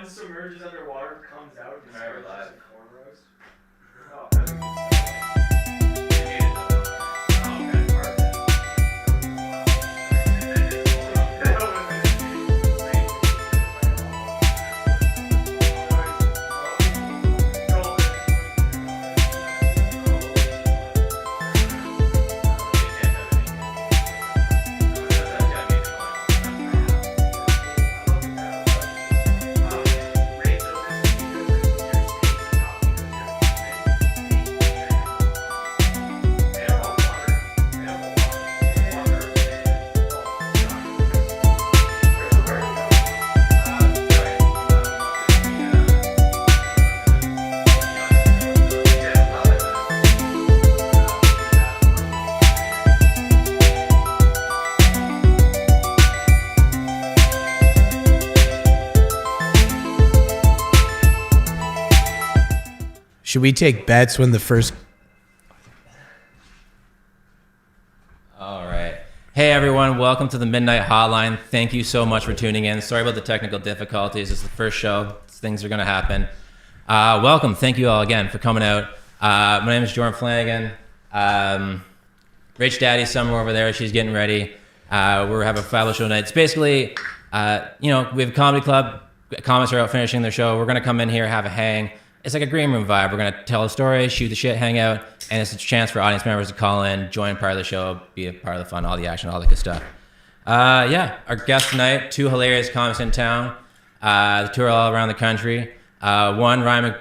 one submerges underwater, comes out, and starts live. a corn roast. Oh, that's a good stuff. Should we take bets when the first... All right. Hey, everyone. Welcome to the Midnight Hotline. Thank you so much for tuning in. Sorry about the technical difficulties. It's the first show. Things are going to happen. Welcome. Thank you all again for coming out. My name is Jordan Flanagan. Rach Daddy's somewhere over there. She's getting ready. We're having a fabulous show tonight. It's basically, we have a comedy club. Comics are out finishing their show. We're going to come in here, have a hang. It's like a green room vibe. We're going to tell a story, shoot the shit, hang out, and it's a chance for audience members to call in, join part of the show, be a part of the fun, all the action, all the good stuff. Our guests tonight, two hilarious comics in town. The two are all around the country. One, Ryan,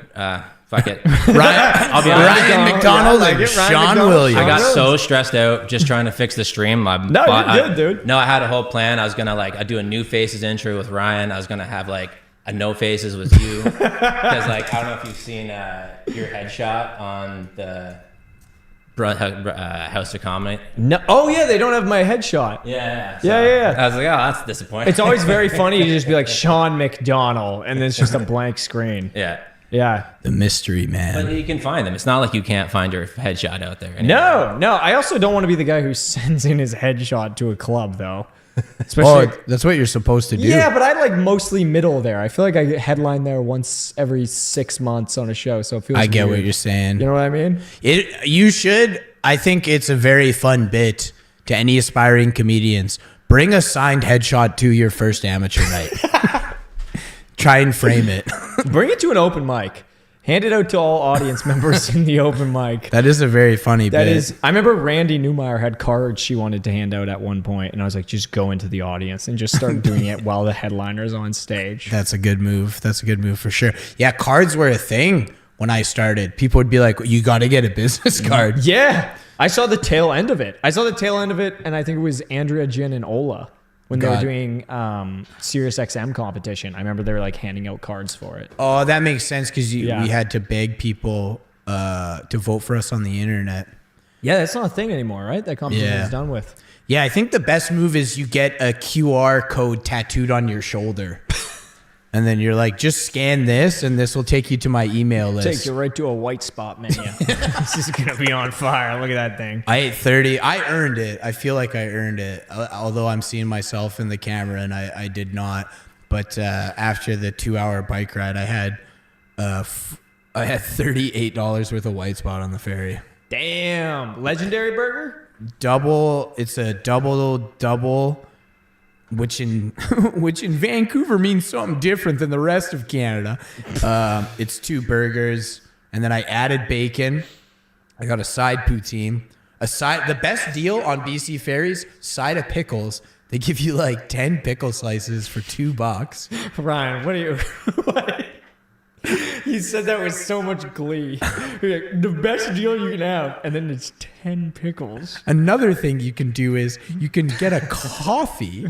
fuck it. I'll be honest. Ryan McDonnell and Sean Williams. I got so stressed out just trying to fix the stream. You're good, dude. No, I had a whole plan. I was going to I'd do a New Faces intro with Ryan. I was going to have a No Faces with you. Because I don't know if you've seen your headshot on the House of Comedy. No. Oh, yeah, they don't have my headshot. Yeah. Yeah. I was like, oh, that's disappointing. It's always very funny to just be like Sean McDonnell, and then it's just a blank screen. Yeah. Yeah. The mystery man. But you can find them. It's not like you can't find your headshot out there. Anyway. No. I also don't want to be the guy who sends in his headshot to a club, though. Especially, that's what you're supposed to do. Yeah, but I mostly middle there. I feel like I headline there once every 6 months on a show, so it feels I get weird. what you're saying. You know what I mean? You should. I think it's a very fun bit to any aspiring comedians. Bring a signed headshot to your first amateur night. Try and frame it. Bring it to an open mic. Hand it out to all audience members in the open mic. That is a very funny bit. I remember Randy Newmeyer had cards she wanted to hand out at one point, and I was like, just go into the audience and just start doing it while the headliner's on stage. That's a good move. That's a good move for sure. Yeah, cards were a thing when I started. People would be like, you got to get a business card. Yeah. I saw the tail end of it. And I think it was Andrea, Jin, and Ola. When they were doing Sirius XM competition, I remember they were handing out cards for it. Oh, that makes sense because we had to beg people to vote for us on the internet. Yeah, that's not a thing anymore, right? That competition is done with. Yeah, I think the best move is you get a QR code tattooed on your shoulder. And then you're like, just scan this and this will take you to my email list. Take you right to a white spot menu. This is going to be on fire. Look at that thing. I ate 30. I earned it. I feel like I earned it. Although I'm seeing myself in the camera and I did not. But after the 2-hour bike ride, I had $38 worth of white spot on the ferry. Damn. Legendary burger? It's a double. Which in Vancouver means something different than the rest of Canada. It's 2 burgers, and then I added bacon. I got a side poutine. The best deal on BC ferries, side of pickles. They give you 10 pickle slices for $2. Ryan, what are you? What? He said that with so much glee. The best deal you can have, and then it's 10 pickles. Another thing you can do is you can get a coffee.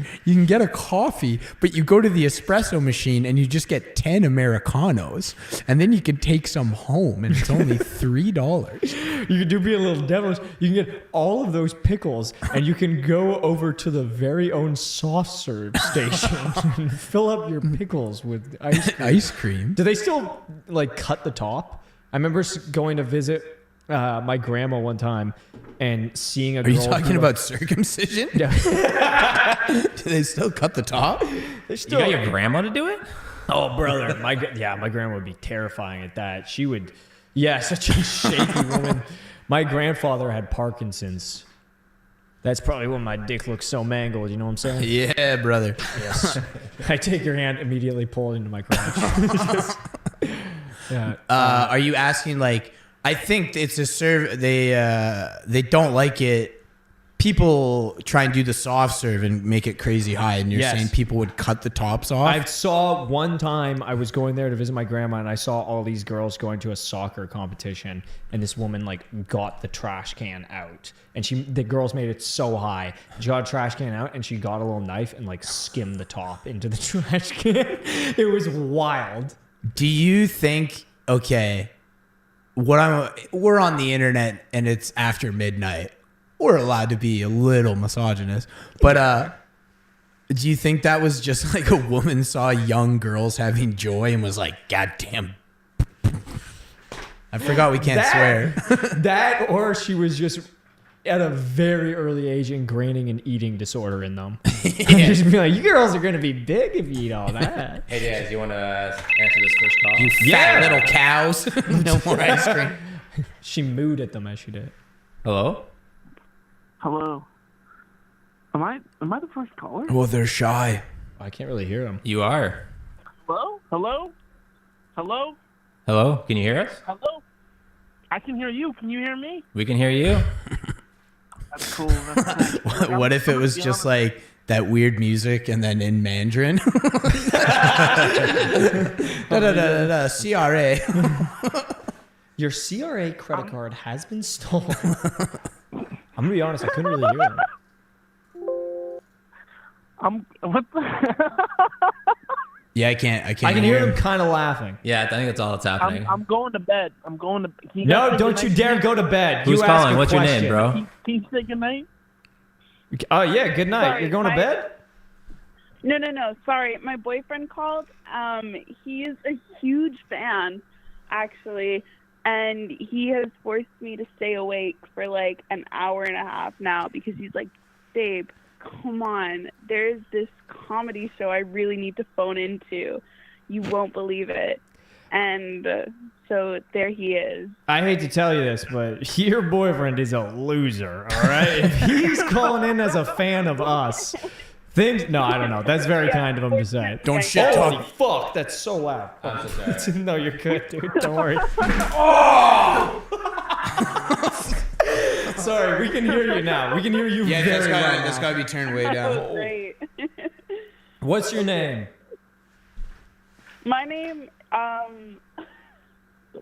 But you go to the espresso machine and you just get 10 Americanos, and then you can take some home, and it's only $3. You can be a little devilish. You can get all of those pickles, and you can go over to the very own soft serve station and fill up your pickles with ice cream. Do they still cut the top? I remember going to visit my grandma one time and seeing a girl. Are you talking about circumcision? Yeah. Do they still cut the top? You got your grandma to do it? Oh, brother, my grandma would be terrifying at that. She would, such a shaky woman. My grandfather had Parkinson's. That's probably when my dick looks so mangled. You know what I'm saying? Yeah, brother. Yes. I take your hand, immediately pull it into my crotch. Yeah. Are you asking like? I think it's a serve. They don't like it. People try and do the soft serve and make it crazy high, and you're saying people would cut the tops off. I saw one time I was going there to visit my grandma, and I saw all these girls going to a soccer competition, and this woman like got the trash can out, and the girls made it so high. She got a trash can out, and she got a little knife and like skimmed the top into the trash can. It was wild. Do you think? Okay, we're on the internet, and it's after midnight. We're allowed to be a little misogynist, but do you think that was just like a woman saw young girls having joy and was like, "God damn"? I forgot we can't swear. That, or she was just at a very early age ingraining an eating disorder in them. Just be like, you girls are gonna be big if you eat all that. Hey, Daz, you want to answer this first call? You fat little cows. No more ice cream. She mooed at them as she did. Hello? Hello. Am I the first caller? Well, they're shy. I can't really hear them. You are. Hello? Hello? Hello? Hello? Can you hear us? Hello? I can hear you. Can you hear me? We can hear you. That's cool. That's cool. What if it was just like that weird music and then in Mandarin? CRA. Your CRA credit card has been stolen. I'm gonna be honest, I couldn't really hear them. What the? Yeah, I can't I can hear them kind of laughing. Yeah, I think that's all that's happening. I'm going to bed. I'm going to. No, don't you dare go to bed. Who's You ask calling? a What's your name, question. bro? Can you say goodnight? Oh yeah, good night. Sorry, You're going to bed? No. Sorry, my boyfriend called. He is a huge fan, actually, and he has forced me to stay awake for like an hour and a half now because he's like, babe, come on. There's this comedy show I really need to phone into. You won't believe it. And so there he is. I hate to tell you this, but your boyfriend is a loser, all right? If he's calling in as a fan of us, no, I don't know. That's very kind of him to say. Don't shit Holy talk. fuck, that's so loud. I'm so sorry. No, you're good, dude. Don't worry. Sorry, we can hear you now. We can hear you very well. That's gotta be turned way down. Great. What's your name? My name,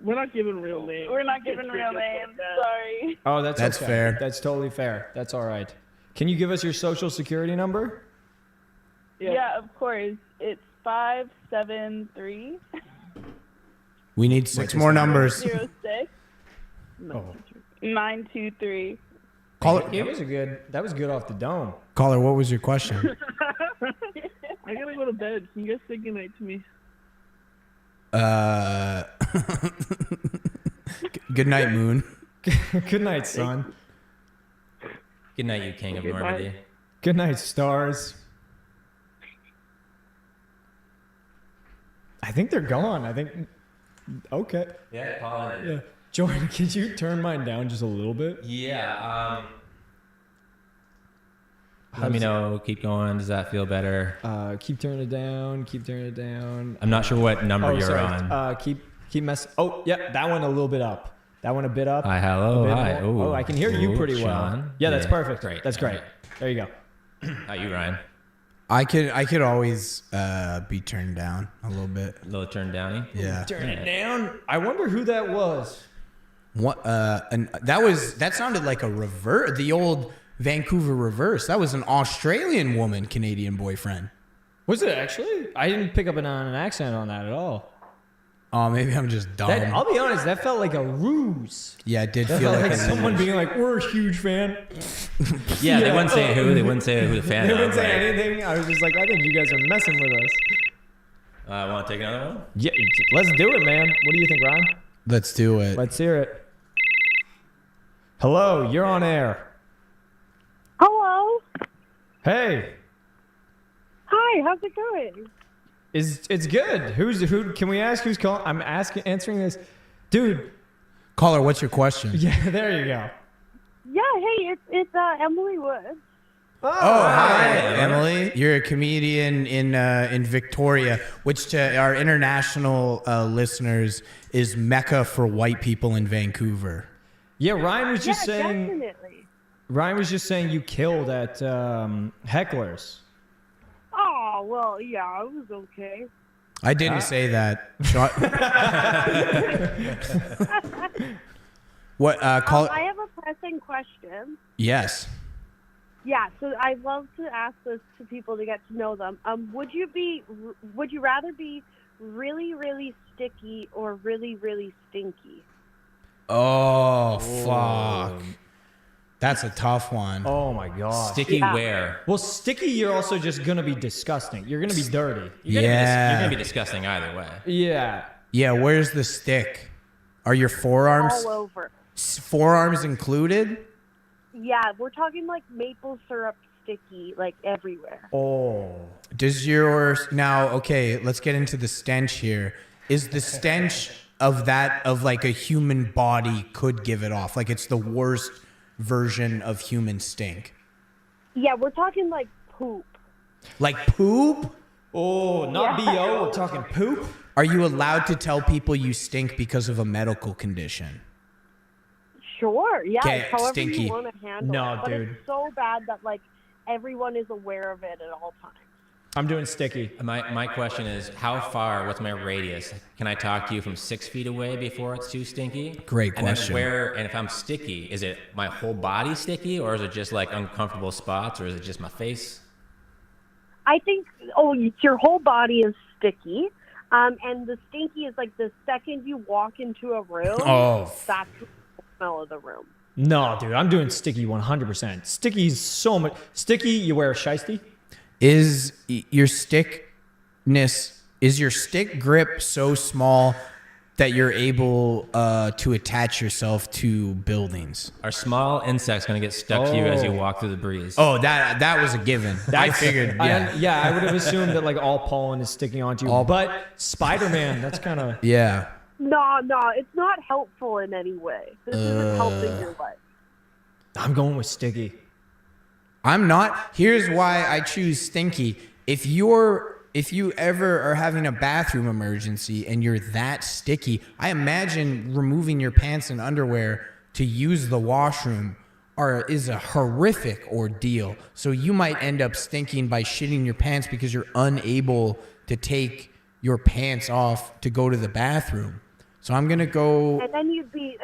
We're not giving real names. we're not giving real names. Sorry. Oh, that's That's okay. fair. That's totally fair. That's all right. Can you give us your social security number? Yeah, of course. It's 573 We need 6 more numbers. 06 Oh. 923. Caller, That was good off the dome. caller, what was your question? I gotta go to bed. Can you guys say goodnight to me? Good night, Moon. Good night, son. Good night, you king of Goodbye. Normandy. Good night, stars. I think they're gone. Okay. Yeah, call in. Yeah. Jordan, could you turn mine down just a little bit? Yeah. Let me know. Keep going. Does that feel better? Keep turning it down. Keep turning it down. I'm not sure what number you're on. Keep mess. Oh, yeah, that one a little bit up. That one a bit up. Hi, hello, A bit hi. more. Ooh. I can hear you Ooh, pretty well. Sean. Yeah, that's perfect. Great. That's great. Okay. There you go. How you, Ryan? I could always be turned down a little bit. A little turn downy. Yeah. Turn it down. I wonder who that was. What? And that sounded like a reverse. The old Vancouver reverse. That was an Australian woman, Canadian boyfriend. Was it actually? I didn't pick up an accent on that at all. Oh, maybe I'm just dumb. I'll be honest, that felt like a ruse. Yeah, it did That feel felt like like someone being like, "We're a huge fan." Yeah, they wouldn't say who. They wouldn't say who the fan They of. didn't say right? anything. I was just like, "I think you guys are messing with us." Want to take another one? Yeah, let's do it, man. What do you think, Ryan? Let's do it. Let's hear it. Hello, you're on air. Hello. Hey, Hi, how's it going? It's good. Who? Can we ask who's calling? I'm answering this, dude. Caller, what's your question? Yeah, there you go. Yeah, hey, it's Emily Woods. Oh, hi, Emily. You're a comedian in Victoria, which to our international listeners is Mecca for white people in Vancouver. Yeah, Ryan was just saying. Definitely. Ryan was just saying you killed at Hecklers. Oh, well, yeah, it was okay. I didn't say that. What? Call. I have a pressing question. Yes. Yeah, so I love to ask this to people to get to know them. Would you rather be really, really sticky or really, really stinky? Oh, fuck. That's a tough one. Oh my god. Sticky Yeah. where? Well, sticky, you're also just gonna be disgusting. You're gonna be dirty. You're Yeah. gonna be disgusting either way. Yeah. Yeah, where's the stick? Are your forearms All over. forearms included? Yeah, we're talking like maple syrup sticky, like everywhere. Oh. Does your now okay, let's get into the stench here. Is the stench of like a human body could give it off? Like it's the worst version of human stink. Yeah, we're talking like poop. Like poop? Oh, not Yeah. BO, we're talking poop. Are you allowed to tell people you stink because of a medical condition? Sure, yeah, Okay, however stinky. you want to handle No, it. But dude. it's so bad that like everyone is aware of it at all times. I'm doing sticky. My question is, how far? What's my radius? Can I talk to you from 6 feet away before it's too stinky? Great And question. then where? And if I'm sticky, is it my whole body sticky, or is it just like uncomfortable spots, or is it just my face? I think your whole body is sticky. And the stinky is like the second you walk into a room, Oh. that's the smell of the room. No, dude, I'm doing sticky 100%. Sticky's so much. Sticky, you wear a shiesty? Is your stick grip so small that you're able to attach yourself to buildings? Are small insects gonna get stuck to you as you walk through the breeze? Oh, that was a given. I figured. Yeah. I would have assumed that like all pollen is sticking onto you. But Spider-Man, that's kind of. Yeah. No, it's not helpful in any way. This isn't helping your life. I'm going with sticky. I'm not. Here's why I choose stinky. If you ever are having a bathroom emergency and you're that sticky, I imagine removing your pants and underwear to use the washroom is a horrific ordeal. So you might end up stinking by shitting your pants because you're unable to take your pants off to go to the bathroom. So I'm gonna go. And then you'd be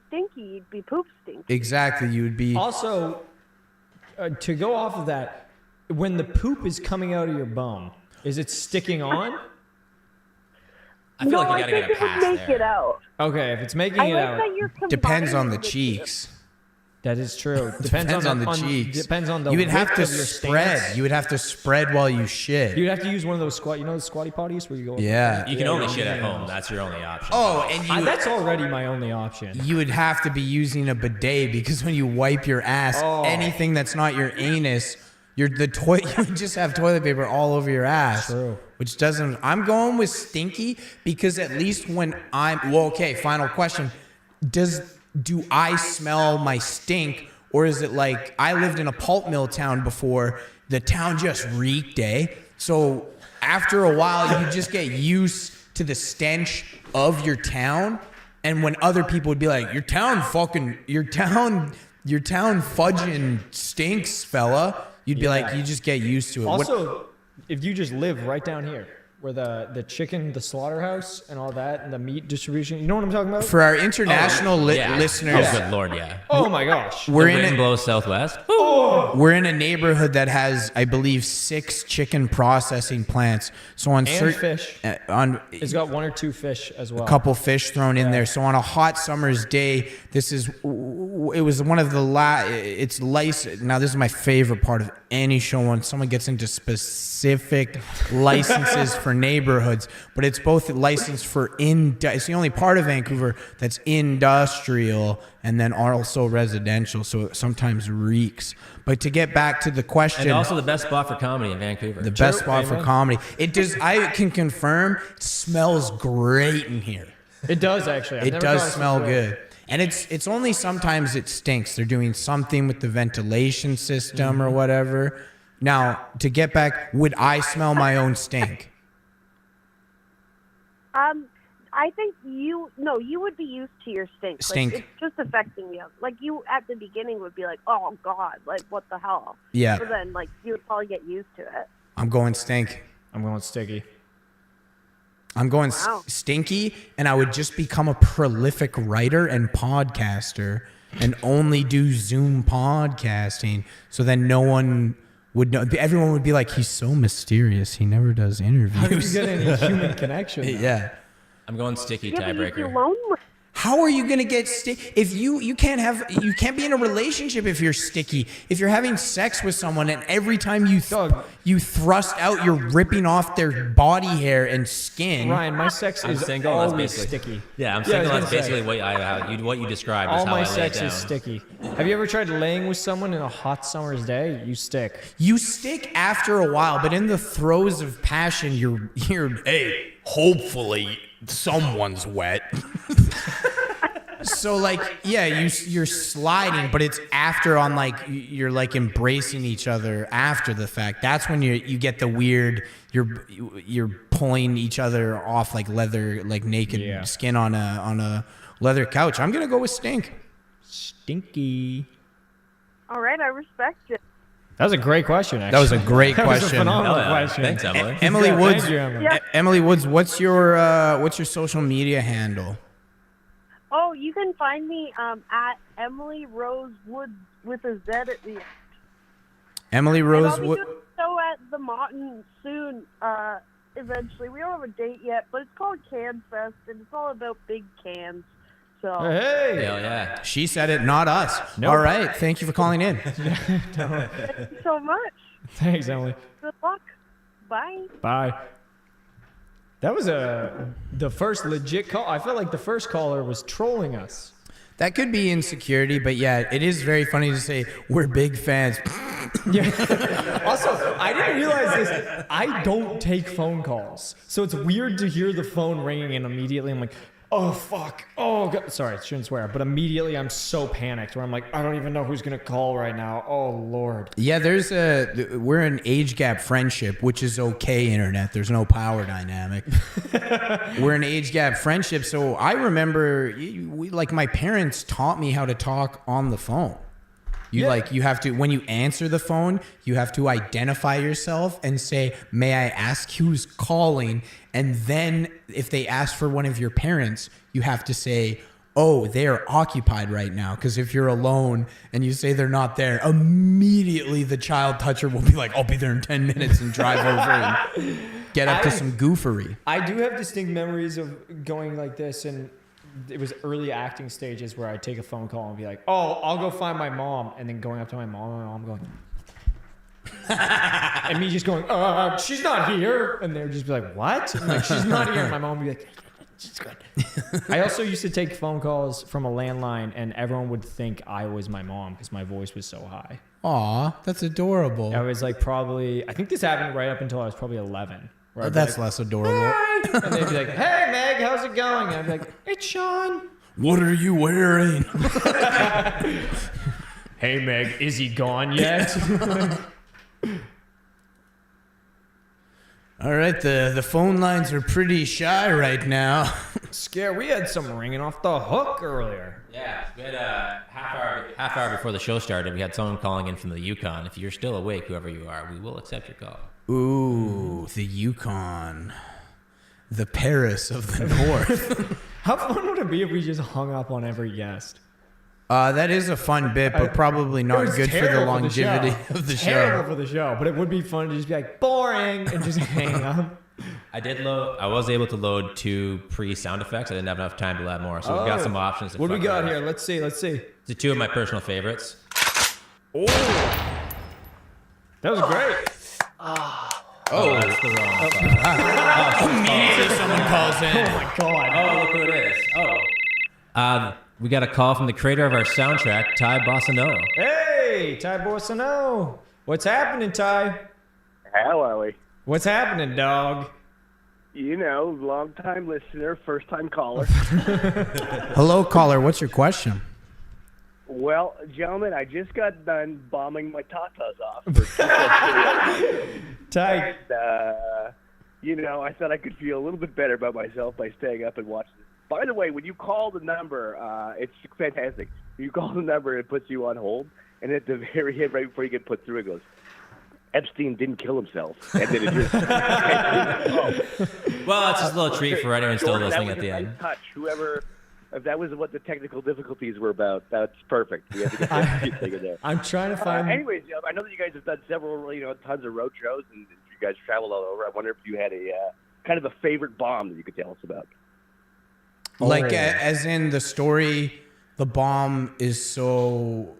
stinky. You'd be poop stinky. Exactly. You would be. Also, to go off of that, when the poop is coming out of your bum, is it sticking on? I feel like you gotta I get think a it pass would make there. it out. Okay, if it's making I it like out, that you're Depends on the combining two. cheeks. that is true. Depends on the cheeks. Depends on the. You would have width to of your spread. stance. You would have to spread while you shit. You'd have to use one of those squat. You know the squatty potties where you go. Yeah. You can only shit at home. That's your only option. Oh, and That's already my only option. you would have to be using a bidet because when you wipe your ass, anything that's not your anus, you would just have toilet paper all over your ass. True. Which doesn't. I'm going with stinky because at least when okay. Final question: do I smell my stink, or is it like I lived in a pulp mill town before? The town just reeked, eh? So after a while, you just get used to the stench of your town, and when other people would be like, your town fudging stinks, fella. You'd be like, you just get used to it. Also, if you just live right down here, where the chicken, the slaughterhouse, and all that, and the meat distribution, you know what I'm talking about? For our international listeners, Oh, good lord, yeah. Oh my gosh. we're The in wind a, blows southwest. we're in a neighborhood that has, I believe, 6 chicken processing plants. So on And fish. on It's got 1 or 2 fish as well. a couple fish thrown in there. So on a hot summer's day, this is it was one of the it's license. Now this is my favorite part of any show when someone gets into specific licenses for neighborhoods, but it's both licensed for it's the only part of Vancouver that's industrial and then also residential, so it sometimes reeks. But to get back to the question, And also the best spot for comedy in Vancouver. the best spot for comedy, it does. I can confirm, it smells great in here. It does actually. I've It never does gone smell somewhere. good. And it's only sometimes it stinks. They're doing something with the ventilation system or whatever. Now, to get back, would I smell my own stink? I think you would be used to your stink. Stink. Like, it's just affecting you. Like, you at the beginning would be like, oh God, like what the hell? Yeah. But then like you would probably get used to it. I'm going stink. I'm going sticky. I'm going Wow. stinky, and I would just become a prolific writer and podcaster and only do Zoom podcasting. So then no one would know. Everyone would be like, he's so mysterious. He never does How did you interviews. get any human connection? Yeah. I'm going sticky Yeah, but you're tiebreaker. lonely. How are you gonna get if you can't be in a relationship if you're sticky. If you're having sex with someone and every time you thrust out, you're ripping off their body hair and skin. Ryan, my sex I'm is single, that's always basically- sticky. Yeah, I'm I was single. gonna That's say. basically what you described is All how my I lay it sex down. is sticky. Have you ever tried laying with someone in a hot summer's day? You stick. You stick after a while, but in the throes of passion, you're hey, hopefully someone's wet. So like, yeah, you're sliding, but it's after on like you're like embracing each other after the fact. That's when you get the weird. You're pulling each other off like leather, like naked skin on a leather couch. I'm gonna go with stink. Stinky. All right, I respect it. That was a great question, actually. That was a great That was a question. phenomenal Oh, yeah. question. Thanks, Emily. Emily Yeah, Woods. thank you, Emily. Yeah. Emily Woods, what's your social media handle? Oh, you can find me at Emily Rose Woods with a Z at the end. Emily And Rose I'll be Wood. doing a show at the Motn soon, eventually. We don't have a date yet, but it's called Can Fest, and it's all about big cans. So, Hey. Hell yeah. She said it, not us. Nope. All right. Thank you for calling in. thank you so much. Thanks, Emily. Good luck. Bye. Bye. That was the first legit call. I felt like the first caller was trolling us. That could be insecurity, but yeah, it is very funny to say we're big fans. Yeah. Also, I didn't realize this. I don't take phone calls, so it's weird to hear the phone ringing and immediately I'm like, oh fuck, oh God. Sorry, I shouldn't swear, but immediately I'm so panicked where I'm like, I don't even know who's gonna call right now. Oh Lord. Yeah, we're an age gap friendship, which is okay, internet. There's no power dynamic. We're an age gap friendship, so I remember, like my parents taught me how to talk on the phone. You have to, when you answer the phone, you have to identify yourself and say, may I ask who's calling? And then if they ask for one of your parents, you have to say, oh, they are occupied right now. Because if you're alone and you say they're not there, immediately the child toucher will be like, I'll be there in 10 minutes and drive over and get up to some goofery. I do have distinct memories of going like this, and it was early acting stages where I'd take a phone call and be like, oh, I'll go find my mom, and then going up to my mom going, and me just going, she's not here, and they would just be like, what? I'm like, she's not here, and my mom would be like, she's good. I also used to take phone calls from a landline, and everyone would think I was my mom because my voice was so high. Aw, that's adorable. I was like I think this happened right up until I was probably 11. where I'd be That's like, less adorable. and they'd be like, hey, Meg, how's it going? And I'd be like, it's Sean. What are you wearing? Hey, Meg, is he gone yet? All right, the phone lines are pretty shy right now. Scare, we had some ringing off the hook earlier. Yeah, we had a half hour before the show started. We had someone calling in from the Yukon. If you're still awake, whoever you are, we will accept your call. Ooh, the Yukon. The Paris of the North. How fun would it be if we just hung up on every guest? That is a fun bit, but probably It not was good for the terrible longevity show. of the Terrible show. for the show, but it would be fun to just be like, boring, and just hang up. I was able to load 2 pre-sound effects. I didn't have enough time to add more, so we've got some options. What do we got around. here? Let's see. The 2 of my personal favorites. That was great. Oh, that's the wrong song. Immediately someone calls in. Oh my god. Oh, look who it is. We got a call from the creator of our soundtrack, Ty Bossano. Hey, Ty Borsano. What's happening, Ty? How are we? What's happening, dog? You know, long-time listener, first-time caller. Hello, caller. What's your question? Well, gentlemen, I just got done bombing my tatas off. For Ty. and, I thought I could feel a little bit better about myself by staying up and watching this. By the way, when you call the number, it's fantastic. When you call the number, it puts you on hold, and at the very end, right before you get put through, it goes, Epstein didn't kill himself. And then it just... Well, that's just a little treat for anyone still Jordan, listening that at was the a end. nice touch. If that was what the technical difficulties were about, that's perfect. We had to get that thing in there. I'm trying to find. Anyways, I know that you guys have done several, tons of road shows, and you guys traveled all over. I wonder if you had a kind of a favorite bomb that you could tell us about. Like, as in the story, the bomb is so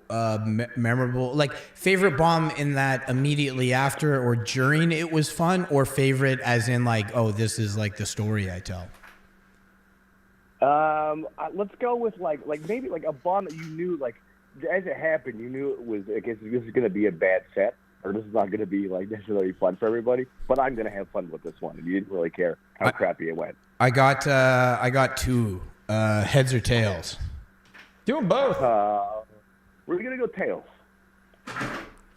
memorable. Like, favorite bomb in that immediately after or during it was fun, or favorite as in like, oh, this is like the story I tell. Let's go with like maybe like a bomb that you knew, like as it happened, you knew it was. I guess this is going to be a bad set, or this is not going to be like necessarily fun for everybody. But I'm going to have fun with this one, and you didn't really care how crappy it went. I got 2 heads or tails. Doing both. We're going to go tails.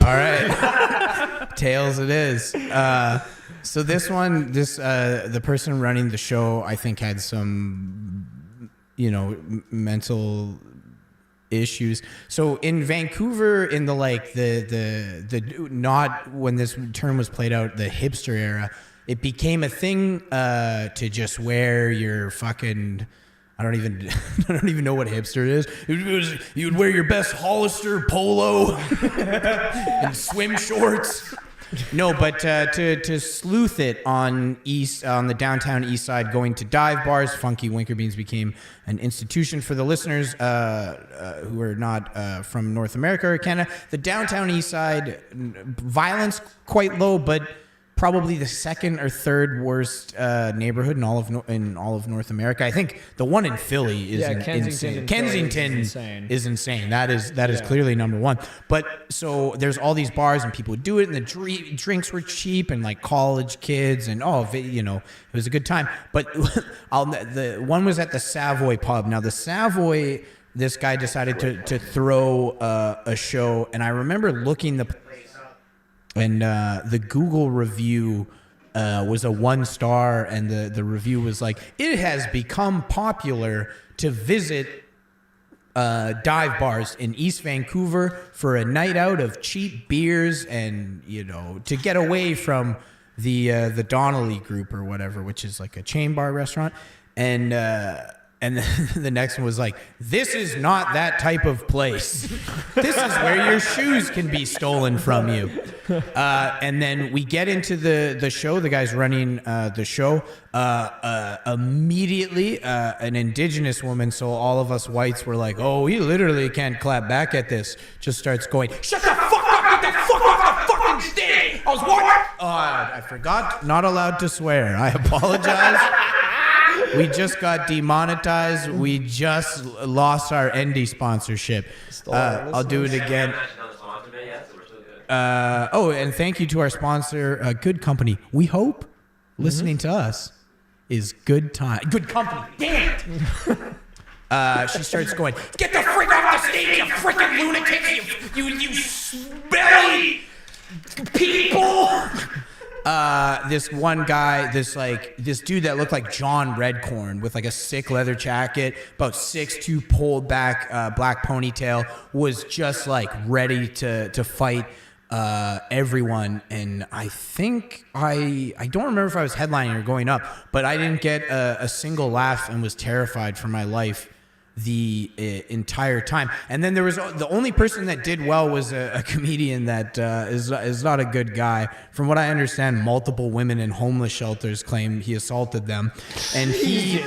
All right, tails it is. So this one, the person running the show, I think had some, mental issues. So in Vancouver, in the the not when this term was played out, the hipster era, it became a thing to just wear your fucking. I don't even know what hipster is. You would wear your best Hollister polo and swim shorts. No, but to sleuth it on the downtown east side, going to dive bars, Funky Winker Beans became an institution for the listeners who are not from North America or Canada. The downtown east side, violence quite low, but probably the second or third worst neighborhood in all of North America. I think the one in Philly is insane. Kensington is insane. That is clearly number one. But so there's all these bars and people would do it, and the drinks were cheap, and like college kids, and it was a good time. But the one was at the Savoy pub. Now the Savoy, this guy decided to throw a show, and I remember looking the place up. And the Google review was a 1-star, and the review was like, it has become popular to visit dive bars in East Vancouver for a night out of cheap beers and, to get away from the Donnelly Group or whatever, which is like a chain bar restaurant. And the next one was like, this is not that type of place. This is where your shoes can be stolen from you. And then we get into the show. The guy's running the show. Immediately, an indigenous woman, so all of us whites were like, oh, he literally can't clap back at this. Just starts going, shut the fuck up, get the fuck off the fucking stage. I was watching. I forgot, not allowed to swear. I apologize. We just got demonetized. We just lost our Endy sponsorship. I'll do it again. And thank you to our sponsor, Good Company. We hope listening to us is good time. Good company. Damn it. She starts going, get the frick off the stage, you freaking lunatics, you smelly people. This one guy, this dude that looked like John Redcorn with like a sick leather jacket, about 6'2", pulled back black ponytail, was just like ready to fight everyone. And I think I don't remember if I was headlining or going up, but I didn't get a single laugh and was terrified for my life the entire time. And then there was the only person that did well was a comedian that is not a good guy. From what I understand, multiple women in homeless shelters claim he assaulted them, and he.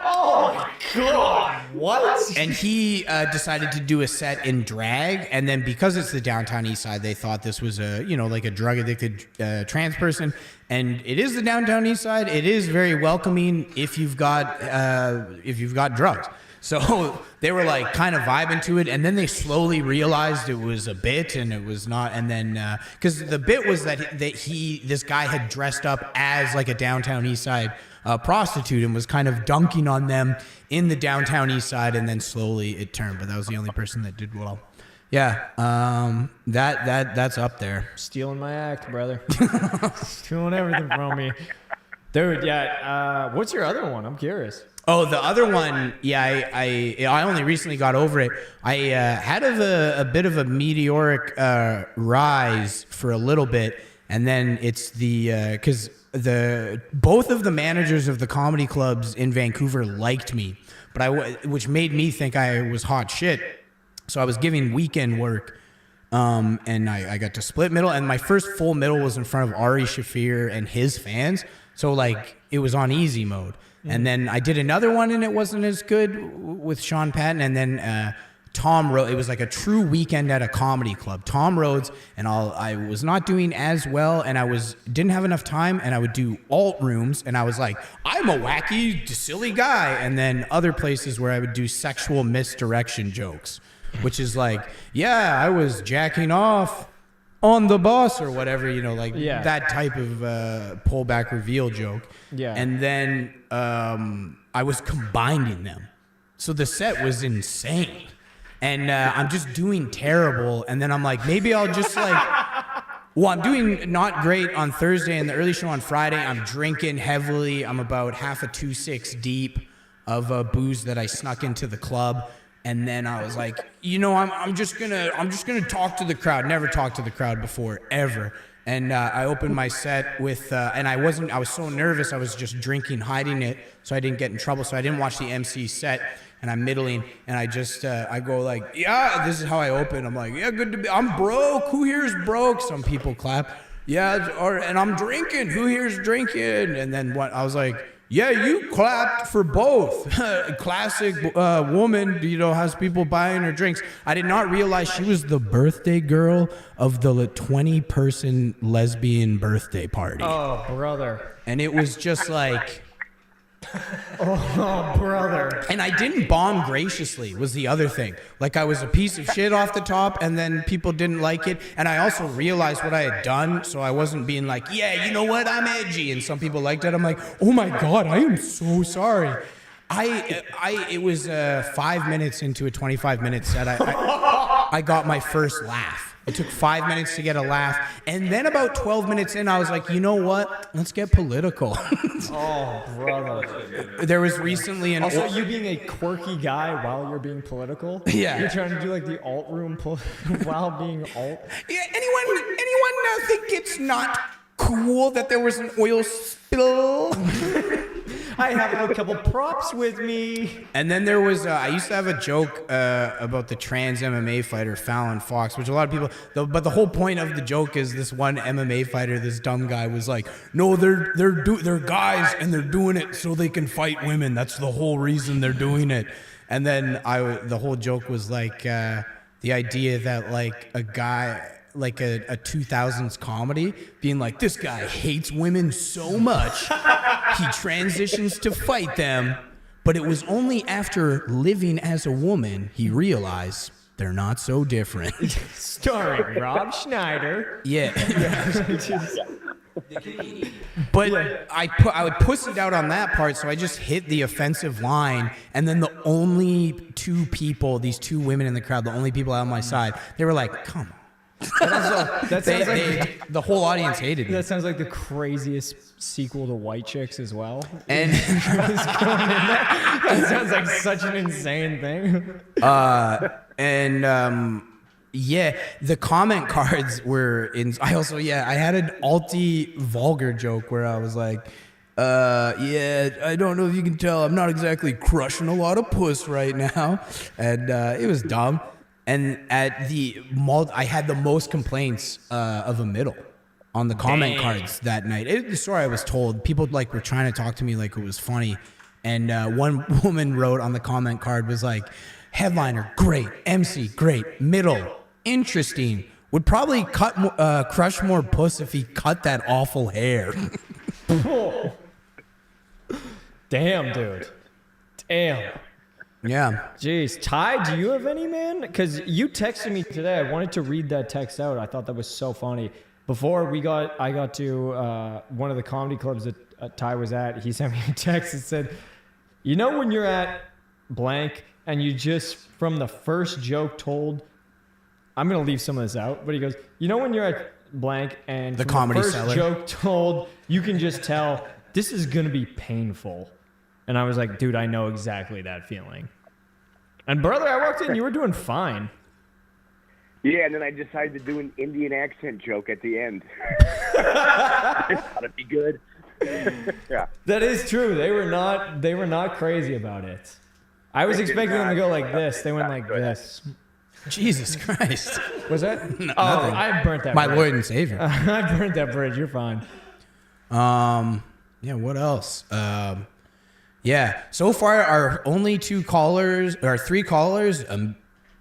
Oh my God! What? And he decided to do a set in drag, and then because it's the downtown east side, they thought this was like a drug addicted trans person. And it is the downtown east side. It is very welcoming if you've got drugs. So they were like kind of vibing to it, and then they slowly realized it was a bit, and it was not. And then because the bit was that this guy had dressed up as like a downtown east side prostitute and was kind of dunking on them in the downtown east side, and then slowly it turned. But that was the only person that did well. Yeah, that's up there. Stealing my act, brother. Stealing everything from me, dude. Yeah. What's your other one? I'm curious. Oh, the other one, yeah, I only recently got over it. I had a bit of a meteoric rise for a little bit, and then it's because both of the managers of the comedy clubs in Vancouver liked me, which made me think I was hot shit. So I was giving weekend work, and I got to split middle, and my first full middle was in front of Ari Shaffir and his fans. So like it was on easy mode. And then I did another one, and it wasn't as good with Sean Patton. And then Tom Rhodes. It was like a true weekend at a comedy club. Tom Rhodes, and I was not doing as well, and didn't have enough time, and I would do alt rooms, and I was like, I'm a wacky, silly guy. And then other places where I would do sexual misdirection jokes, which is like, yeah, I was jacking off on the bus or whatever, that type of pullback reveal joke. Yeah. And then I was combining them. So the set was insane. And I'm just doing terrible. And then I'm like, maybe I'll just I'm doing not great on Thursday and the early show on Friday. I'm drinking heavily. I'm about half a 2.6 deep of booze that I snuck into the club. And then I was like, I'm just gonna talk to the crowd. Never talked to the crowd before, ever. And I opened my set with, and I was so nervous. I was just drinking, hiding it, so I didn't get in trouble. So I didn't watch the MC set, and I'm middling, and I go like, yeah, this is how I open. I'm like, yeah, good to be. I'm broke. Who here's broke? Some people clap. Yeah, and I'm drinking. Who here's drinking? And then I was like, yeah, you clapped for both. Classic woman, has people buying her drinks. I did not realize she was the birthday girl of the 20-person lesbian birthday party. Oh, brother. And it was just like... Oh, brother. And I didn't bomb graciously, was the other thing. Like, I was a piece of shit off the top, and then people didn't like it. And I also realized what I had done, so I wasn't being like, yeah, you know what, I'm edgy. And some people liked it. I'm like, oh my God, I am so sorry. It was 5 minutes into a 25-minute set. I got my first laugh. It took 5 minutes to get a laugh. And then about 12 minutes in, I was like, you know what? Let's get political. Oh, brother. There was recently an... Also, you being a quirky guy while you're being political? Yeah. You're trying to do like the alt room while being alt? Yeah, anyone think it's not cool that there was an oil spill? I have a couple props with me. And then there was, I used to have a joke about the trans MMA fighter Fallon Fox, which a lot of people, but the whole point of the joke is this one MMA fighter, this dumb guy was like, no, they're guys and they're doing it so they can fight women. That's the whole reason they're doing it. And then the whole joke was like the idea that like a guy, like a 2000s comedy being like, this guy hates women so much he transitions to fight them, but it was only after living as a woman he realized they're not so different. Starring Rob Schneider. Yeah. But I would puss it out on that part, so I just hit the offensive line, and then the only these two women in the crowd, the only people out on my side, they were like, come on. The whole audience hated me. That sounds like the craziest sequel to White Chicks as well. And that sounds like such an insane thing. Yeah, the comment cards were in. I had an alti vulgar joke where I was like, Yeah, I don't know if you can tell, I'm not exactly crushing a lot of puss right now. And it was dumb. And at the mall, I had the most complaints of a middle on the comment cards that night. The story I was told, people like were trying to talk to me like it was funny. And one woman wrote on the comment card was like, headliner, great. MC, great. Middle, interesting. Would probably crush more puss if he cut that awful hair. Damn, dude. Damn. Yeah. Jeez. Ty, do you have any, man? Because you texted me today. I wanted to read that text out. I thought that was so funny. Before I got to one of the comedy clubs that Ty was at, he sent me a text that said, you know when you're at blank and you just, from the first joke told, I'm going to leave some of this out, but he goes, you know when you're at blank and the from comedy the first seller joke told, you can just tell this is going to be painful. And I was like, dude, I know exactly that feeling. And brother, I walked in, you were doing fine. Yeah, and then I decided to do an Indian accent joke at the end. I thought it'd be good. Yeah. That is true. They were not crazy about it. I was expecting them to go like this. They went like this. Jesus Christ. Was that? No, oh, nothing. I burnt that My bridge. Lord and Savior. I burnt that bridge. You're fine. Yeah, what else? Yeah, so far our only three callers,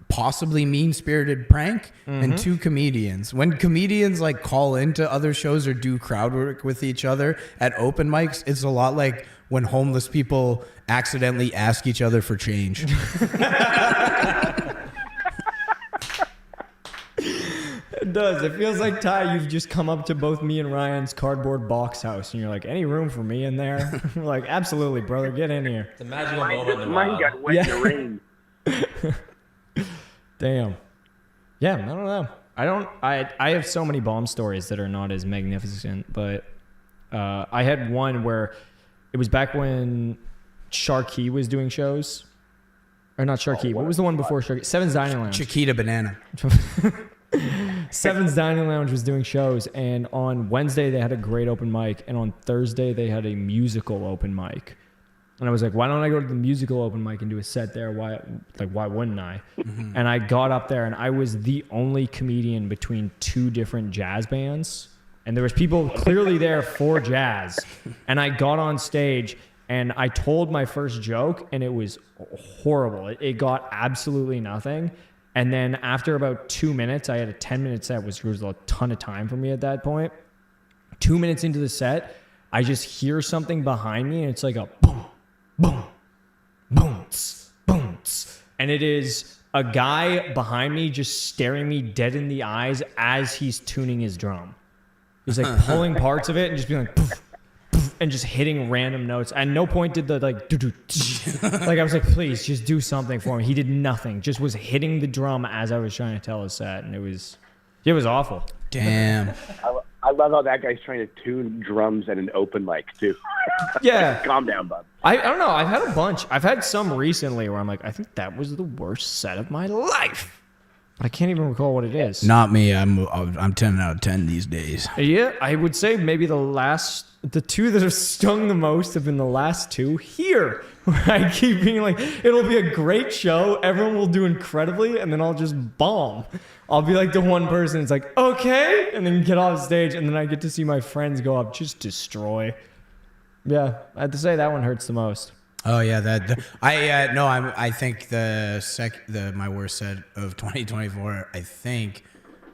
possibly mean-spirited prank, and 2 comedians. When comedians like call into other shows or do crowd work with each other at open mics, it's a lot like when homeless people accidentally ask each other for change. It does. It feels like, Ty, you've just come up to both me and Ryan's cardboard box house, and you're like, any room for me in there? We're like, absolutely, brother, get in here. It's a magical moment in the Mine wild. got wet in the rain. Damn. Yeah, I don't know. I have so many bomb stories that are not as magnificent, but I had one where it was back when Sharkey was doing shows. Or not Sharkey. What was the one before Sharkey? Seven's Dining Lounge. Chiquita Banana. Seven's Dining Lounge was doing shows, and on Wednesday they had a great open mic, and on Thursday they had a musical open mic. And I was like, why don't I go to the musical open mic and do a set there? Why wouldn't I? Mm-hmm. And I got up there, and I was the only comedian between 2 different jazz bands. And there was people clearly there for jazz. And I got on stage, and I told my first joke, and it was horrible. It got absolutely nothing. And then after about 2 minutes, I had a 10-minute set, which was a ton of time for me at that point. 2 minutes into the set, I just hear something behind me, and it's like a boom, boom, boom, boom. And it is a guy behind me just staring me dead in the eyes as he's tuning his drum. He's like pulling parts of it and just being like, poof, poof, and just hitting random notes. At no point did the like, like I was like, please just do something for me. He did nothing. Just was hitting the drum as I was trying to tell his set, and it was awful. Damn. I love how that guy's trying to tune drums at an open mic too. Yeah. Calm down, bud. I don't know. I've had a bunch. I've had some recently where I'm like, I think that was the worst set of my life. I can't even recall what it is. Not me. I'm 10 out of 10 these days. Yeah, I would say maybe the 2 that have stung the most have been the last 2 here. Where I keep being like, it'll be a great show. Everyone will do incredibly, and then I'll just bomb. I'll be like the one person that's like, okay, and then get off stage, and then I get to see my friends go up, just destroy. Yeah, I have to say that one hurts the most. Oh yeah, I think my worst set of 2024 I think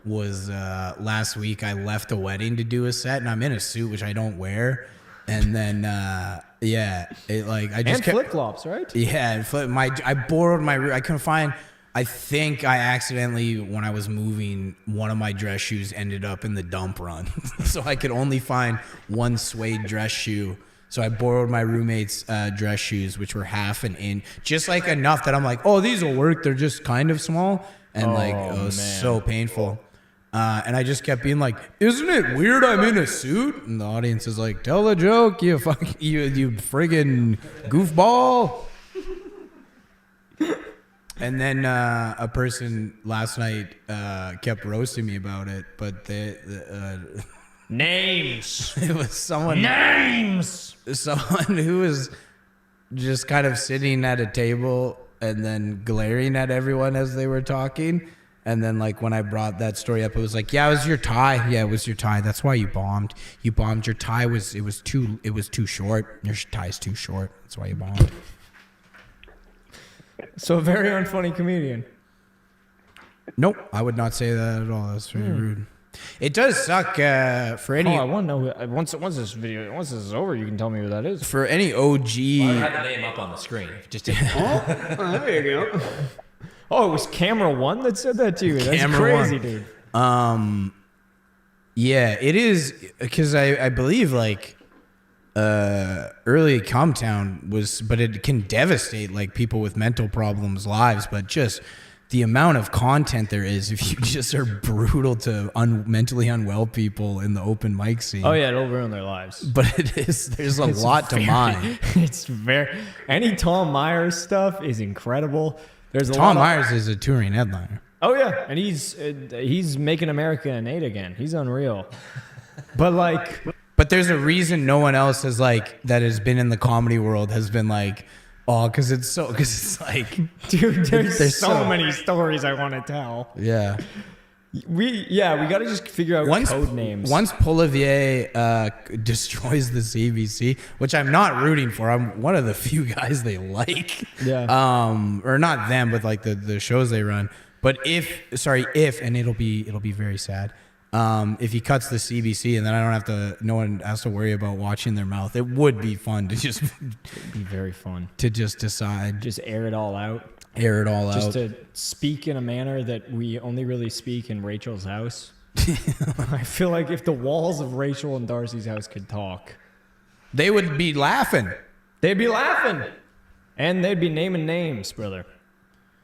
was last week. I left a wedding to do a set, and I'm in a suit which I don't wear, and then flip flops, right? Yeah, I borrowed I couldn't find. I think I accidentally, when I was moving, one of my dress shoes ended up in the dump run, so I could only find one suede dress shoe. So I borrowed my roommate's dress shoes, which were half an inch, just like enough that I'm like, oh, these will work. They're just kind of small. And it was so painful. And I just kept being like, isn't it weird I'm in a suit? And the audience is like, tell the joke, you friggin' goofball. And then a person last night kept roasting me about it, but Names. It was someone who was just kind of sitting at a table and then glaring at everyone as they were talking. And then, like, when I brought that story up, it was like, yeah, it was your tie. Yeah, it was your tie. That's why you bombed. You bombed. Your tie was too short. Your tie's too short. That's why you bombed. So a very unfunny comedian. Nope, I would not say that at all. That's very rude. It does suck for any. Oh, I want to know. Once this is over, you can tell me who that is. For any OG. I had the name up on the screen. Just There you go. Oh, it was Camera One that said that to you. That's Camera crazy, One. dude. Yeah, it is because I believe like early Comtown was, but it can devastate like people with mental problems' lives. But just the amount of content there is, if you just are brutal to mentally unwell people in the open mic scene. Oh yeah, it'll ruin their lives. But there's a lot to mine. It's any Tom Myers stuff is incredible. There's a Tom lot Myers is a touring headliner. Oh yeah, and he's making America innate again. He's unreal. But there's a reason no one else has that has been in the comedy world has been like, oh, because it's like, dude, there's so many stories I want to tell. Yeah. We got to just figure out code names. Once Polivier destroys the CBC, which I'm not rooting for. I'm one of the few guys they like. Yeah. Or not them, but like the shows they run. But if and it'll be very sad. If he cuts the CBC and then no one has to worry about watching their mouth. It would be fun to just It'd be very fun to just decide, just air it all out. Just to speak in a manner that we only really speak in Rachel's house. I feel like if the walls of Rachel and Darcy's house could talk, they would be laughing. They'd be laughing. And they'd be naming names, brother.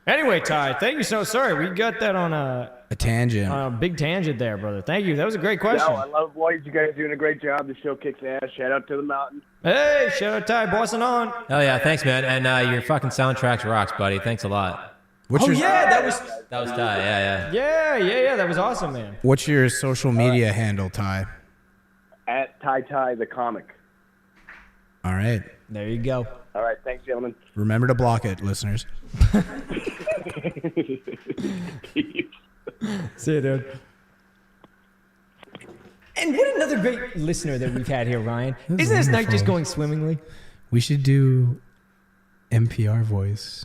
Anyway, Ty, thank you so sorry. We got that on a tangent. A big tangent there, brother. Thank you. That was a great question. No, I love boys. You guys are doing a great job. The show kicks ass. Shout out to the Mountain. Hey, shout out Ty, bossing on. Oh yeah, thanks, man. And your fucking soundtracks rocks, buddy. Thanks a lot. That was Ty. Yeah. Yeah. That was awesome, man. What's your social media handle, Ty? At Ty the comic. All right. There you go. All right, thanks, gentlemen. Remember to block it, listeners. See you, dude. And what another great listener that we've had here, Ryan. Isn't this night just going swimmingly? We should do NPR voice.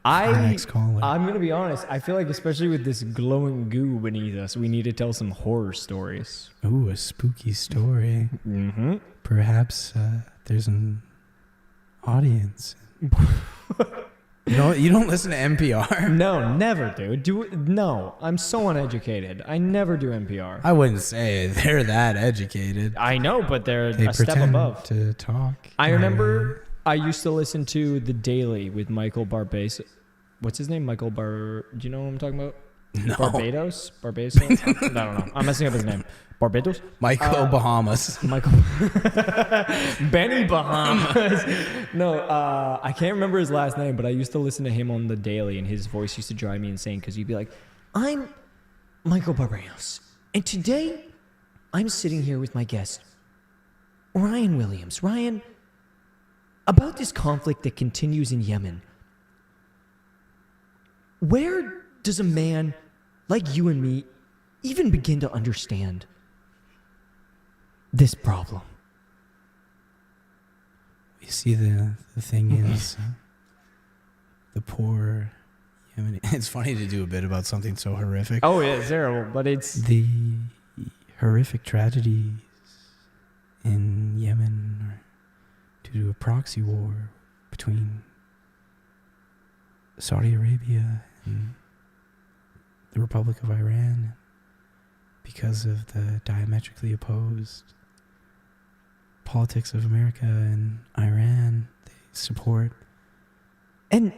Next caller. I'm going to be honest. I feel like especially with this glowing goo beneath us, we need to tell some horror stories. Ooh, a spooky story. Mm-hmm. Perhaps there's an audience. You don't listen to NPR? No, never, dude. No, I'm so uneducated. I never do NPR. I wouldn't say they're that educated. I know, but they're they a step above. To talk. I remember I used to listen to The Daily with Michael Barbas. What's his name? Do you know what I'm talking about? No. Barbados? I don't know. I'm messing up his name. Barbados? Michael Bahamas. Michael. Benny Bahamas. No, I can't remember his last name, but I used to listen to him on The Daily, and his voice used to drive me insane because he'd be like, I'm Michael Barbados, and today I'm sitting here with my guest, Ryan Williams. Ryan, about this conflict that continues in Yemen, where does a man like you and me even begin to understand this problem? You see, the thing is, the poor Yemeni. It's funny to do a bit about something so horrific. Oh, yeah, it's terrible, but it's... The horrific tragedies in Yemen are due to a proxy war between Saudi Arabia and the Republic of Iran because of the diametrically opposed politics of America and Iran. They support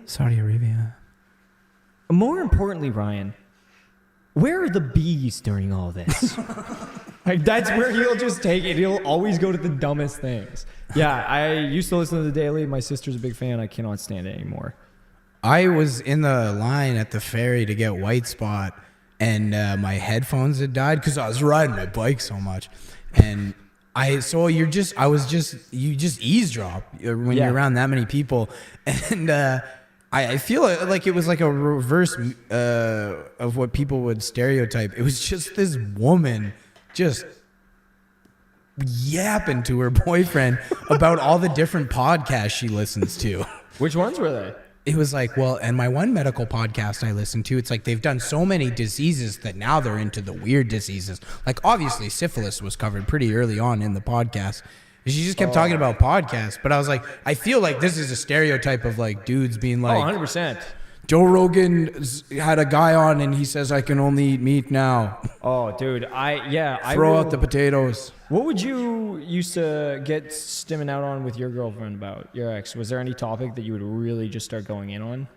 Saudi Arabia. More importantly, Ryan, where are the bees during all this? Like, that's where he'll just take it. He'll always go to the dumbest things. Yeah, I used to listen to The Daily. My sister's a big fan. I cannot stand it anymore. I was in the line at the ferry to get White Spot, and my headphones had died because I was riding my bike so much. And you just eavesdrop when you're around that many people. And I feel like it was like a reverse of what people would stereotype. It was just this woman just yapping to her boyfriend about all the different podcasts she listens to. Which ones were they? It was like, well, and my one medical podcast I listened to, it's like they've done so many diseases that now they're into the weird diseases. Like, obviously, syphilis was covered pretty early on in the podcast. She just kept talking about podcasts. But I was like, I feel like this is a stereotype of like dudes being like, 100%. Joe Rogan had a guy on and he says I can only eat meat now. Oh, dude, Throw out the potatoes. What would you used to get stimming out on with your girlfriend about, your ex? Was there any topic that you would really just start going in on?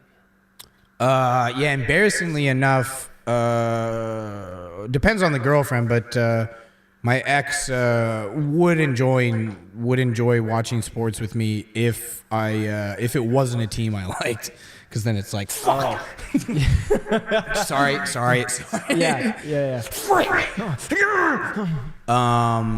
Yeah, embarrassingly enough, depends on the girlfriend, but my ex would enjoy watching sports with me if it wasn't a team I liked. Because then it's like, fuck. Sorry. Yeah.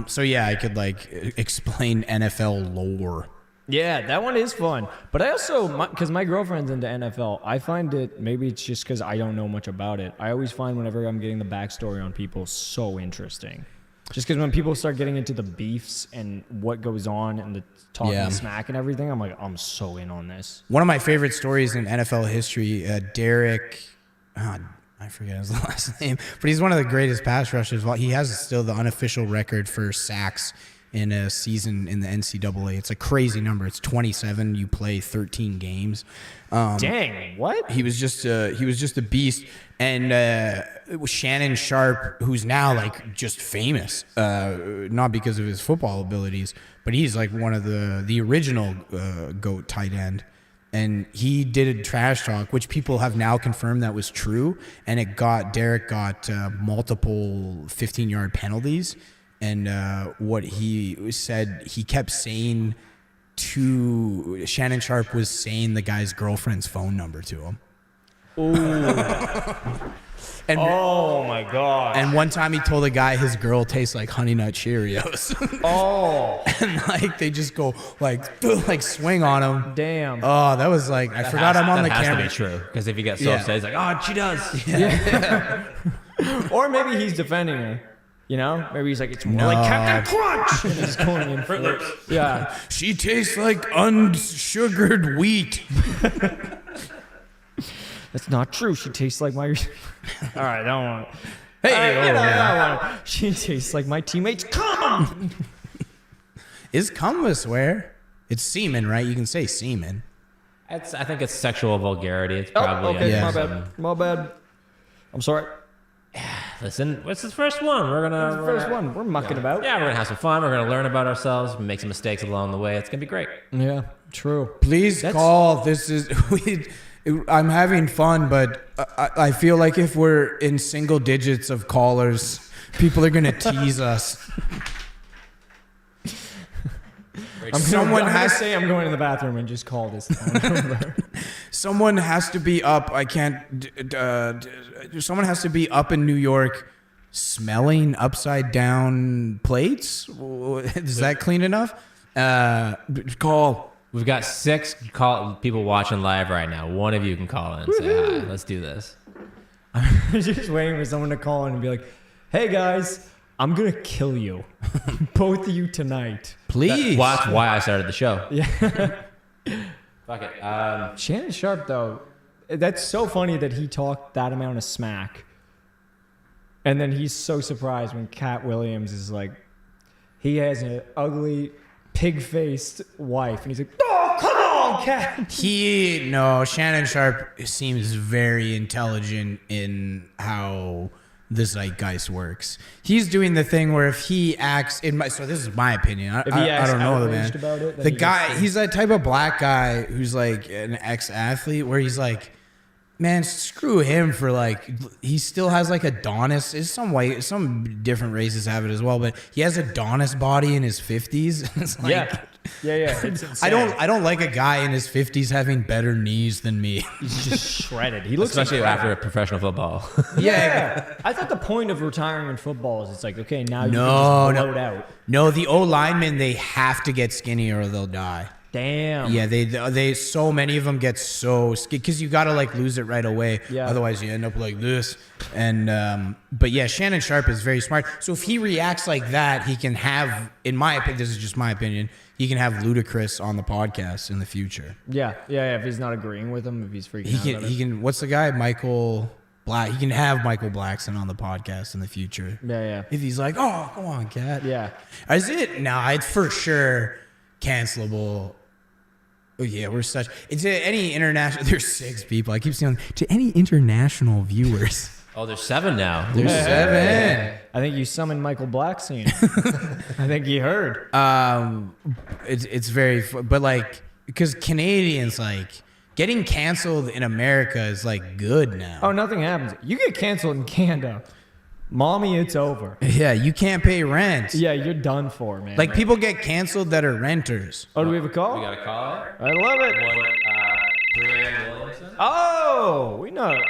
So yeah, I could like explain NFL lore. Yeah, that one is fun. But I also, because my girlfriend's into NFL, I find it, maybe it's just because I don't know much about it. I always find whenever I'm getting the backstory on people so interesting. Just because when people start getting into the beefs and what goes on and the talking smack and everything, I'm like, I'm so in on this. One of my favorite stories in NFL history, Derek, I forget his last name, but he's one of the greatest pass rushers. He has still the unofficial record for sacks in a season in the NCAA. It's a crazy number. It's 27. You play 13 games. Dang, what? He was just a beast. And it was Shannon Sharp, who's now like just famous, not because of his football abilities, but he's like one of the original GOAT tight end. And he did a trash talk, which people have now confirmed that was true. And Derek got multiple 15-yard penalties. And what he said, he kept saying to Shannon Sharp was saying the guy's girlfriend's phone number to him. And, oh my god! And one time he told a guy his girl tastes like Honey Nut Cheerios. And like they just go like swing on him. Damn. Oh, that was like I forgot I'm on the camera. That has to be true because if you get so upset, he's like, oh, she does. Yeah. Or maybe he's defending her. You know, maybe he's like, it's more like Captain Crunch. And he's going in for it. Yeah. She tastes like unsugared wheat. That's not true. She tastes like my. All right, I don't want. Hey, she tastes like my teammates. Cum. Is cum a swear? It's semen, right? You can say semen. I think it's sexual vulgarity. It's probably. Okay, my bad. I'm sorry. Listen, what's the first one? We're mucking about. Yeah, we're gonna have some fun. We're gonna learn about ourselves, make some mistakes along the way. It's gonna be great. Yeah, true. Please call. This is. I'm having fun, but I feel like if we're in single digits of callers, people are gonna tease us. Someone has to say I'm going to the bathroom and just call this phone number. Someone has to be up. I can't. Someone has to be up in New York, smelling upside down plates. Is that clean enough? Call. We've got 6 people watching live right now. One of you can call in and say hi. Let's do this. I'm just waiting for someone to call in and be like, hey guys, I'm going to kill you. Both of you tonight. Please. Watch why I started the show. Yeah. Fuck it. Shannon Sharp, though, that's so funny that he talked that amount of smack. And then he's so surprised when Cat Williams is like, he has an ugly, pig-faced wife. And he's like, oh, come on, Cat. Shannon Sharp seems very intelligent in how the zeitgeist works. He's doing the thing where if he acts so this is my opinion. I don't know the man. About it, the guy, he's that type of black guy who's like an ex-athlete where he's like, man, screw him for like, he still has like Adonis. It's some different races have it as well, but he has Adonis body in his 50s. It's like, Yeah. It's insane. I don't like a guy in his 50s having better knees than me. He's just shredded. He looks Especially after a professional football. Yeah. I thought the point of retiring in football is it's like, okay, now you can just bloat out. No, the O linemen, they have to get skinny or they'll die. Damn. Yeah, they so many of them get so skinny because you got to like lose it right away. Yeah. Otherwise, you end up like this. And but yeah, Shannon Sharp is very smart. So if he reacts like that, he can have, in my opinion, this is just my opinion, he can have Ludacris on the podcast in the future. Yeah. If he's not agreeing with him, if he's freaking out about it. He can. What's the guy? Michael Black. He can have Michael Blackson on the podcast in the future. Yeah. If he's like, oh, come on, cat. Yeah. Is it? No, it's for sure cancelable. Oh, yeah, we're such. It's any international. There's 6 people. I keep saying to any international viewers. Oh, there's 7 now. There's 7. I think you summoned Michael Blackson. I think he heard. It's very, but like, because Canadians like getting canceled in America is like good now. Oh, nothing happens. You get canceled in Canada. Mommy, it's over. Yeah, you can't pay rent. Yeah, you're done for, man. Like people get canceled that are renters. Oh, do we have a call? We got a caller. I love it. Brian Williamson. Oh, we know.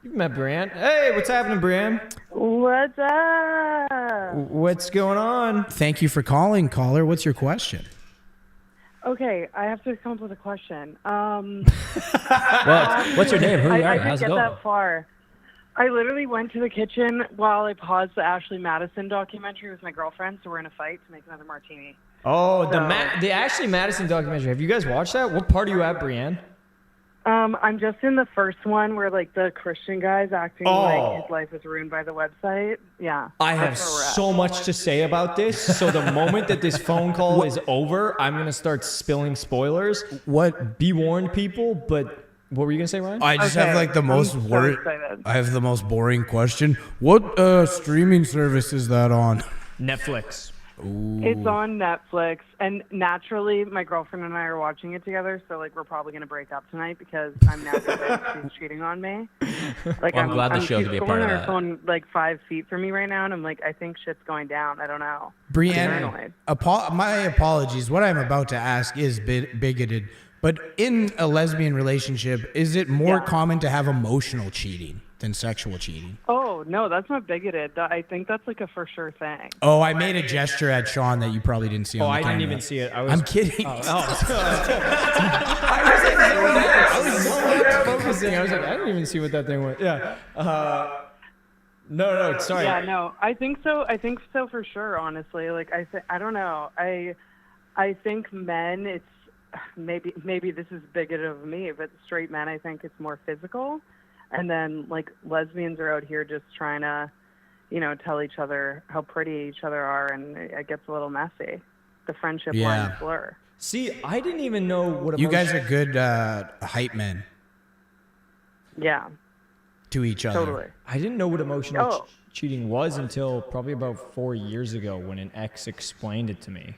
You've met Brian. Hey, what's happening, Brian? What's up? What's going on? Thank you for calling, caller. What's your question? Okay, I have to come up with a question. Well, what's your name? Who are you? I How's didn't it get going? that far. I literally went to the kitchen while I paused the Ashley Madison documentary with my girlfriend, so we're in a fight to make another martini. Oh, the Ashley Madison documentary. Have you guys watched that? What part are you at, Brienne? I'm just in the first one where like the Christian guy's acting like his life is ruined by the website. Yeah. I have so much to say about this. So the moment that this phone call is over, I'm gonna start spilling spoilers. What? Be warned, people. But what were you gonna say, Ryan? I just have like the most I have the most boring question. What streaming service is that on? Netflix. Ooh. It's on Netflix, and naturally, my girlfriend and I are watching it together. So, like, we're probably gonna break up tonight because I'm now convinced she's cheating on me. Like, Well, I'm glad the show she's could be a going part of on her that. phone like 5 feet from me right now, and I'm like, I think shit's going down. I don't know. Brienne, my apologies. What I'm about to ask is bigoted, but in a lesbian relationship, is it more common to have emotional cheating than sexual cheating? Oh no, that's not bigoted. I think that's like a for sure thing. Oh, I made a gesture at Sean that you probably didn't see. Oh, on the I didn't camera. even see it. I'm kidding. I was focusing. I was like, I didn't even see what that thing was. Yeah. No, sorry. Yeah, no, I think so. I think so for sure. Honestly, like I don't know. I think men. It's maybe this is bigoted of me, but straight men, I think it's more physical. And then, like, lesbians are out here just trying to, tell each other how pretty each other are, and it gets a little messy. The friendship lines blur. See, I didn't even know what You guys are good hype men Yeah, to each other. totally. I didn't know what emotional cheating was until probably about 4 years ago when an ex explained it to me.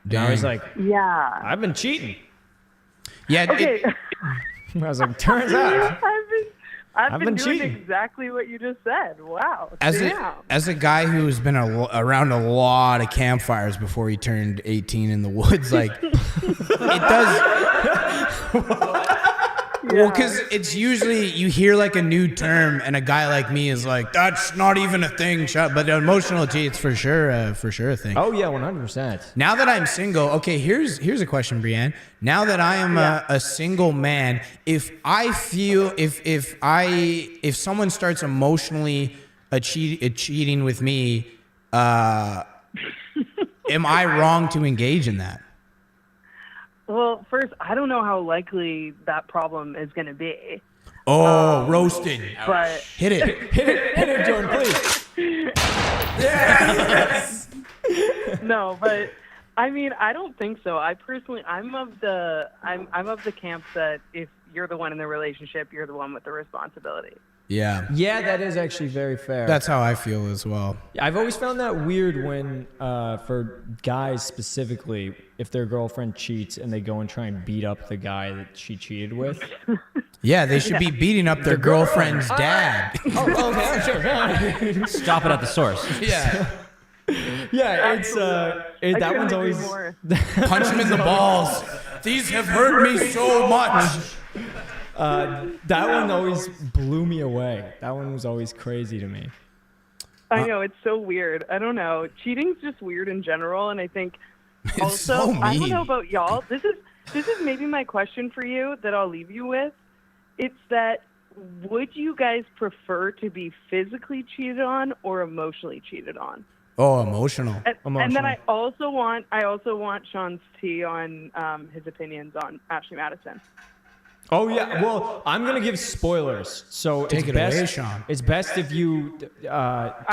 And I was like, Yeah. I've been cheating. Yeah. Okay. I was like, turns out. I've been doing cheating. exactly what you just said. Wow. As a guy who's been around a lot of campfires before he turned 18 in the woods, like it does. Well, because it's usually you hear like a new term, and a guy like me is like, "That's not even a thing." But emotional cheat, it's for sure a thing. Oh yeah, 100%. Now that I'm single, okay, here's a question, Brienne. Now that I am a single man, if I feel if someone starts emotionally cheating with me, am I wrong to engage in that? Well, first, I don't know how likely that problem is going to be. Oh, roasted. But Hit it. Hit it, Jordan, please. yes. No, but I mean, I don't think so. I personally, I'm of the camp that if you're the one in the relationship, you're the one with the responsibility. Yeah. Yeah, that is actually very fair. That's how I feel as well. I've always found that weird when, for guys specifically, if their girlfriend cheats and they go and try and beat up the guy that she cheated with. Yeah, they should be beating up their girlfriend's dad. Okay, sure. Stop it at the source. Yeah. Yeah, it's I that couldn't one's agree always more. Punch him in the balls. These have hurt me so much. that one always blew me away. That one was always crazy to me. I know, it's so weird. I don't know. Cheating's just weird in general, and I think It's also so I don't mean. know about y'all. This is maybe my question for you that I'll leave you with. It's that would you guys prefer to be physically cheated on or emotionally cheated on? Oh, emotional. And then I also want Sean's tea on his opinions on Ashley Madison. Oh yeah, well, I'm gonna give spoilers, so Take it away, Sean. It's best if you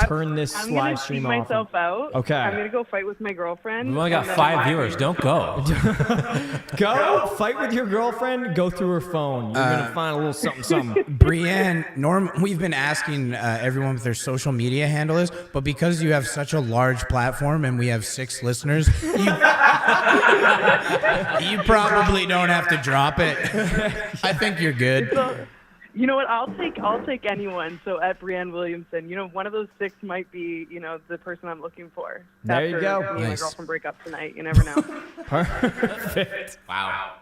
turn this I'm live gonna stream speak off. myself out. Okay. I'm gonna go fight with my girlfriend. We've only got and then 5 viewers. Don't go. Go fight with your girlfriend. Go through her phone. You're gonna find a little something. Brienne, we've been asking everyone what their social media handle is, but because you have such a large platform and we have 6 listeners, you probably don't have to drop it. I think you're good. So, you know what? I'll take anyone. So at Brienne Williamson, one of those 6 might be, the person I'm looking for. There you After go. me and my Nice. girlfriend break up tonight. You never know. Perfect. Wow.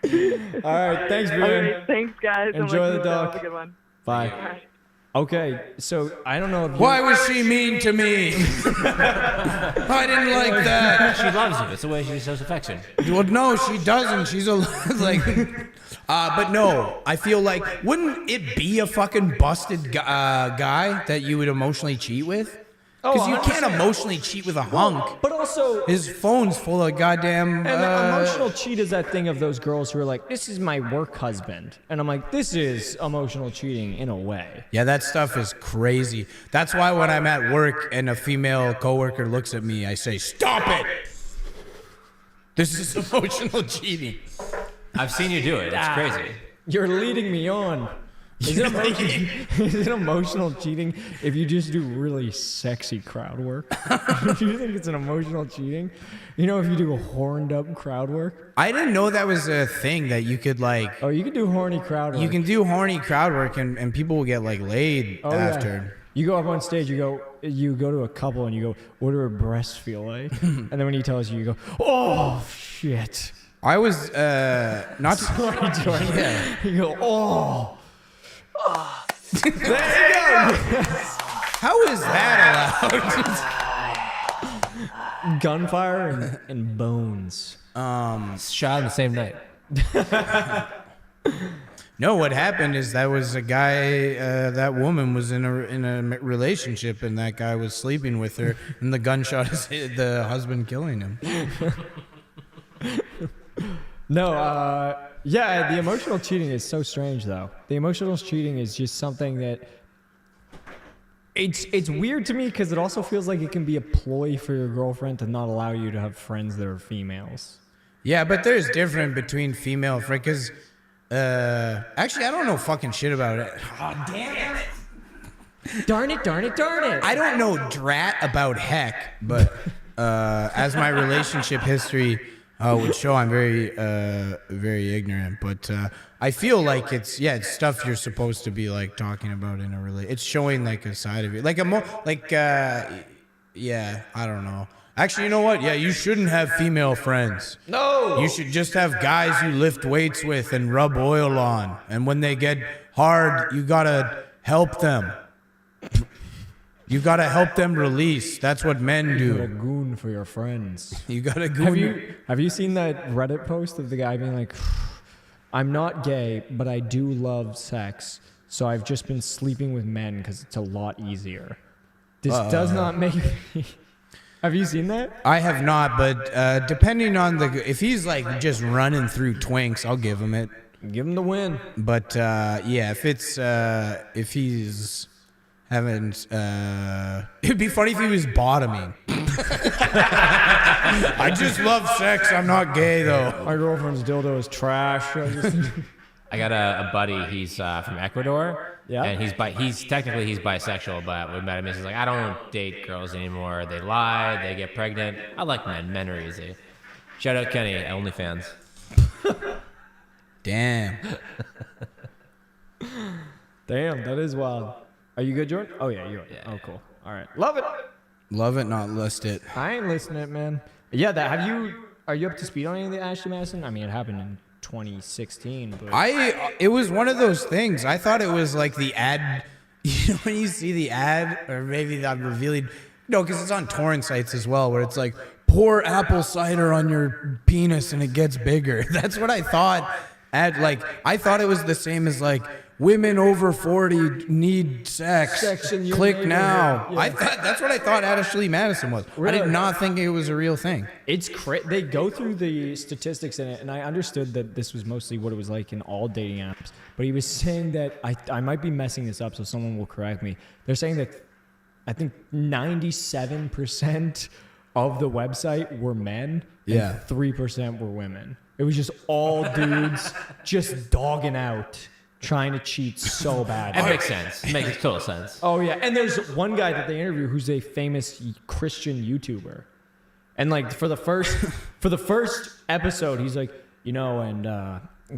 All right, thanks, All Brian. right, thanks, guys. I'm Enjoy looking the forward to dog. Have a good one. Bye. Bye. Okay, so I don't know if Why was she mean to me? I didn't like that. She loves you. It's the way she shows affection. Well, no, she doesn't. She's a like. But no, I feel like wouldn't it be a fucking busted guy that you would emotionally cheat with? Because you can't emotionally cheat with a hunk. But also, His phone's full of goddamn. and emotional cheat is that thing of those girls who are like, "This is my work husband," and I'm like, "This is emotional cheating in a way." Yeah, that stuff is crazy. That's why when I'm at work and a female coworker looks at me, I say, "Stop it! This is emotional cheating." I've seen you do it. It's crazy. You're leading me on. Is it emotional cheating if you just do really sexy crowd work? Do you think it's an emotional cheating? If you do a horned up crowd work? I didn't know that was a thing that you could like. Oh, you can do horny crowd work. You can do horny crowd work and people will get like laid Oh, after. yeah. You go up on stage, you go to a couple and you go, "What do her breasts feel like?" And then when he tells you, you go, "Oh shit." I was not Sorry, Jordan. Yeah. You go, "Oh." There you go. How is that allowed? Gunfire and bones. Shot on the same night. No, what happened is that was a guy. That woman was in a relationship, and that guy was sleeping with her, and the gunshot is the husband killing him. No, yeah, the emotional cheating is so strange, though. The emotional cheating is just something that it's weird to me because it also feels like it can be a ploy for your girlfriend to not allow you to have friends that are females. Yeah, but there's different between female because actually I don't know fucking shit about it. Oh, damn it. Darn it, darn it, darn it. I don't know drat about heck, but as my relationship history would show, I'm very ignorant. But I feel like it's stuff you're supposed to be like talking about in a relationship. It's showing like a side of you, like I don't know. Actually, you know what? Yeah, you shouldn't have female friends. No. You should just have guys you lift weights with and rub oil on. And when they get hard, you gotta help them. You gotta help them release. That's what men You're a do. goon for your friends. You gotta go. Have you seen that Reddit post of the guy being like, "I'm not gay, but I do love sex, so I've just been sleeping with men because it's a lot easier." This does not make me. Have you seen that? I have not, but depending on if he's like just running through twinks, I'll give him it. Give him the win. But yeah, if he's having, it'd be funny if he was bottoming. I just love sex. I'm not gay though. My girlfriend's dildo is trash. I got a buddy. He's from Ecuador. Yeah. And he's bisexual, but we met him. He's like, I don't date girls anymore. They lie. They get pregnant. I like men. Men are easy. Shout out Kenny, OnlyFans. Damn. Damn, that is wild. Are you good, Jordan? Oh yeah, you're. Yeah. Oh cool. All right, love it. Love it, not list it. I ain't listening, man. Yeah, are you up to speed on any of the Ashley Madison? I mean, it happened in 2016, but It was one of those things. I thought it was like the ad. You know, when you see the ad, or maybe I'm revealing. No, because it's on torrent sites as well, where it's like, pour apple cider on your penis and it gets bigger. That's what I thought. I thought it was the same as like, women over 40 need sex. Click now. Yeah. I thought that's what I thought Ashley Madison was. Really? I did not think it was a real thing. it's they go through the statistics in it, and I understood that this was mostly what it was like in all dating apps. But he was saying that I might be messing this up, so someone will correct me. They're saying that I think 97% of the website were men, Yeah. and 3% were women. It was just all dudes just dogging out, trying to cheat so bad. That makes sense. It makes total sense. Oh yeah, and there's one guy that they interview who's a famous Christian YouTuber, and like for the first episode, he's like, and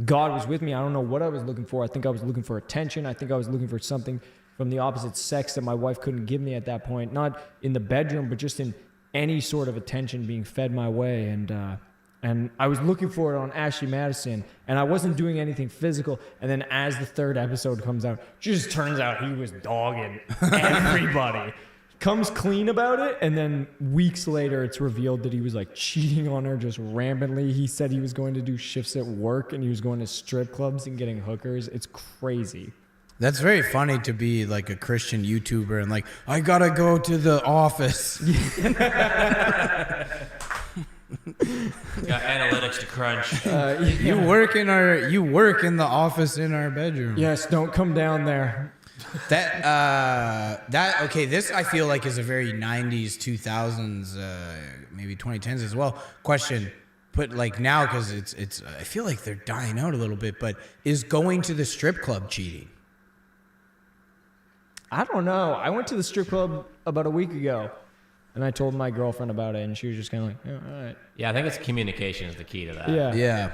God was with me. I don't know what I was looking for. I think I was looking for attention. I think I was looking for something from the opposite sex that my wife couldn't give me at that point, not in the bedroom, but just in any sort of attention being fed my way. And I was looking for it on Ashley Madison, and I wasn't doing anything physical. And then as the third episode comes out, just turns out he was dogging everybody. Comes clean about it, and then weeks later, it's revealed that he was like cheating on her just rampantly. He said he was going to do shifts at work, and he was going to strip clubs and getting hookers. It's crazy. That's very funny to be like a Christian YouTuber and like, I gotta go to the office. Got analytics to crunch. You work in the office in our bedroom. Yes, don't come down there. This I feel like is a very 90s, 2000s, maybe 2010s as well. Question, but like now, because it's I feel like they're dying out a little bit, but is going to the strip club cheating? I don't know. I went to the strip club about a week ago, and I told my girlfriend about it, and she was just kind of like, yeah, all right. Yeah, I think it's communication is the key to that. Yeah.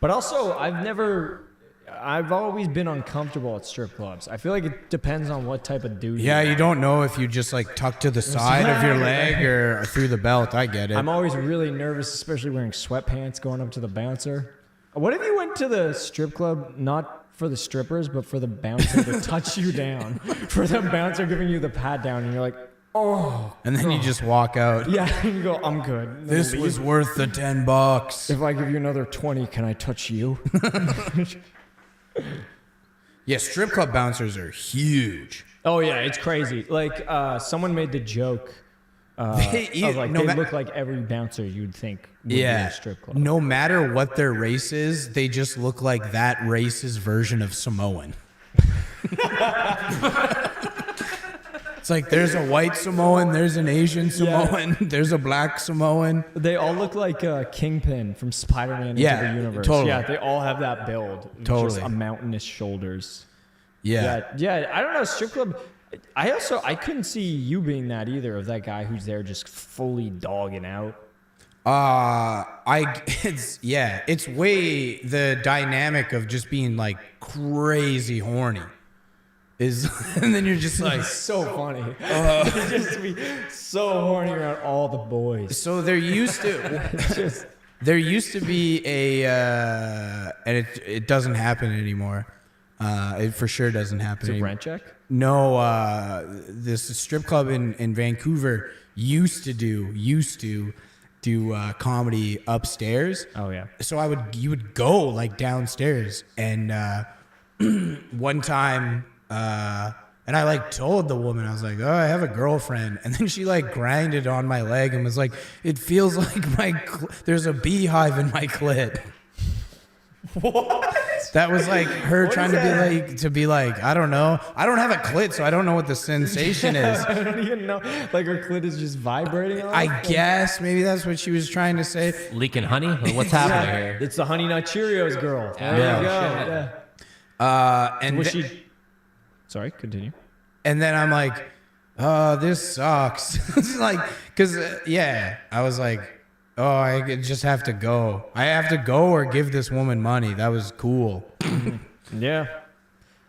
But also, I've always been uncomfortable at strip clubs. I feel like it depends on what type of dude. Yeah, you don't know if you just like tuck to the side of your leg or through the belt. I get it. I'm always really nervous, especially wearing sweatpants going up to the bouncer. What if you went to the strip club, not for the strippers, but for the bouncer to touch you down? For the bouncer giving you the pat down, and you're like, oh. And then you just walk out. Yeah, and you go, I'm good. And then This leave. was worth the $10. If I give you another 20, can I touch you? Yeah, strip club bouncers are huge. Oh yeah, it's crazy. Like someone made the joke They look like every bouncer you'd think would be in a strip club. No matter what their race is, they just look like that race's version of Samoan. It's like there's a white Samoan, there's an Asian Samoan, there's a black Samoan. They all look like Kingpin from Spider-Man into the universe. Totally. Yeah, they all have that build. Totally. Just a mountainous shoulders. Yeah. Yeah, I don't know, strip club. I couldn't see you being that either, of that guy who's there just fully dogging out. It's way the dynamic of just being like crazy horny is, and then you're just like, So funny. Just to be so horny around all the boys. so there used to be a, and it doesn't happen anymore. It for sure doesn't happen Is it anymore. rent check? No, this strip club in Vancouver used to do comedy upstairs. Oh yeah. So you would go like downstairs, and one time, and I like told the woman, I was like, oh, I have a girlfriend, and then she like grinded on my leg and was like, it feels like there's a beehive in my clit. What? That was like her What trying is to be like, I don't know. I don't have a clit, so I don't know what the sensation is. I don't even know. Like her clit is just vibrating. I guess maybe that's what she was trying to say. Leaking honey? What's happening here? It's the Honey Nut Cheerios girl. There Yeah. you go. Yeah. And Was she? Sorry, continue. and then I'm like, oh, this sucks. It's like, cause I was like, oh, I just have to go. I have to go or give this woman money. That was cool. Yeah.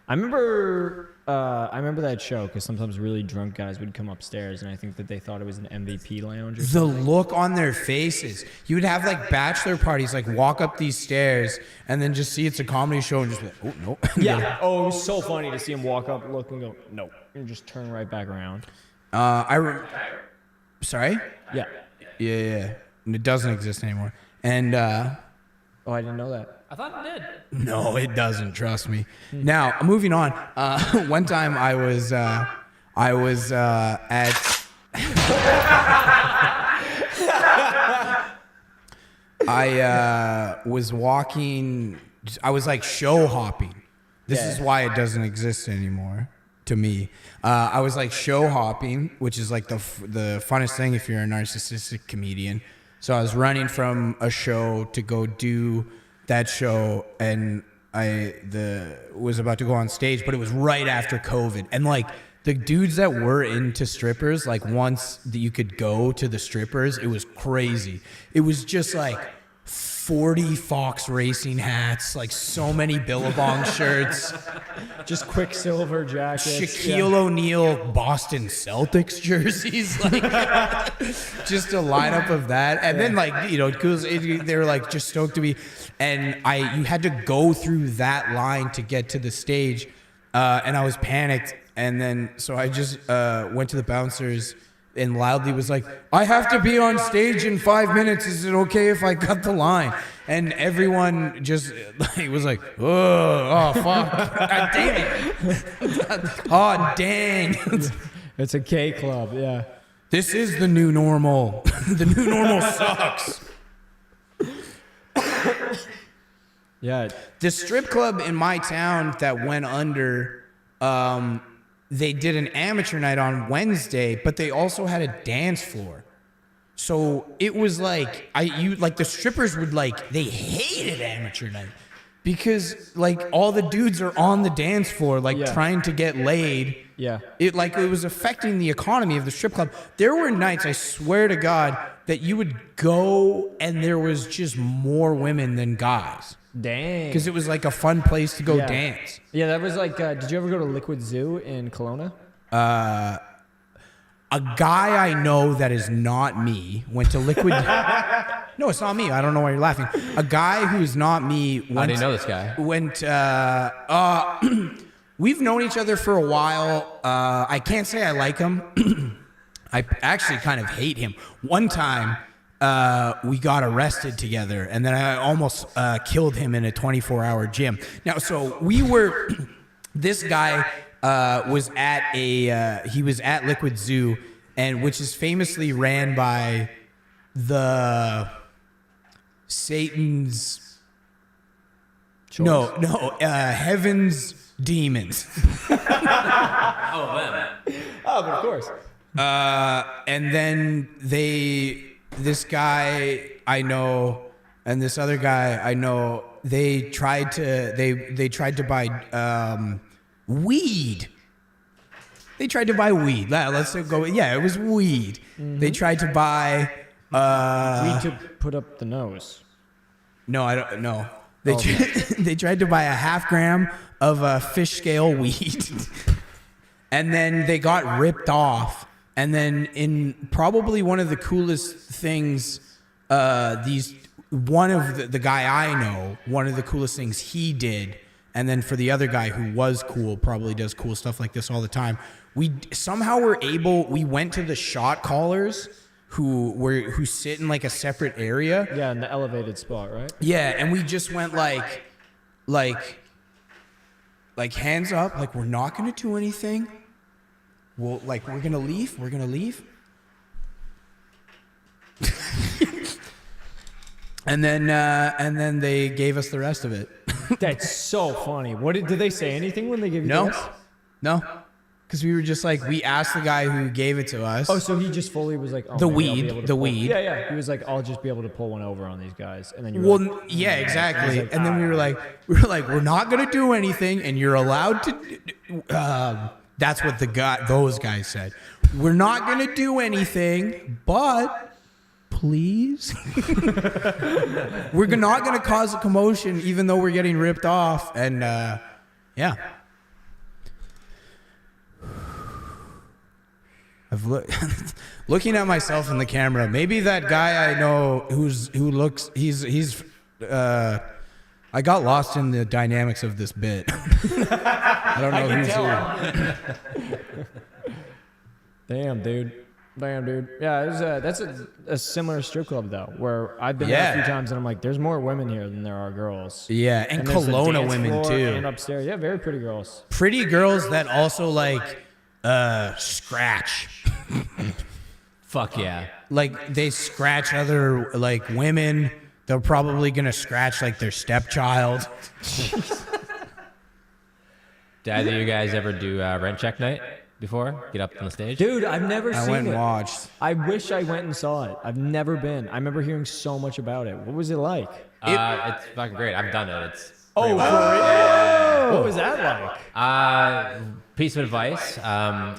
I remember I remember that show because sometimes really drunk guys would come upstairs, and I think that they thought it was an MVP lounge. Or The something. look on their faces. You would have like bachelor parties, like walk up these stairs and then just see it's a comedy show and just be like, oh no. Yeah. Oh, it was so funny to see him walk up, look, and go, no, and just turn right back around. Sorry? Yeah. Yeah. And it doesn't exist anymore. And Oh, I didn't know that. I thought it did. no, it doesn't. Trust me. Now, moving on. One time I was at. I was walking. I was like show hopping. This is why it doesn't exist anymore to me. I was like show hopping, which is like the funnest thing if you're a narcissistic comedian. So I was running from a show to go do that show, and I was about to go on stage, but it was right after COVID, and like the dudes that were into strippers, like once that you could go to the strippers, it was crazy. It was just like 40 Fox Racing hats, like so many Billabong shirts, Just Quicksilver jackets. Shaquille O'Neal Boston Celtics jerseys, like just a lineup of that. And then like, you know, cause they were like just stoked to be, and you had to go through that line to get to the stage. And I was panicked. And then, so I just went to the bouncers and loudly was like, I have to be on stage in 5 minutes. Is it okay if I cut the line? And everyone just like was like, oh fuck. God damn it. Oh, dang. It's a K club, yeah. This is the new normal. The new normal sucks. Yeah. The strip club in my town that went under, they did an amateur night on Wednesday, but they also had a dance floor. So it was like the strippers would like, they hated amateur night because like all the dudes are on the dance floor like trying to get laid. Yeah. It was affecting the economy of the strip club. There were nights, I swear to God, that you would go and there was just more women than guys. Dang. Because it was like a fun place to go dance. Yeah, that was like, did you ever go to Liquid Zoo in Kelowna? A guy I know that is not me went to Liquid. No, it's not me. I don't know why you're laughing. A guy who is not me. I didn't know this guy. We've known each other for a while. I can't say I like him. I actually kind of hate him. One time, we got arrested together, and then I almost killed him in a 24-hour gym. Now, so we were. This guy was at he was at Liquid Zoo, and which is famously ran by the Satan's. Heaven's demons. Oh, them. Oh, but of course. And then this guy I know and this other guy I know, they tried to buy weed. They tried to buy weed. Let's go. Yeah, it was weed. Mm-hmm. They tried to buy weed to put up the nose. No, I don't know. They tried to buy a 0.5 gram of fish scale weed. And then they got ripped off. And then in probably one of the coolest things, one of the guy I know, one of the coolest things he did, and then for the other guy who was cool, probably does cool stuff like this all the time, we went to the shot callers who sit in like a separate area. Yeah, in the elevated spot, right? Yeah, and we just went like hands up, like we're not gonna do anything. Well, like we're gonna leave. And then they gave us the rest of it. That's so funny. Did they say anything when they gave you this? No. Because we were just like, we asked the guy who gave it to us. Oh, so he just fully was like, oh, The maybe I'll be weed, able to the pull- weed. Yeah. He was like, I'll just be able to pull one over on these guys. And then you were like, Yeah, exactly. like, And then we were like, we're not gonna do anything, and you're allowed to. That's what those guys said. We're not gonna do anything, but please, we're not gonna cause a commotion, even though we're getting ripped off. And yeah. looking at myself in the camera. Maybe that guy I know he's I got lost in the dynamics of this bit. I don't know who's who. Damn, dude. Yeah, that's a similar strip club though, where I've been there a few times and I'm like, there's more women here than there are girls. Yeah, and there's a Kelowna dance women floor too. and upstairs, yeah, very pretty girls. Pretty girls that also like scratch. Fuck yeah. Like they scratch other like women. They're probably gonna scratch like their stepchild. Did either of you guys ever do rent check night before? Get up on the stage? Dude, I've never seen it. I went and watched. I wish I went and saw it. I've never been. I remember hearing so much about it. What was it like? It's fucking great. I've done it. It's Oh, for real? Yeah. What was that like? Piece of advice.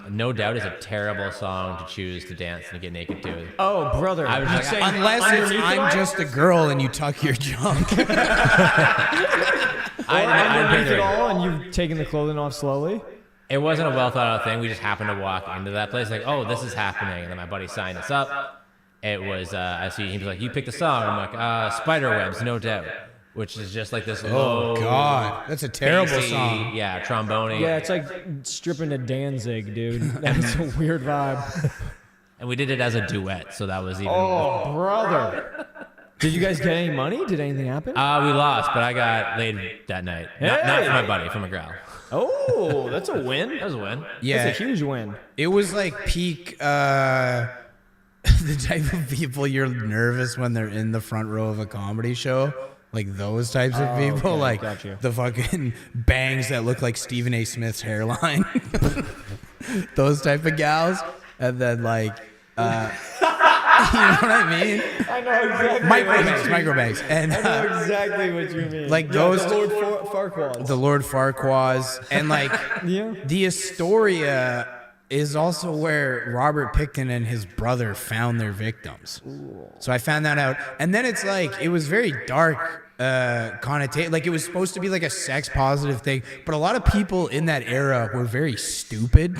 No Doubt is a terrible song to choose to dance and get naked to. Oh, brother. I was like, Unless it's I'm just a girl and you tuck your junk. Underneath it all, and you've taken the clothing off slowly? It wasn't a well thought out thing. We just happened to walk into that place like, oh, this is happening. And then my buddy signed us up. It was, he was like, you picked the song. I'm like, Spiderwebs, No Doubt. Which is just like this low... Oh, God. That's a terrible bassy, song. Yeah, trombone. Yeah, it's like stripping to Danzig, dude. That's a weird vibe. And we did it as a duet, so that was even... Oh, brother. Did you guys get any money? Did anything happen? We lost, but I got laid that night. Not for my buddy, from a gal. Oh, that's a win. That was a win. Yeah. That's a huge win. It was like peak, the type of people you're nervous when they're in the front row of a comedy show. Like those types of people. Okay, like got you. the fucking bangs that look like Stephen A. Smith's hairline. Those type of gals. And then like, you know what I mean? I know exactly. Microbanks. And I know exactly what you mean. like those, the Lord Farquaad. the Lord Farquaad's, and like Yeah. the Astoria is also where Robert Pickton and his brother found their victims. So I found that out. And then it's like, it was very dark connotation. Like it was supposed to be like a sex positive thing, but a lot of people in that era were very stupid.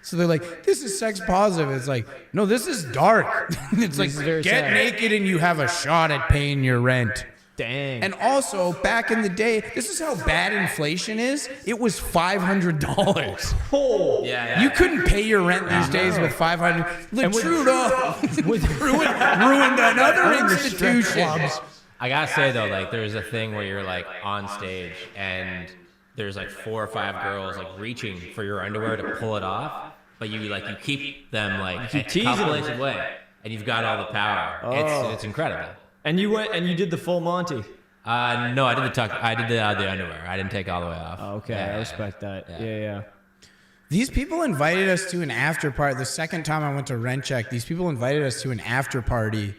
So they're like, this is sex positive. It's like, no, this is dark. It's like, very get sad. naked and you have a shot at paying your rent. Dang. And also, back in the day, this is how bad inflation is. It was $500. Yeah. You couldn't pay your rent these days with $500. Look, Trudeau ruined another institution. I gotta say though, like there's a thing where you're like on stage and there's like 4 or 5 girls like reaching for your underwear to pull it off, but you keep them like a couple inches away, and you've got all the power. It's incredible. And you went and you did the full Monty. No, I did the tuck. I did the underwear. I didn't take all the way off. Okay, I respect that. Yeah. These people invited us to an after party. The second time I went to Rent Check, these people invited us to an after party.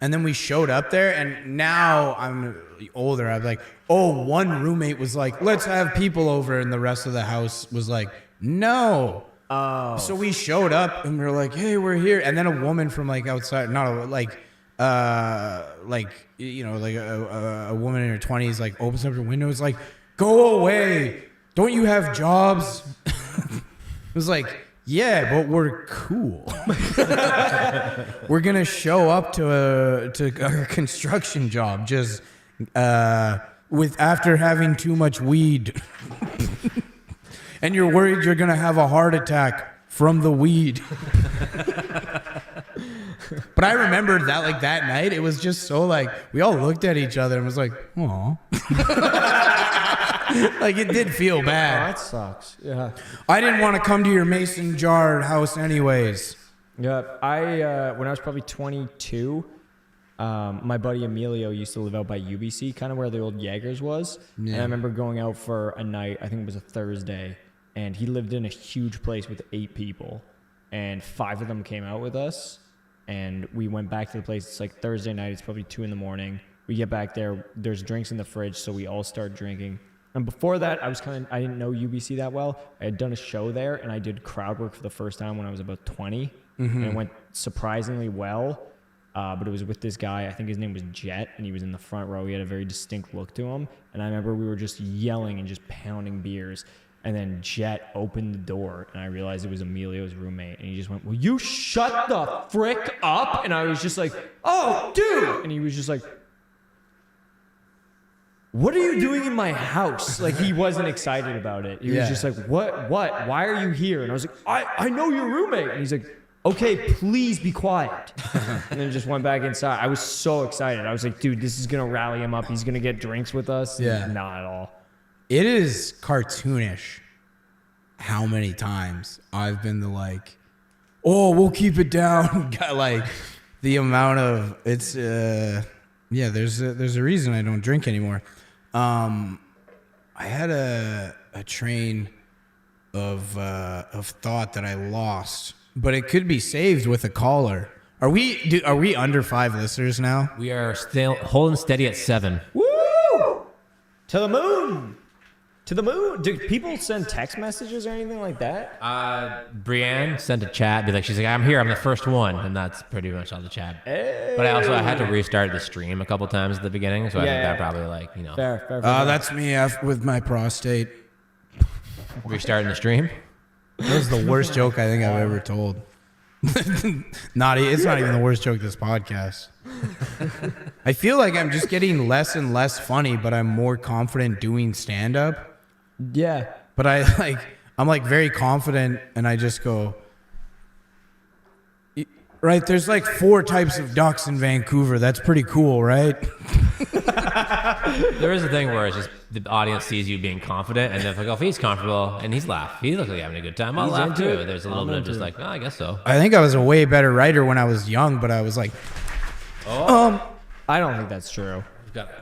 And then we showed up there, and now I'm older. I'm like, oh, one roommate was like, let's have people over. And the rest of the house was like, no. Oh. So we showed up, and we were like, hey, we're here. And then a woman from like outside, a woman in her 20s, like opens up her window. It's like, go away. Don't you have jobs? It was like, yeah, but we're cool. We're gonna show up to a construction job just after having too much weed, and you're worried you're gonna have a heart attack from the weed. But I remembered that like that night, it was just so like we all looked at each other and was like, "Aw." Like it did feel bad. That sucks. Yeah. I didn't want to come to your mason jar house anyways. Yeah. When I was probably 22, my buddy Emilio used to live out by UBC, kind of where the old Jaegers was. Yeah. And I remember going out for a night, I think it was a Thursday, and he lived in a huge place with 8 people, and 5 of them came out with us, and we went back to the place. It's like Thursday night. It's probably 2 a.m. We get back there. There's drinks in the fridge, so we all start drinking. And before that, I didn't know UBC that well. I had done a show there, and I did crowd work for the first time when I was about 20. And it went surprisingly well. But it was with this guy. I think his name was Jet, and he was in the front row. He had a very distinct look to him. And I remember we were just yelling and just pounding beers. And then Jet opened the door, and I realized it was Emilio's roommate. And he just went, "Will you shut the frick up?" And I was just like, "Oh, dude!" And he was just like, "What are you doing in my house?" Like, he wasn't excited about it. He was just like, What? Why are you here? And I was like, I know your roommate. And he's like, "Okay, please be quiet." And then just went back inside. I was so excited. I was like, dude, this is going to rally him up. He's going to get drinks with us. Yeah. Not at all. It is cartoonish how many times I've been like, "Oh, we'll keep it down." Like, the amount of it's there's a reason I don't drink anymore. I had a train of thought that I lost, but it could be saved with a caller. Are we under 5 listeners now? We are still holding steady at 7. Woo! To the moon. To the moon. Do people send text messages or anything like that? Brienne sent a chat, she's like, "I'm here, I'm the first one," and that's pretty much all the chat. Hey. But I had to restart the stream a couple times at the beginning, so I think that probably Fair. That's me with my prostate. Restarting the stream. That was the worst joke I think I've ever told. It's not even the worst joke this podcast. I feel like I'm just getting less and less funny, but I'm more confident doing stand-up. Yeah. But I'm very confident, and I just go, right, there's 4 types of ducks in Vancouver. That's pretty cool, right? There is a thing where it's just the audience sees you being confident, and they're like, "Oh, if he's comfortable and he's laughing, he looks like he's having a good time, I'll laugh too." There's a little bit of just like, "Oh, I guess so." I think I was a way better writer when I was young, but I was like, I don't think that's true.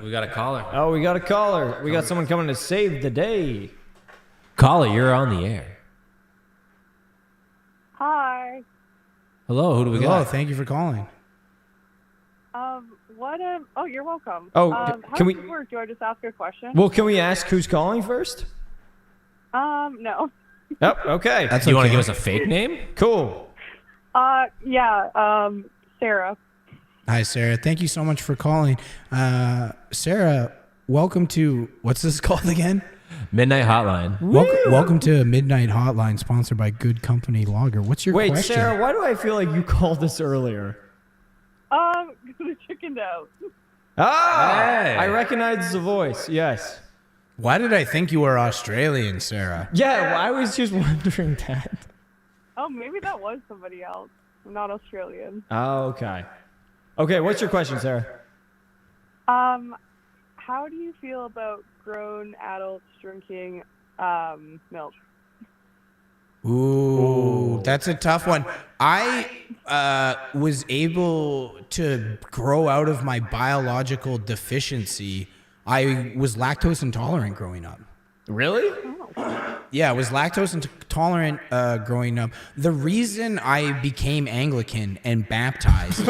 We got a caller. Oh, we got a caller. We got someone coming to save the day. Caller, you're on the air. Hi. Hello, who do we got? Thank you for calling. Oh, you're welcome. Oh, how can we- does it work? Do I just ask a question? Well, can we ask who's calling first? No. Oh, okay. Do you want to give us a fake name? Cool. Sarah. Hi, Sarah. Thank you so much for calling. Sarah, welcome to, what's this called again? Midnight Hotline. Welcome to Midnight Hotline, sponsored by Good Company Lager. What's your question? Wait, Sarah, why do I feel like you called us earlier? The chicken out. Hey. I recognize the voice, yes. Why did I think you were Australian, Sarah? Yeah, well, I was just wondering that. Oh, maybe that was somebody else. I'm not Australian. Oh, okay. Okay, what's your question, Sarah? How do you feel about grown adults drinking milk? Ooh, that's a tough one. I was able to grow out of my biological deficiency. I was lactose intolerant growing up. Really? Yeah, I was lactose intolerant growing up. The reason I became Anglican and baptized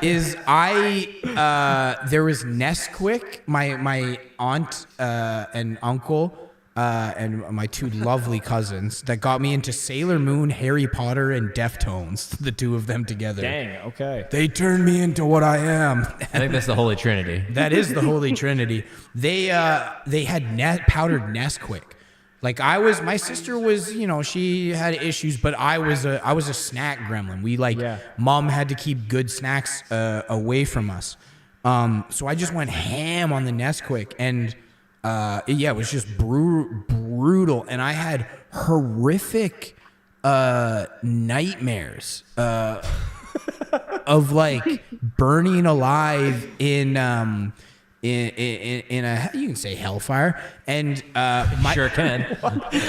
is there was Nesquik, my aunt and uncle and my 2 lovely cousins that got me into Sailor Moon, Harry Potter, and Deftones, the 2 of them together. Dang, okay. They turned me into what I am. I think that's the Holy Trinity. That is the Holy Trinity. They had powdered Nesquik. Like my sister was, she had issues, but I was a snack gremlin. Mom had to keep good snacks away from us. So I just went ham on the Nesquik, and it was just brutal, and I had horrific nightmares of burning alive in a, you can say, hellfire, and Sure can.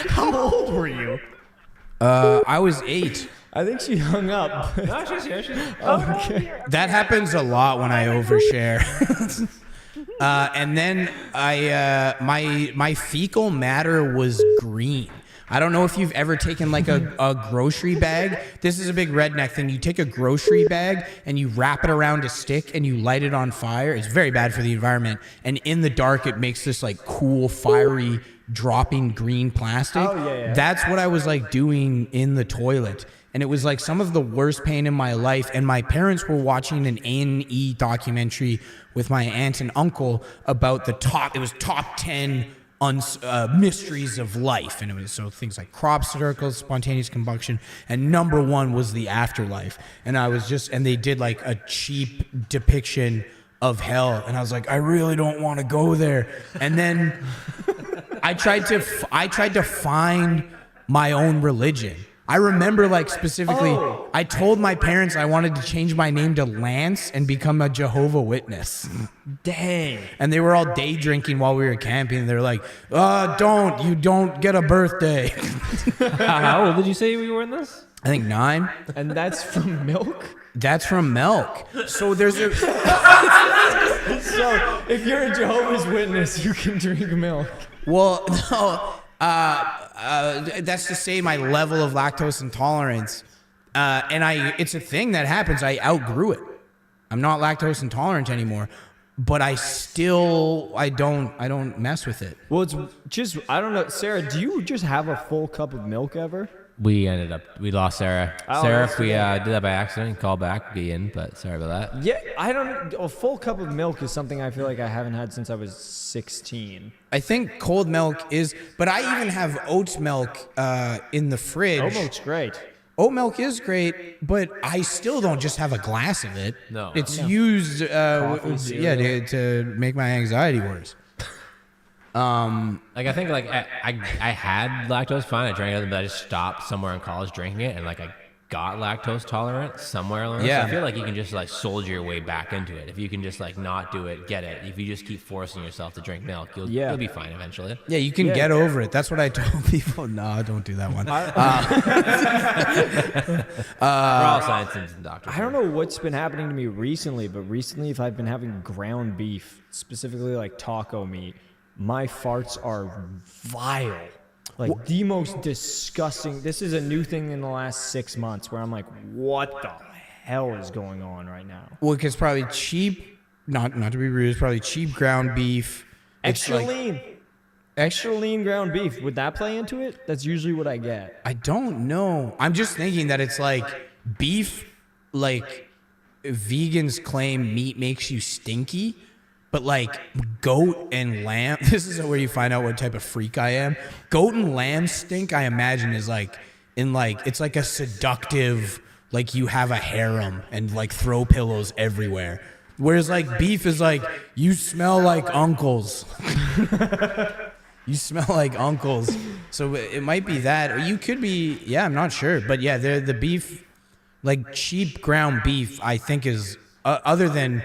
How old were you? I was 8. I think she hung up. No, she's here. Okay. That happens a lot when I overshare. And then my fecal matter was green. I don't know if you've ever taken a grocery bag. This is a big redneck thing. You take a grocery bag and you wrap it around a stick and you light it on fire. It's very bad for the environment. And in the dark, it makes this cool, fiery, dropping green plastic. Oh, yeah. That's what I was doing in the toilet. And it was some of the worst pain in my life. And my parents were watching an A&E documentary with my aunt and uncle about it was top 10 mysteries of life, and it was so things like crop circles, spontaneous combustion, and number one was the afterlife. And they did like a cheap depiction of hell, and I was like, I really don't want to go there. And then I tried to find my own religion. I remember like specifically, I told my parents I wanted to change my name to Lance and become a Jehovah Witness. Dang. And they were all day drinking while we were camping. And they were like, you don't get a birthday. How old did you say you were in this? I think 9. And that's from milk? That's from milk. So there's a... So if you're a Jehovah's Witness, you can drink milk. Well, no. That's to say my level of lactose intolerance. And it's a thing that happens. I outgrew it. I'm not lactose intolerant anymore, but I don't mess with it. Well, it's just, I don't know. Sarah, do you just have a full cup of milk ever? We lost Sarah. Oh, Sarah, if we did that by accident, call back, be in, but sorry about that. Yeah, a full cup of milk is something I feel like I haven't had since I was 16. I think cold milk is, but I even have oat milk in the fridge. Oat milk's great. Oat milk is great, but I still don't just have a glass of it. No. It's used Coffee, to make my anxiety worse. Like I think like I had lactose fine. I drank it, but I just stopped somewhere in college drinking it, and like I got lactose tolerant somewhere along. Yeah. So I feel like you can just like soldier your way back into it. If you can just like not do it, get it. If you just keep forcing yourself to drink milk, you'll be fine eventually. Yeah, you can get over it. That's what I told people. No, don't do that one. We're all scientists and doctors. I don't know what's been happening to me recently, but recently if I've been having ground beef, specifically like taco meat, my farts are vile. Like the most disgusting. This is a new thing in the last 6 months where I'm like, what the hell is going on right now? Well, because probably cheap, not to be rude, it's probably cheap ground beef. Extra lean ground beef. Would that play into it? That's usually what I get. I don't know. I'm just thinking that it's like beef, like vegans claim meat makes you stinky. But like goat and lamb, this is where you find out what type of freak I am. Goat and lamb stink, I imagine, is like it's like a seductive, like you have a harem and like throw pillows everywhere. Whereas like beef is like, you smell like uncles. You smell like uncles. So it might be that. Or you could be, yeah, I'm not sure. But yeah, the beef, like cheap ground beef, I think is, other than...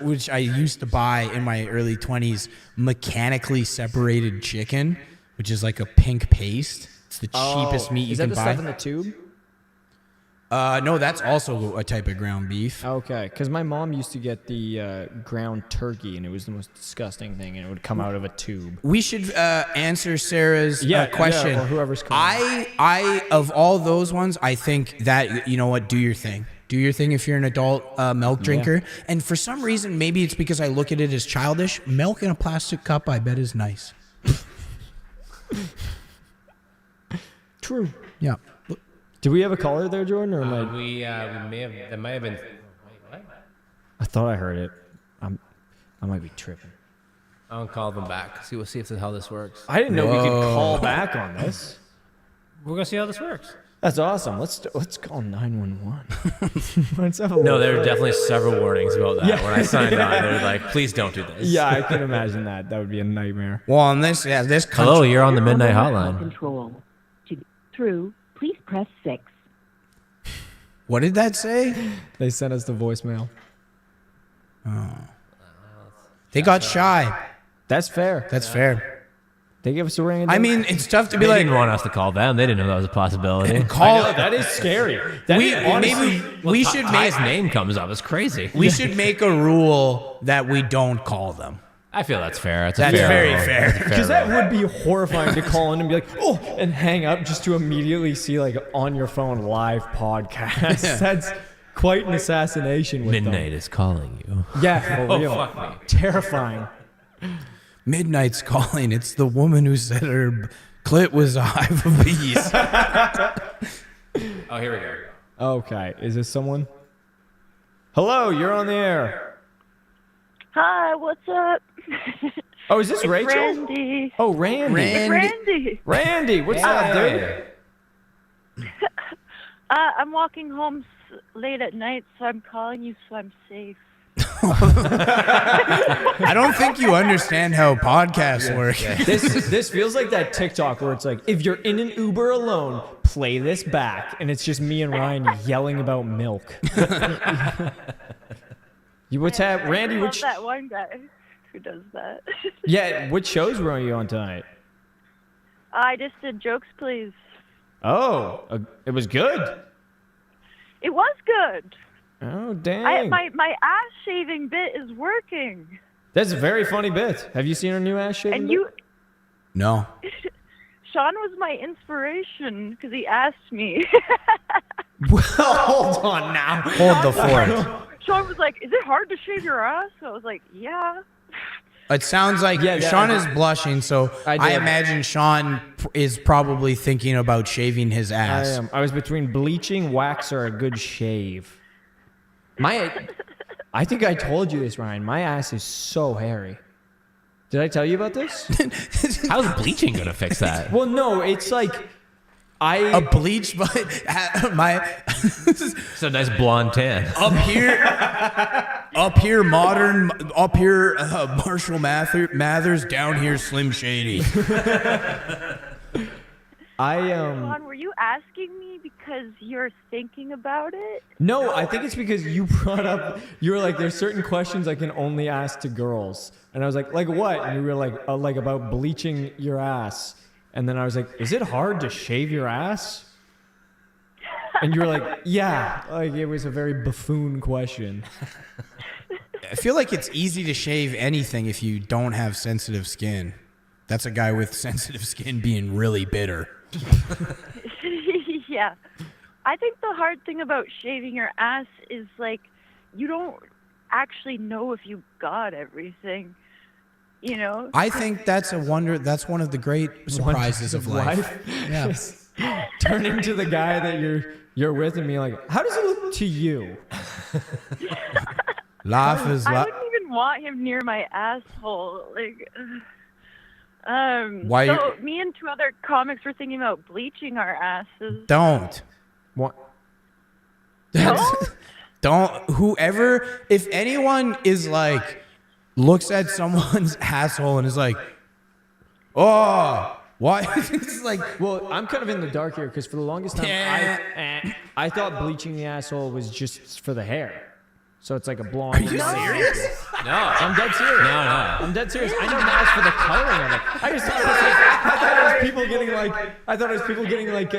which I used to buy in my early 20s, mechanically separated chicken, which is like a pink paste. It's the cheapest meat you can buy. Is that the stuff in the tube? No, that's also a type of ground beef. Okay, because my mom used to get the ground turkey, and it was the most disgusting thing, and it would come out of a tube. We should answer Sarah's question. Yeah, or whoever's calling. I of all those ones, I think that, you know what, do your thing. Do your thing if you're an adult milk drinker. Yeah. And for some reason, maybe it's because I look at it as childish. Milk in a plastic cup, I bet, is nice. True. Yeah. Do we have a caller there, Jordan? Or we may have. That might have been. Wait, what? I thought I heard it. I might be tripping. I'll call them back. We'll see if how this works. I didn't know we could call back on this. We're gonna see how this works. That's awesome. Let's call 911. Let's have a No, there were definitely several warnings about that when I signed on. They were like, "Please don't do this." Yeah, I can imagine that. That would be a nightmare. Well, on this country, hello, you're on the Midnight Hotline. Control. To get through, please press 6. What did that say? They sent us the voicemail. Oh. They got shy. That's fair. That's fair. They give us a ring. I mean, it's tough to be they like. Didn't want us to call them. They didn't know that was a possibility. Call. I know, that is scary. We should make his name comes up. It's crazy. We should make a rule that we don't call them. I feel that's fair. That's very fair. Because that would be horrifying to call in and be like, oh, and hang up just to immediately see like on your phone live podcast. Yeah. That's quite an assassination. With Midnight is calling you. Yeah, for real. Fuck me. Terrifying. Midnight's calling. It's the woman who said her clit was a hive of bees. Oh, here we go. Okay, is this someone? Hello, you're on the air. Hi, what's up? Oh, is this It's Rachel? Randy. Oh, Randy. It's Randy. Randy, what's up, dude? I'm walking home late at night, so I'm calling you so I'm safe. I don't think you understand how podcasts work. This feels like that TikTok where it's like, if you're in an Uber alone, play this back, and it's just me and Ryan yelling about milk. What's happening, Randy? I Which love that one guy who does that. yeah? Which shows were you on tonight? I just did Jokes Please. Oh, it was good. It was good. Oh dang! My ass shaving bit is working. That's a very funny bit. Have you seen our new ass shaving? And bit? you, No. Sean was my inspiration because he asked me. Well, hold on now. Hold the fort. Sean was like, "Is it hard to shave your ass?" I was like, "Yeah." It sounds like Sean is blushing, so I imagine Sean is probably thinking about shaving his ass. I am. I was between bleaching, wax, or a good shave. I think I told you this, Ryan. My ass is so hairy. Did I tell you about this? How's bleaching gonna fix that? Well, no, it's like A bleach, but my It's a nice blonde tan. up here, Marshall Mathers, down here, Slim Shady. Sean, were you asking me because you're thinking about it? No, I think it's because you brought up, you were like, there's certain questions I can only ask to girls. And I was like what? And you were like about bleaching your ass. And then I was like, is it hard to shave your ass? And you were like, yeah. Like, it was a very buffoon question. I feel like it's easy to shave anything if you don't have sensitive skin. That's a guy with sensitive skin being really bitter. Yeah. I think the hard thing about shaving your ass is like you don't actually know if you got everything. You know? I think that's that's one of the great surprises of life. Yeah. Turn into the guy that you're with and be like, how does it look to you? Life is I wouldn't even want him near my asshole. Like Why so me and two other comics were thinking about bleaching our asses. Don't. What? Don't. Whoever, if anyone is like, looks at someone's asshole and is like, oh, why? It's like, well, I'm kind of in the dark here because for the longest time, I thought bleaching the asshole was just for the hair. So it's like a blonde. Are you serious? No, I'm dead serious. No. I'm dead serious. I know now it's for the coloring of it. I just thought it was people getting like. I thought it was people getting like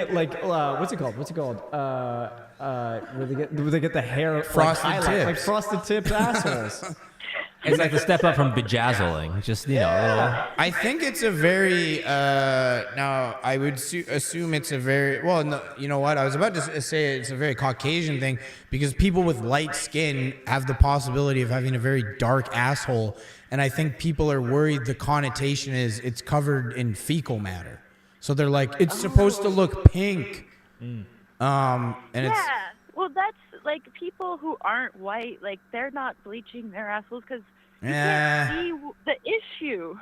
what's it called? Where they get the hair Frosted tips. like frosted tips assholes. It's like the step up from bejazzling. Just, a little. I think it's a very, now I would assume it's a very, well, no, you know what? I was about to say it's a very Caucasian thing because people with light skin have the possibility of having a very dark asshole. And I think people are worried the connotation is it's covered in fecal matter. So they're like, it's supposed to look pink. And it's. Well, that's like people who aren't white, like they're not bleaching their assholes because you can't see the issue.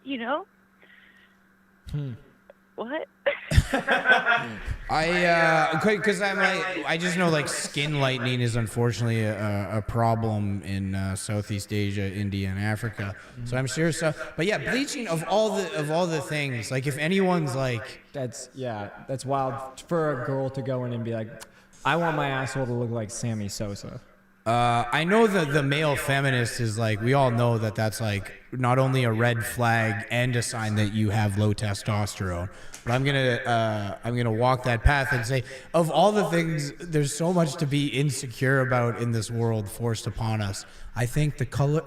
You know? What? Because I just know like skin lightening is unfortunately a problem in Southeast Asia, India, and Africa. So I'm sure but yeah, bleaching of all the things, like if anyone's like, that's wild for a girl to go in and be like, I want my asshole to look like Sammy Sosa. I know that the male feminist is like, we all know that that's like not only a red flag and a sign that you have low testosterone. But I'm gonna walk that path and say, of all the things, there's so much to be insecure about in this world forced upon us. I think the color,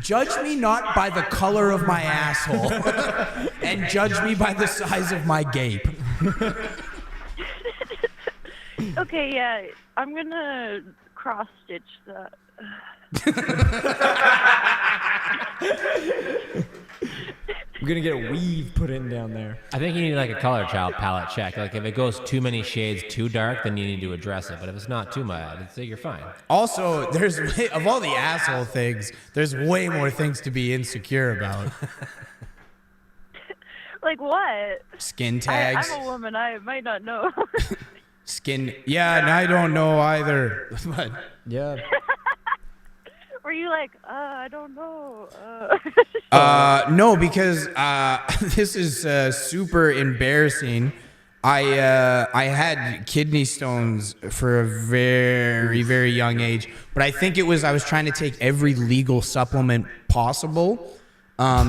judge me not by the color of my asshole, and judge me by the size of my gape. Okay, yeah, I'm gonna cross-stitch that. I'm gonna get a weave put in down there. I think you need like a color palette check. Like if it goes too many shades too dark, then you need to address it. But if it's not too much, you're fine. Also, of all the asshole things, there's way more things to be insecure about. Like what? Skin tags. I'm a woman. I might not know. Skin. Yeah, and I don't know either. But Yeah. Were you like, I don't know? no, because this is super embarrassing. I had kidney stones for a very, very young age, but I think I was trying to take every legal supplement possible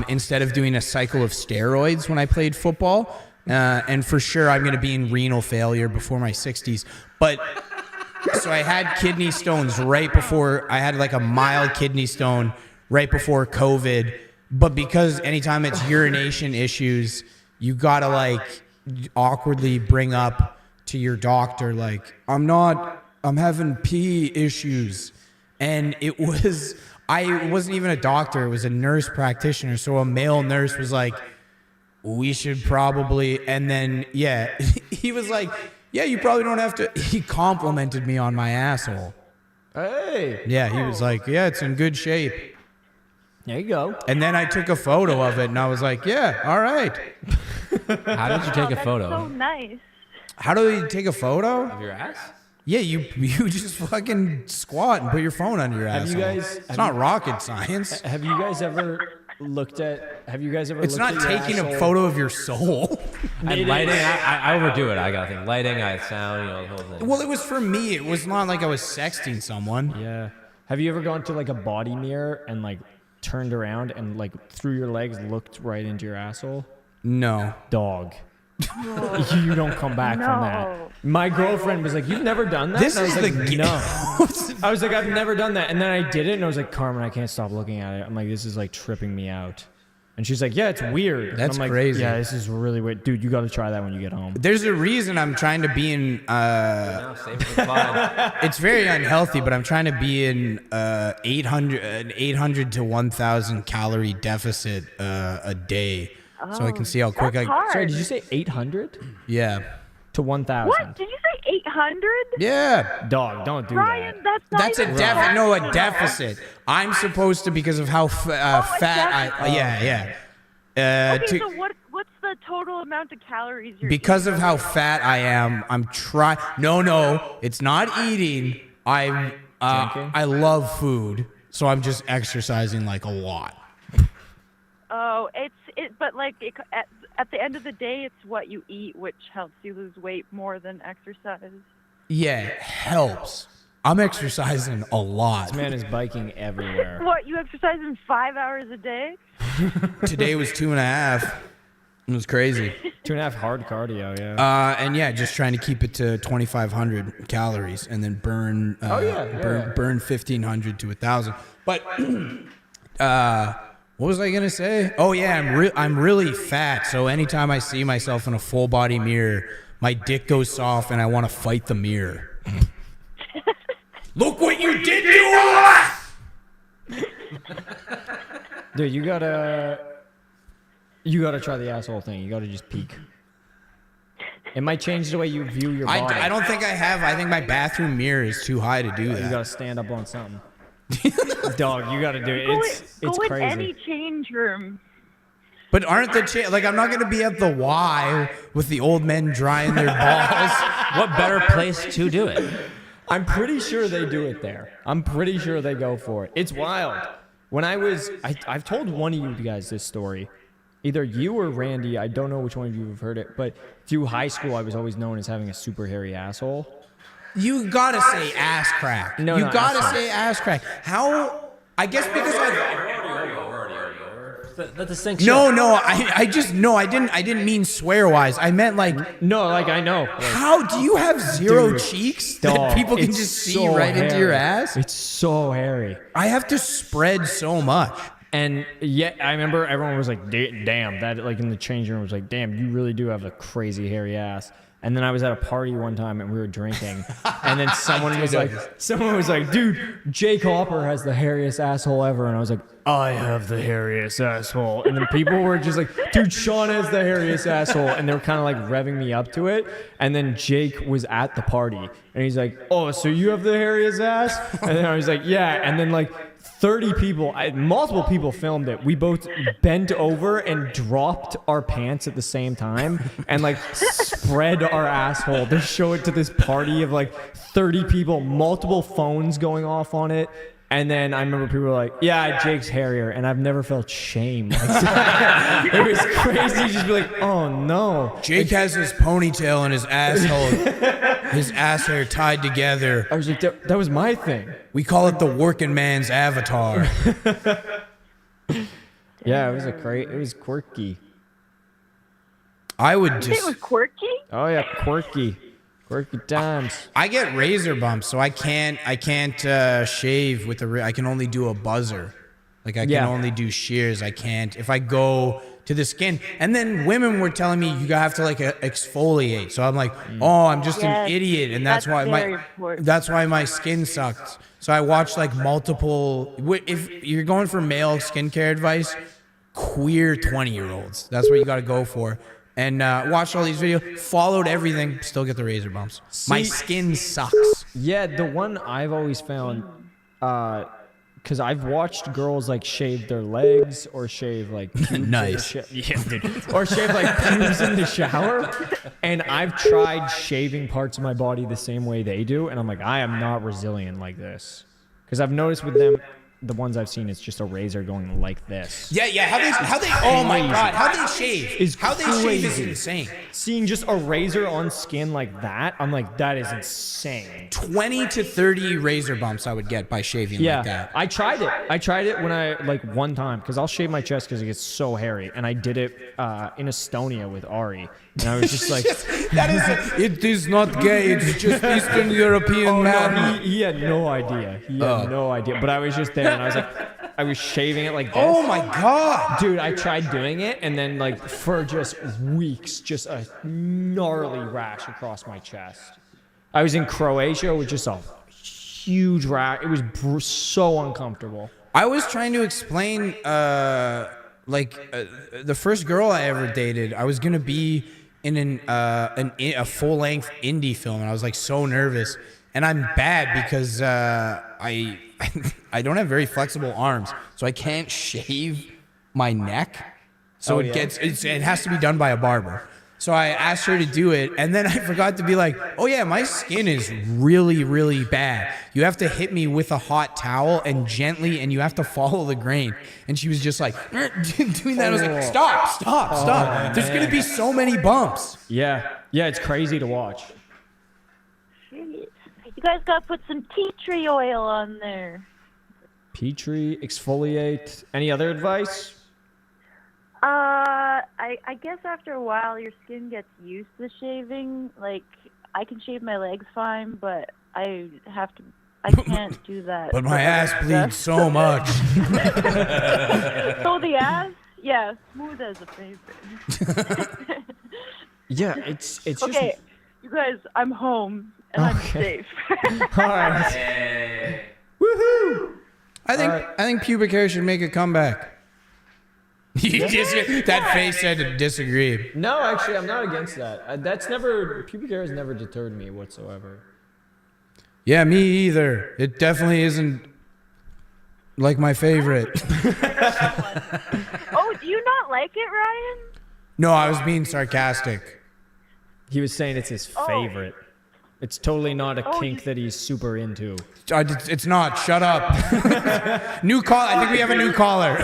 instead of doing a cycle of steroids when I played football. And for sure, I'm going to be in renal failure before my 60s. But so I had kidney stones right before, I had like a mild kidney stone right before COVID. But because anytime it's urination issues, you got to like awkwardly bring up to your doctor, like, I'm having pee issues. And I wasn't even a doctor. It was a nurse practitioner. So a male nurse was like, we should probably, and then, yeah, he was like, yeah, you probably don't have to. He complimented me on my asshole. Hey. Yeah, he was like, yeah, it's in good shape. There you go. And then I took a photo of it, and I was like, yeah, all right. How did you take a photo? So nice. How do you take a photo? Of your ass? Yeah, you just fucking squat and put your phone under your asshole. It's not rocket science. Have you guys ever looked at? It's not taking a photo of your soul. And lighting, I overdo it. I got to think lighting, sound, the whole thing. Well, it was for me. It was not like I was sexting someone. Yeah. Have you ever gone to like a body mirror and like turned around and like through your legs looked right into your asshole? No. Dog. You don't come back from that. My girlfriend was like, "You've never done that?" This and I was is like, no. I was like, "I've never done that," and then I did it, and I was like, "Carmen, I can't stop looking at it." I'm like, "This is like tripping me out." And she's like, "Yeah, it's weird." That's I'm like, crazy. Yeah, this is really weird, dude. You got to try that when you get home. There's a reason I'm trying to be in. It's very unhealthy, but I'm trying to be in 800 to 1,000 calorie deficit a day, so I can see how quick That's I. hard. Sorry, did you say 800 Yeah. to 1,000? What? Did you say 800? Yeah. Dog, don't do Ryan, that. that's not That's a even deficit. No, a enough. deficit. I'm supposed to because of how fat I. Yeah. Okay, so what's the total amount of calories you're Because of how fat I am, I'm trying. No, it's not eating. I love food, so I'm just exercising like a lot. Oh, but like at the end of the day, it's what you eat which helps you lose weight more than exercise. Yeah, it helps. I'm exercising a lot. This man is biking everywhere. What, you exercise in 5 hours a day? Today was 2.5. It was crazy. 2.5 hard cardio, yeah. And yeah, just trying to keep it to 2,500 calories and then burn burn 1,500 to 1,000. But what was I gonna say? Oh yeah, I'm really fat. So anytime I see myself in a full body mirror, my dick goes soft and I want to fight the mirror. Look what you did to us! Dude, you gotta try the asshole thing. You gotta just peek. It might change the way you view your body. I don't think I have. I think my bathroom mirror is too high to do You that. gotta stand up on something. Dog, you gotta do it. It's go in crazy. any change room. But aren't like I'm not gonna be at the Y with the old men drying their balls. What better place to do it? I'm pretty sure they do it there. I'm pretty sure they go for it. It's wild. When I've told one of you guys this story. Either you or Randy, I don't know which one of you have heard it, but through high school, I was always known as having a super hairy asshole. You gotta say ass crack. No, you no, gotta ass crack. say ass crack. How? I guess because That's a sink I didn't mean swear wise. I meant like No, like I know. how do you have zero Dude, cheeks dog, that people can it's just see so right into your hairy. ass? It's so hairy. I have to spread so much. And yeah, I remember everyone was like, damn, that, like, in the changing room was like, damn, you really do have a crazy hairy ass. And then I was at a party one time and we were drinking, and then someone was like, dude, Jake Hopper has the hairiest asshole ever. And I was like, I have the hairiest asshole. And then people were just like, dude, Sean has the hairiest asshole. And they were kind of like revving me up to it. And then Jake was at the party and he's like, oh, so you have the hairiest ass? And then I was like, yeah. And then like 30 people, multiple people filmed it. We both bent over and dropped our pants at the same time and like spread our asshole to show it to this party of like 30 people, multiple phones going off on it. And then I remember people were like, yeah, Jake's hairier. And I've never felt shame like that. It was crazy. Just be like, oh no. Jake has his ponytail and his asshole, his ass hair tied together. I was like, that was my thing. We call it the working man's avatar. Yeah, it was quirky. I would It just. was quirky. Oh yeah, quirky. Quirky times. I get razor bumps, so I can't shave with I can only do a buzzer. Like I can only do shears. I can't if I go to the skin. And then women were telling me you have to like exfoliate. So I'm like, oh, I'm just an idiot, and that's why my skin sucks. So I watched like multiple. If you're going for male skincare advice, queer 20-year-olds. That's what you got to go for. And watched all these videos, followed everything, still get the razor bumps. My skin sucks. Yeah, the one I've always found, because I've watched girls like shave their legs or shave like pubes nice. or shave like pubes in the shower, and I've tried shaving parts of my body the same way they do, and I'm like, I am not resilient like this, because I've noticed with them. The ones I've seen, it's just a razor going like this. Yeah. How they? Oh my god, how they shave? Shave is insane. Seeing just a razor on skin like that, I'm like, that is insane. 20 to 30 razor bumps I would get by shaving like that. I tried it when I like one time because I'll shave my chest because it gets so hairy, and I did it in Estonia with Ari, and I was just like, it is not gay. It's just Eastern European man. No, he had no idea. No idea. But I was just there. And I was like, I was shaving it like this. Oh my god, dude! I tried doing it, and then like for just weeks, just a gnarly rash across my chest. I was in Croatia with just a huge rash. It was so uncomfortable. I was trying to explain, the first girl I ever dated. I was gonna be in a full-length indie film, and I was like so nervous. And I'm bad because I don't have very flexible arms, so I can't shave my neck. So it has to be done by a barber. So I asked her to do it, and then I forgot to be like, oh yeah, my skin is really, really bad. You have to hit me with a hot towel and gently, and you have to follow the grain. And she was just like, doing that. I was like, stop. There's going to be so many bumps. Yeah, it's crazy to watch. You guys gotta put some tea tree oil on there. Tea tree, exfoliate. Any other advice? I guess after a while your skin gets used to shaving. Like, I can shave my legs fine, but I can't do that. But my ass bleeds so much. So the ass? Yeah, smooth as a paper. Yeah, it's just... Okay, you guys, I'm home. And I'm safe. All right. Woohoo! I think pubic hair should make a comeback. That face said to disagree. No, actually, I'm not against that. Pubic hair has never deterred me whatsoever. Yeah, me either. It definitely isn't like my favorite. Oh, do you not like it, Ryan? No, I was being sarcastic. He was saying it's his favorite. It's totally not a kink that he's super into. It's not. Shut up. New call. I think we have a new caller.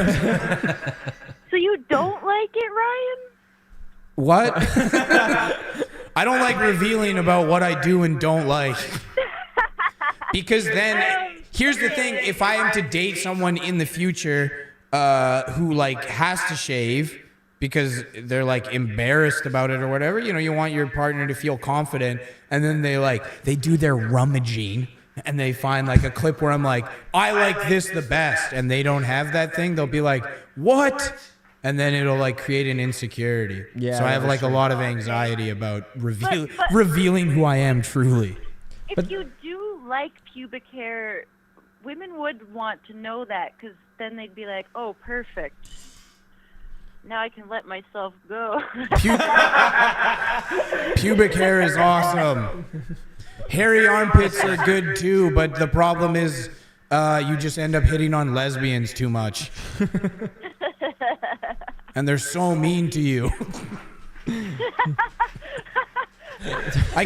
So you don't like it, Ryan? What? I don't like revealing about what I do and don't like. Because then, here's the thing. If I am to date someone in the future who like has to shave because they're like embarrassed about it or whatever, you want your partner to feel confident, and then they do their rummaging and they find like a clip where I'm like, I like this the best, and they don't have that thing, they'll be like, what? And then it'll like create an insecurity. Yeah, so I have like a lot of anxiety about revealing who I am truly. If you do like pubic hair, women would want to know that, because then they'd be like, oh, perfect. Now I can let myself go. Pubic hair is awesome. Hairy armpits are good too, but the problem is you just end up hitting on lesbians too much. And they're so mean to you. I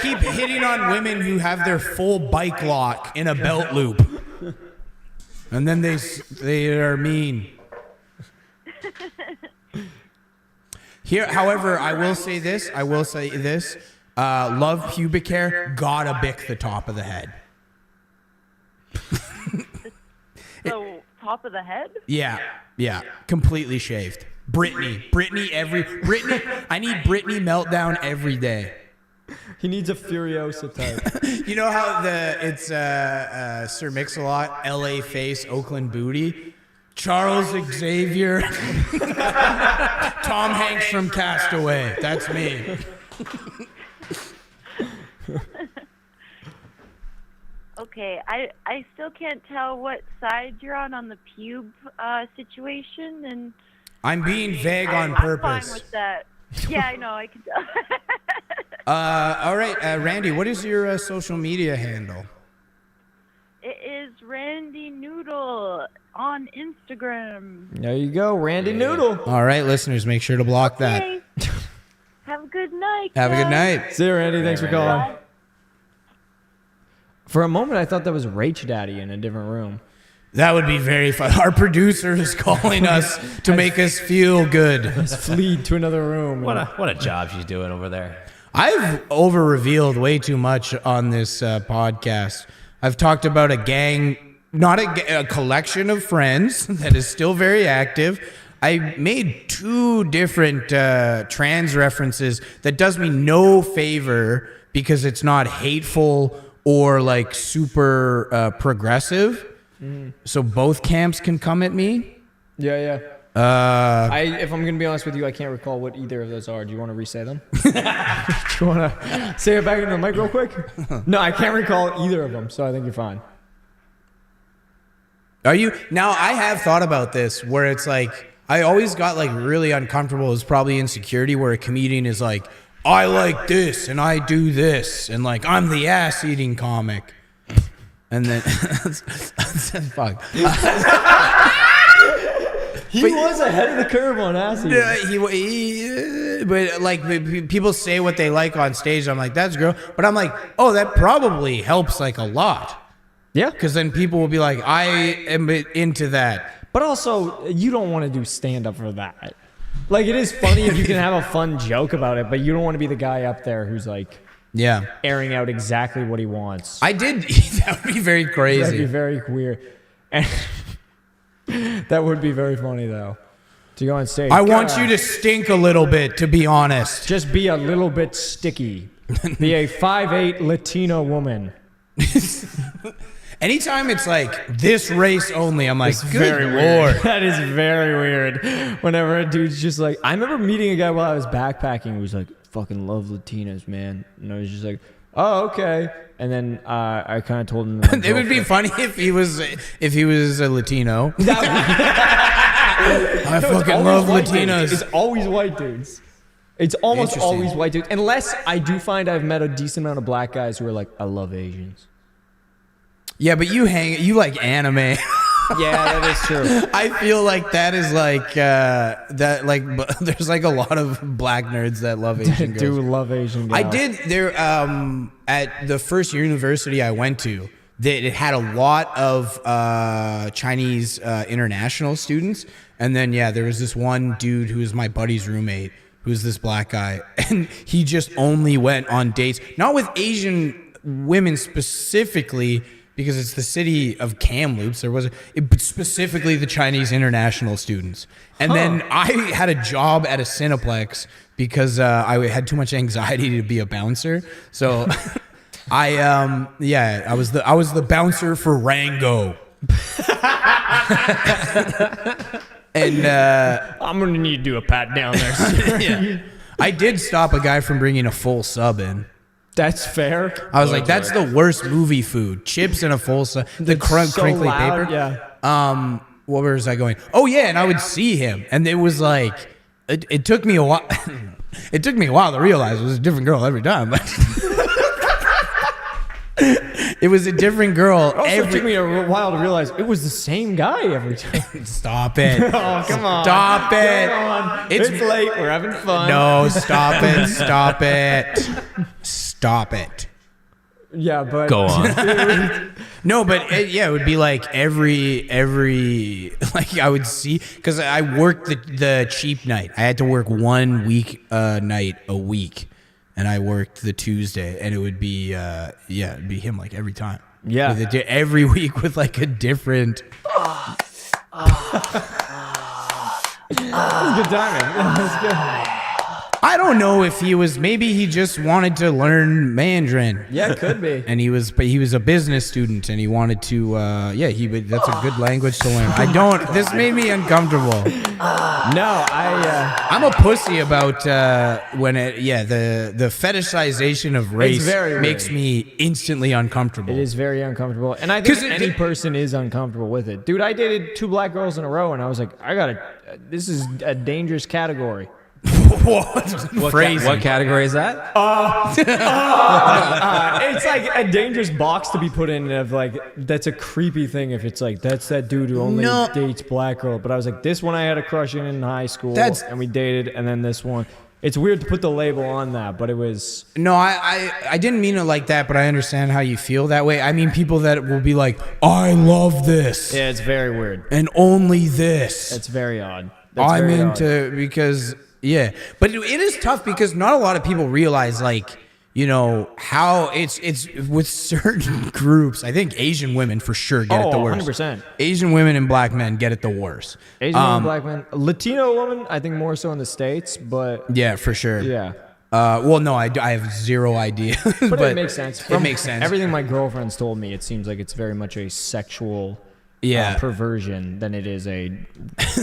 keep hitting on women who have their full bike lock in a belt loop. And then they are mean. Here, however, I will say this. Love pubic hair, gotta bick the top of the head. So, top of the head? Yeah, completely shaved. Britney, I need Britney meltdown every day. He needs a Furiosa type. You know how it's Sir Mix-a-Lot, LA face, Oakland booty? Charles Xavier, Tom Hanks from Castaway. That's me. Okay, I still can't tell what side you're on the pube situation, and I'm being vague on purpose. I'm fine with that. Yeah, I know, I can tell. All right, Randy, what is your social media handle? It is Randy Noodle on Instagram. There you go, Randy Noodle. All right, listeners, make sure to block that. Okay. Have a good night. Have a good guys. night. See you, Randy. Thanks for calling. Bye. For a moment, I thought that was Rach Daddy in a different room. That would be very fun. Our producer is calling us to make us feel good. Let's flee to another room. What a job she's doing over there. I've over-revealed way too much on this podcast. I've talked about a gang, not a collection of friends that is still very active. I made 2 different trans references that does me no favor because it's not hateful or like super progressive. So both camps can come at me. Yeah. If I'm gonna be honest with you, I can't recall what either of those are. Do you want to re-say them? Do you want to say it back into the mic real quick? No, I can't recall either of them, so I think you're fine. Are you? Now, I have thought about this where it's like, I always got like really uncomfortable. It was probably insecurity where a comedian is like, I like this and I do this. And like, I'm the ass eating comic. And then, fuck. He was ahead of the curve on acid. But like people say what they like on stage. I'm like, that's girl. But I'm like, oh, that probably helps like a lot. Yeah. Because then people will be like, I am into that. But also, you don't want to do stand-up for that. Like, it is funny if you can have a fun joke about it, but you don't want to be the guy up there who's like, airing out exactly what he wants. I did. That would be very crazy. That'd be very weird. And that would be very funny, though, to go on stage. I want you to stink a little bit, to be honest. Just be a little bit sticky. Be a 5'8" Latino woman. Anytime it's like this race only, I'm like, good Lord. That is very weird. Whenever a dude's just like, I remember meeting a guy while I was backpacking who was like, fucking love Latinas, man. And I was just like, oh, okay. And then I kind of told him. It would be funny if he was a Latino. I fucking love Latinas. It's always white dudes. It's almost always white dudes. Unless I do find I've met a decent amount of black guys who are like, I love Asians. Yeah, but you like anime. Yeah, that is true. I feel like that is like that. Like, there's like a lot of black nerds that love Asian girls. Do love Asian girls. I did there at the first university I went to. It had a lot of Chinese international students, and then there was this one dude who was my buddy's roommate, who's this black guy, and he just only went on dates, not with Asian women specifically, because it's the city of Kamloops. There was specifically the Chinese international students. And then I had a job at a Cineplex because I had too much anxiety to be a bouncer. So I was the bouncer for Rango. And I'm gonna need to do a pat down there. Sir. yeah. I did stop a guy from bringing a full sub in. That's fair. I was like, that's the worst movie food. Chips and a full sub. The crinkly loud, paper. Yeah. What was I going? Oh yeah, and I would see him, and it was like, it took me a while. It took me a while to realize it was a different girl every time, but it was a different girl. It took me a while to realize it was the same guy every time. Stop it! Oh, come on! Stop it! Come on. It's late. We're having fun. No, stop it! Stop it! Stop it! Yeah, but Go on. No, but it would be like every like I would see, because I worked the cheap night. I had to work 1 week night a week, and I worked the Tuesday, and it would be it'd be him like every time. Yeah, every week with like a different. That was good timing. That was good. I don't know if maybe he just wanted to learn Mandarin. Yeah, it could be. And he was a business student, and he wanted to, that's a good language to learn. This made me uncomfortable. No, I'm a pussy about, the fetishization of race makes me instantly uncomfortable. It is very uncomfortable. And I think any person is uncomfortable with it. Dude, I dated 2 black girls in a row, and I was like, this is a dangerous category. What category is that? It's like a dangerous box to be put in of like, that's a creepy thing if it's like, that's that dude who only dates black girl. But I was like, this one I had a crush in high school and we dated, and then this one. It's weird to put the label on that, but it was... No, I didn't mean it like that, but I understand how you feel that way. I mean people that will be like, I love this. Yeah, it's very weird. And only this. It's very odd. I'm into, because... Yeah, but it is tough because not a lot of people realize, like, how it's with certain groups. I think Asian women for sure get it the worst. 100%. Asian women and black men get it the worst. Asian women, black men, Latino women, I think more so in the States, but yeah, for sure. Yeah. Well, no, I have zero idea, but it makes sense. It makes sense. Everything my girlfriend's told me, it seems like it's very much a sexual. Perversion than it is a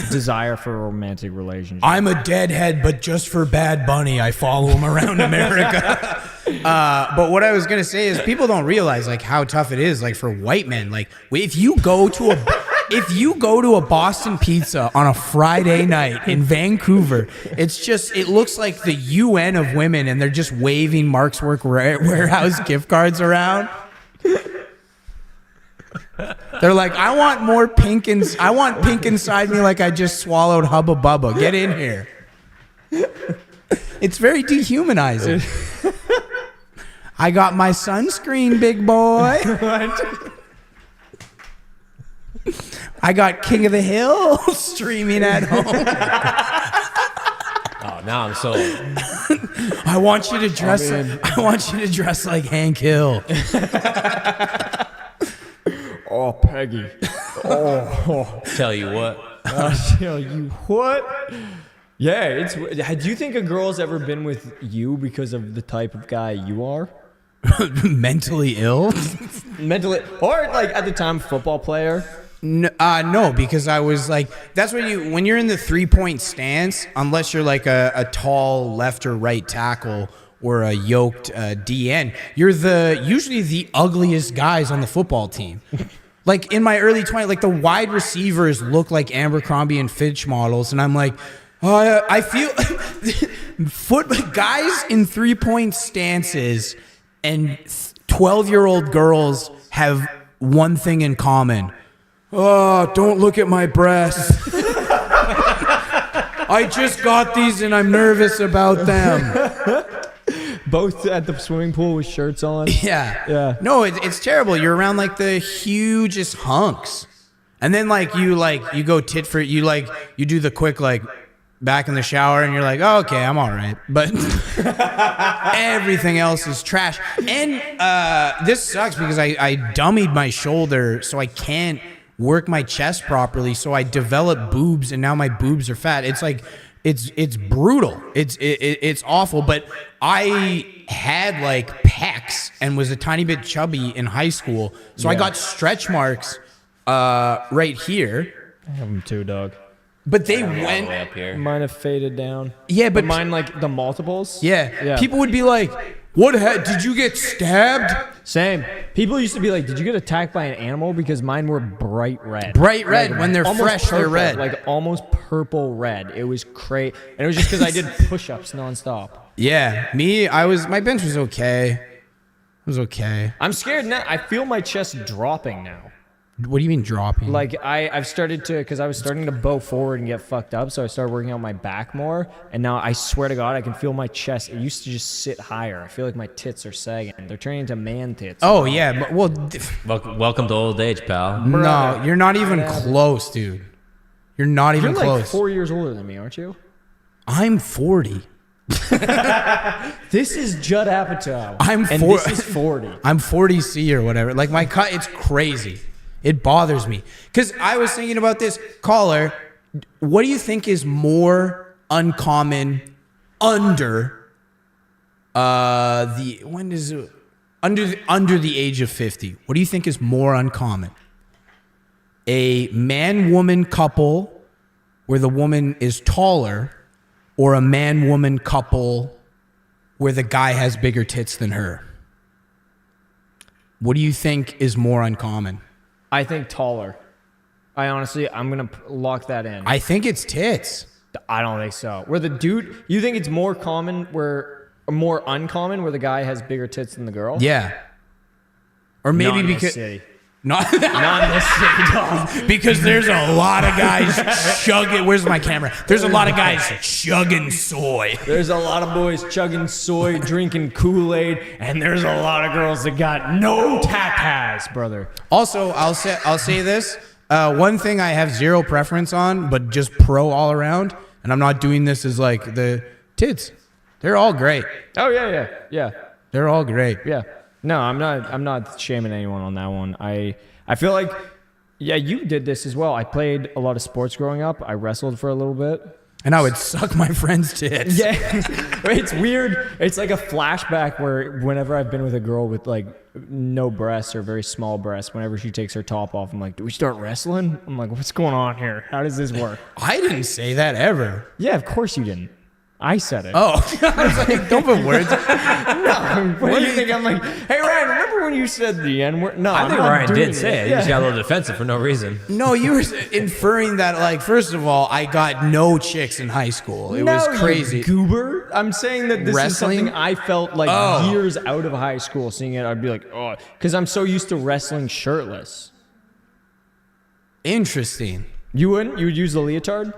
desire for a romantic relationship. I'm a deadhead, but just for Bad Bunny, I follow him around America. But what I was gonna say is people don't realize like how tough it is, like for white men. Like if you go to a Boston Pizza on a Friday night in Vancouver, it looks like the UN of women, and they're just waving Mark's Work Warehouse gift cards around. They're like, I want more pink, I want pink inside me like I just swallowed Hubba Bubba. Get in here. It's very dehumanizing. I got my sunscreen, big boy. I got King of the Hill streaming at home. Oh, now I'm sold. I want you to dress like Hank Hill. Oh, Peggy. Oh. Tell you what. I'll tell you what. Yeah, do you think a girl's ever been with you because of the type of guy you are? Mentally ill? Mentally, or like at the time, football player? No, because I was like, that's when you're in the 3-point stance, unless you're like a tall left or right tackle or a yoked DN, you're usually the ugliest guys on the football team. Like in my early 20s, like the wide receivers look like Abercrombie and Fitch models, and I'm like, I feel guys in 3-point stances and 12-year-old girls have one thing in common. Oh, don't look at my breasts. I just got these and I'm nervous about them. Both at the swimming pool with shirts on. Yeah. No, it's terrible. You're around like the hugest hunks. And then you go tit for you do the quick back in the shower and you're like, oh, okay, I'm all right. But everything else is trash. And this sucks because I dummied my shoulder so I can't work my chest properly. So I developed boobs and now my boobs are fat. It's like it's brutal. It's awful. But I had pecs and was a tiny bit chubby in high school. So I got stretch marks right here. I have them too, dog. But they All the went. way up here. Mine have faded down. Yeah, but mine like the multiples. Yeah. People would be like, "What? Did you get stabbed?" Same. People used to be like, "Did you get attacked by an animal?" Because mine were bright red. Bright red. When they're almost fresh, they're purple, red. Like almost purple red. It was crazy, and it was just because I did push-ups nonstop. Yeah, my bench was okay. It was okay. I'm scared now. I feel my chest dropping now. What do you mean dropping? Like I've started to, because I was starting to bow forward and get fucked up, so I started working out my back more, and now I swear to God, I can feel my chest. It used to just sit higher. I feel like my tits are sagging. They're turning into man tits. Oh yeah, but, Welcome to old age, pal. No, you're not even close, dude. You're not even You're close. like 4 years older than me, aren't you? I'm 40. This is Judd Apatow. I'm and this is 40. I'm 40C or whatever. Like my cut, it's crazy. It bothers me. Because I was thinking about this. Caller, what do you think is more uncommon under under the age of 50? What do you think is more uncommon? A man-woman couple where the woman is taller, or a man-woman couple where the guy has bigger tits than her? What do you think is more uncommon? I think taller. I'm gonna lock that in. I think it's tits. I don't think so. Where the dude, you think it's more uncommon where the guy has bigger tits than the girl? Yeah. Or maybe Not in this because city. not Not in this city, dog. because there's a lot of guys chugging. Where's my camera? There's a lot of guys chugging soy. There's a lot of boys chugging soy, drinking Kool-Aid, and there's a lot of girls that got no tatas, brother. Also, I'll say this. One thing I have zero preference on, but just pro all around, and I'm not doing this as like the tits. They're all great. Oh yeah. They're all great. Yeah. No, I'm not shaming anyone on that one. I feel like, yeah, you did this as well. I played a lot of sports growing up. I wrestled for a little bit. And I would suck my friend's tits. Yeah. It's weird. It's like a flashback where whenever I've been with a girl with like no breasts or very small breasts, whenever she takes her top off, I'm like, do we start wrestling? I'm like, what's going on here? How does this work? I didn't say that ever. Yeah, of course you didn't. I said it. Oh, I was like, don't put words. No, what do you think? I'm like, hey Ryan, remember when you said the N word? No, I think Ryan did say it. He just Yeah. got a little defensive for no reason. No, you were inferring that, like, first of all, I got no chicks in high school. It was crazy. You goober. I'm saying that this is Wrestling? something I felt like years out of high school. Seeing it, I'd be like, oh, because I'm so used to wrestling shirtless. Interesting. You wouldn't? You would use the leotard?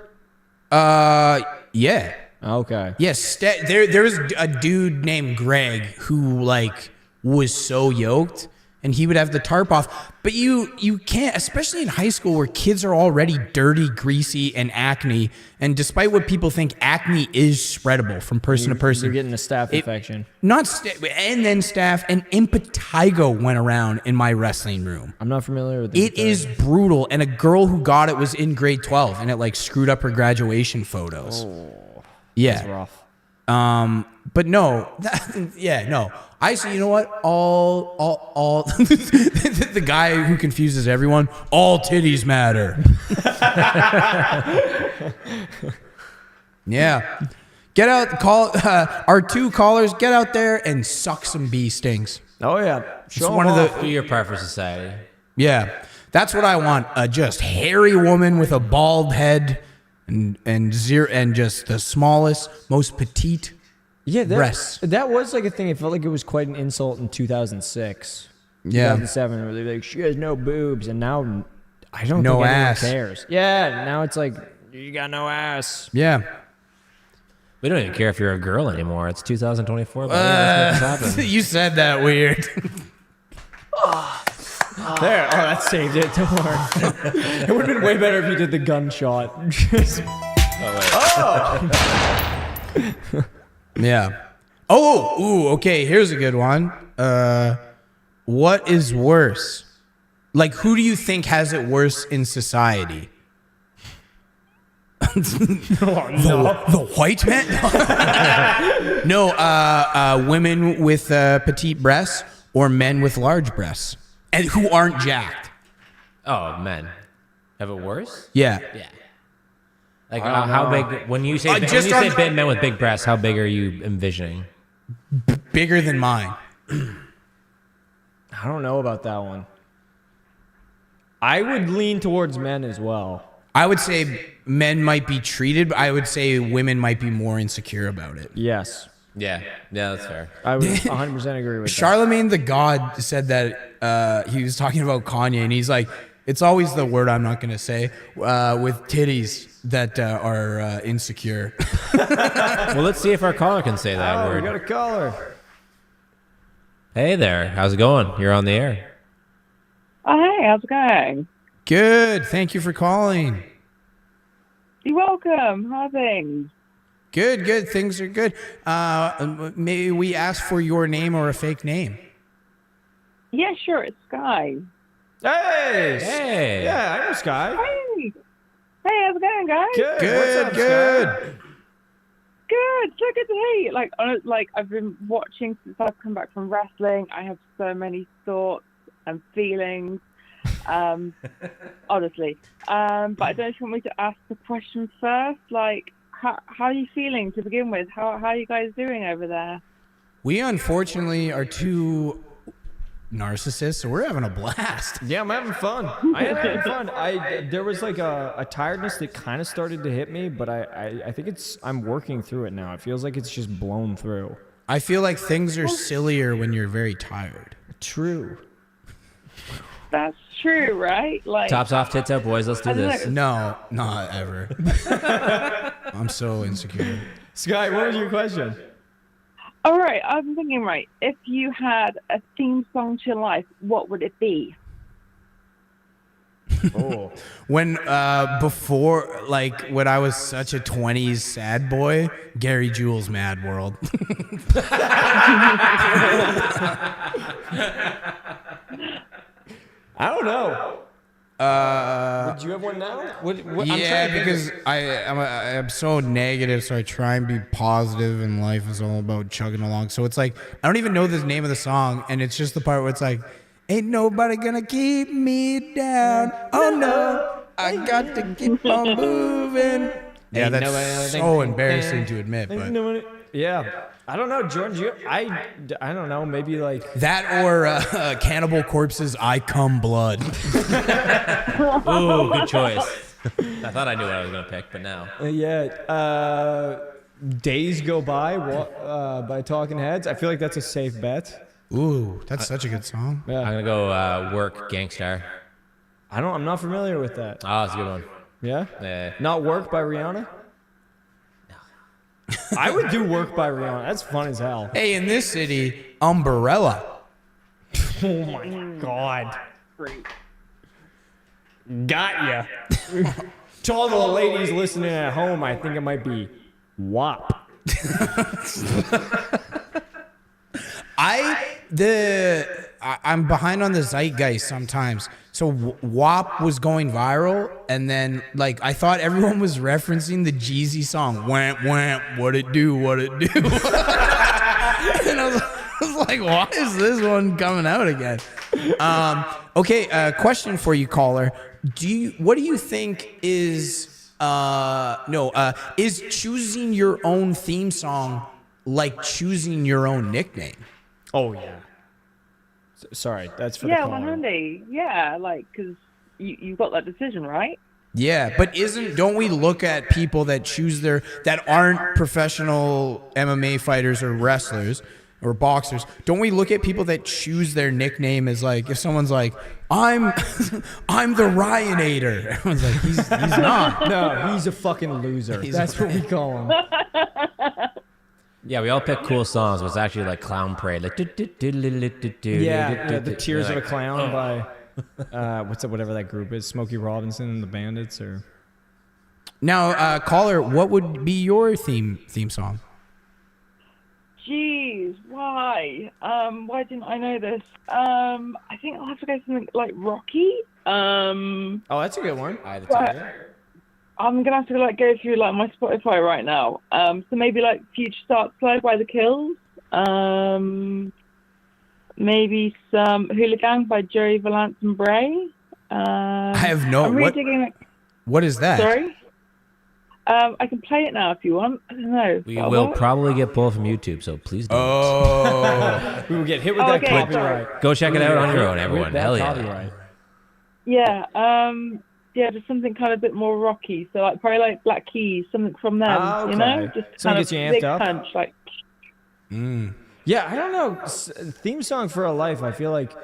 Yeah. Okay. Yes, there was a dude named Greg who like was so yoked, and he would have the tarp off. But you can't, especially in high school where kids are already dirty, greasy, and acne. And despite what people think, acne is spreadable from person to person. You're getting a staph infection. Not and then staph and impetigo went around in my wrestling room. I'm not familiar with It is brutal, and a girl who got it was in grade 12, and it like screwed up her graduation photos. Oh. Yeah. That's rough. But no, no. I see. You know what? All the guy who confuses everyone. All titties matter. Yeah. Get out. Call our two callers. Get out there and suck some bee stings. Oh yeah. It's one of the. Do your part for society. Yeah, that's what I want. A just hairy woman with a bald head. And just the smallest, most petite breasts. That was like a thing. It felt like it was quite an insult in 2006, Yeah. 2007, where they're like, she has no boobs, and now I don't No think anyone ass. cares. Yeah, now it's like you got no ass. Yeah. We don't even care if you're a girl anymore. It's 2024. But yeah, let's make this happen. You said that weird. There, that saved it. Don't worry. It would have been way better if you did the gunshot. Just, Yeah. Oh, ooh, okay. Here's a good one. What is worse? Like, who do you think has it worse in society? The white man? No, women with petite breasts or men with large breasts and who aren't jacked. Oh, men. Have it worse? Yeah. Yeah. Like how big? When you say big men with big breasts, how big are you envisioning? Bigger than mine. I don't know about that one. I would lean towards men as well. I would say men might be treated, but I would say women might be more insecure about it. Yes. Yeah, that's fair. I would 100% agree with Charlemagne the God said that he was talking about Kanye, and he's like, it's always the word I'm not going to say, with titties that are insecure. Well, let's see if our caller can say that word. We got a caller. Hey there, how's it going? You're on the air. Oh, hey, how's it going? Good. Thank you for calling. You're welcome. How are things? Good, good. Things are good. May we ask for your name or a fake name? Yeah, sure. It's Sky. Hey! Hey! Yeah, I know Sky. Hey! Hey, how's it going, guys? Good. Good, What's up, good. Sky? Good. So good to hear you. Like I've been watching since I've come back from wrestling. I have so many thoughts and feelings. Honestly. But I don't know if you want me to ask the question first. Like, how are you feeling to begin with? How are you guys doing over there? We unfortunately are two narcissists, so we're having a blast. Yeah, I'm having fun. I am having fun. There was like a tiredness that kind of started to hit me, but I think I'm working through it now. It feels like it's just blown through. I feel like things are sillier when you're very tired. True. That's true, right? Like, Tops off, tits out, boys. Let's do this. No, not ever. I'm so insecure. Sky, what was your question? all right, I'm thinking, right, if you had a theme song to your life, what would it be? Oh. When before, like when I was such a 20s sad boy, Gary Jules' Mad World. I don't know. Would you have one now? Yeah, because I'm so negative, so I try and be positive, and life is all about chugging along. So it's like I don't even know the name of the song, and it's just the part where it's like, "Ain't nobody gonna keep me down. Oh no, I got to keep on moving." Yeah, that's so embarrassing to admit, but yeah, I don't know, Jordan. I don't know. Maybe like that or Cannibal Corpse's "I Come Blood." Ooh, good choice. I thought I knew what I was gonna pick, but now. Days Go by Talking Heads. I feel like that's a safe bet. Ooh, that's such a good song. Yeah. I'm gonna go Work Gangstar. I'm not familiar with that. Oh, it's a good one. Yeah? Yeah. Not Work by Rihanna? I would do Work by Rihanna. That's fun as hell. Hey, in this city, Umbrella. Oh my god. Great. Got ya. To all the ladies listening at home, I think it might be WAP. I'm behind on the zeitgeist sometimes. So WAP was going viral, and then like I thought everyone was referencing the Jeezy song, "Wamp Wamp, what it do, what it do." And I was like, why is this one coming out again? Okay, question for you, caller. What do you think is is choosing your own theme song like choosing your own nickname? Oh yeah. Sorry, that's for the Yeah, caller. well, handy. Yeah, like, because you've got that decision, right? Yeah, but don't we look at people that aren't professional MMA fighters or wrestlers or boxers? Don't we look at people that choose their nickname as like, if someone's like, I'm the Ryanator, everyone's like, he's not. No, he's a fucking loser. That's what we call him. Yeah, we all pick cool songs, but it's actually like Clown Parade. Like, yeah, the Tears of a Clown by whatever that group is, Smokey Robinson and the Bandits, or. Now, caller, what would be your theme song? Jeez, why? Why didn't I know this? I think I'll have to go something like Rocky. Oh, that's a good one. Eye of the Tiger. I'm gonna have to like go through like my Spotify right now. So maybe like Future Start Slow by The Kills. Maybe some Hooligan by Joey Valance and Bray. I have no. I'm really digging it. What is that? Sorry. I can play it now if you want. I don't know. We will probably get pulled from YouTube, so please don't. Oh. We will get hit with that copyright. Go check it out on your own, everyone. Hell yeah. Copyright. Yeah. Yeah, just something kind of a bit more rocky. So like probably like Black Keys, something from them. Okay. You know, just Something kind gets you of amped big up. punch, like. Yeah, I don't know. Theme song for a life, I feel like,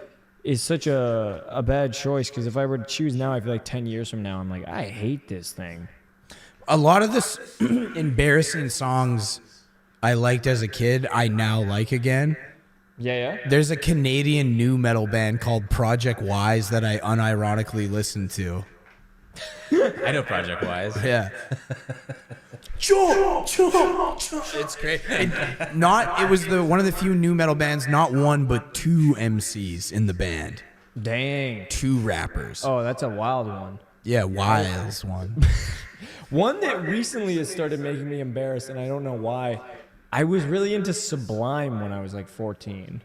is such a bad choice because if I were to choose now, I feel like 10 years from now, I'm like, I hate this thing. A lot of this embarrassing songs I liked as a kid, I now like again. Yeah. There's a Canadian nu metal band called Project Wise that I unironically listen to. I know Project Wise. Yeah. It's great. It was one of the few nu metal bands, not one but two MCs in the band. Dang. Two rappers. Oh, that's a wild one. Yeah, Wise one. One that recently has started making me embarrassed, and I don't know why. I was really into Sublime when I was like 14.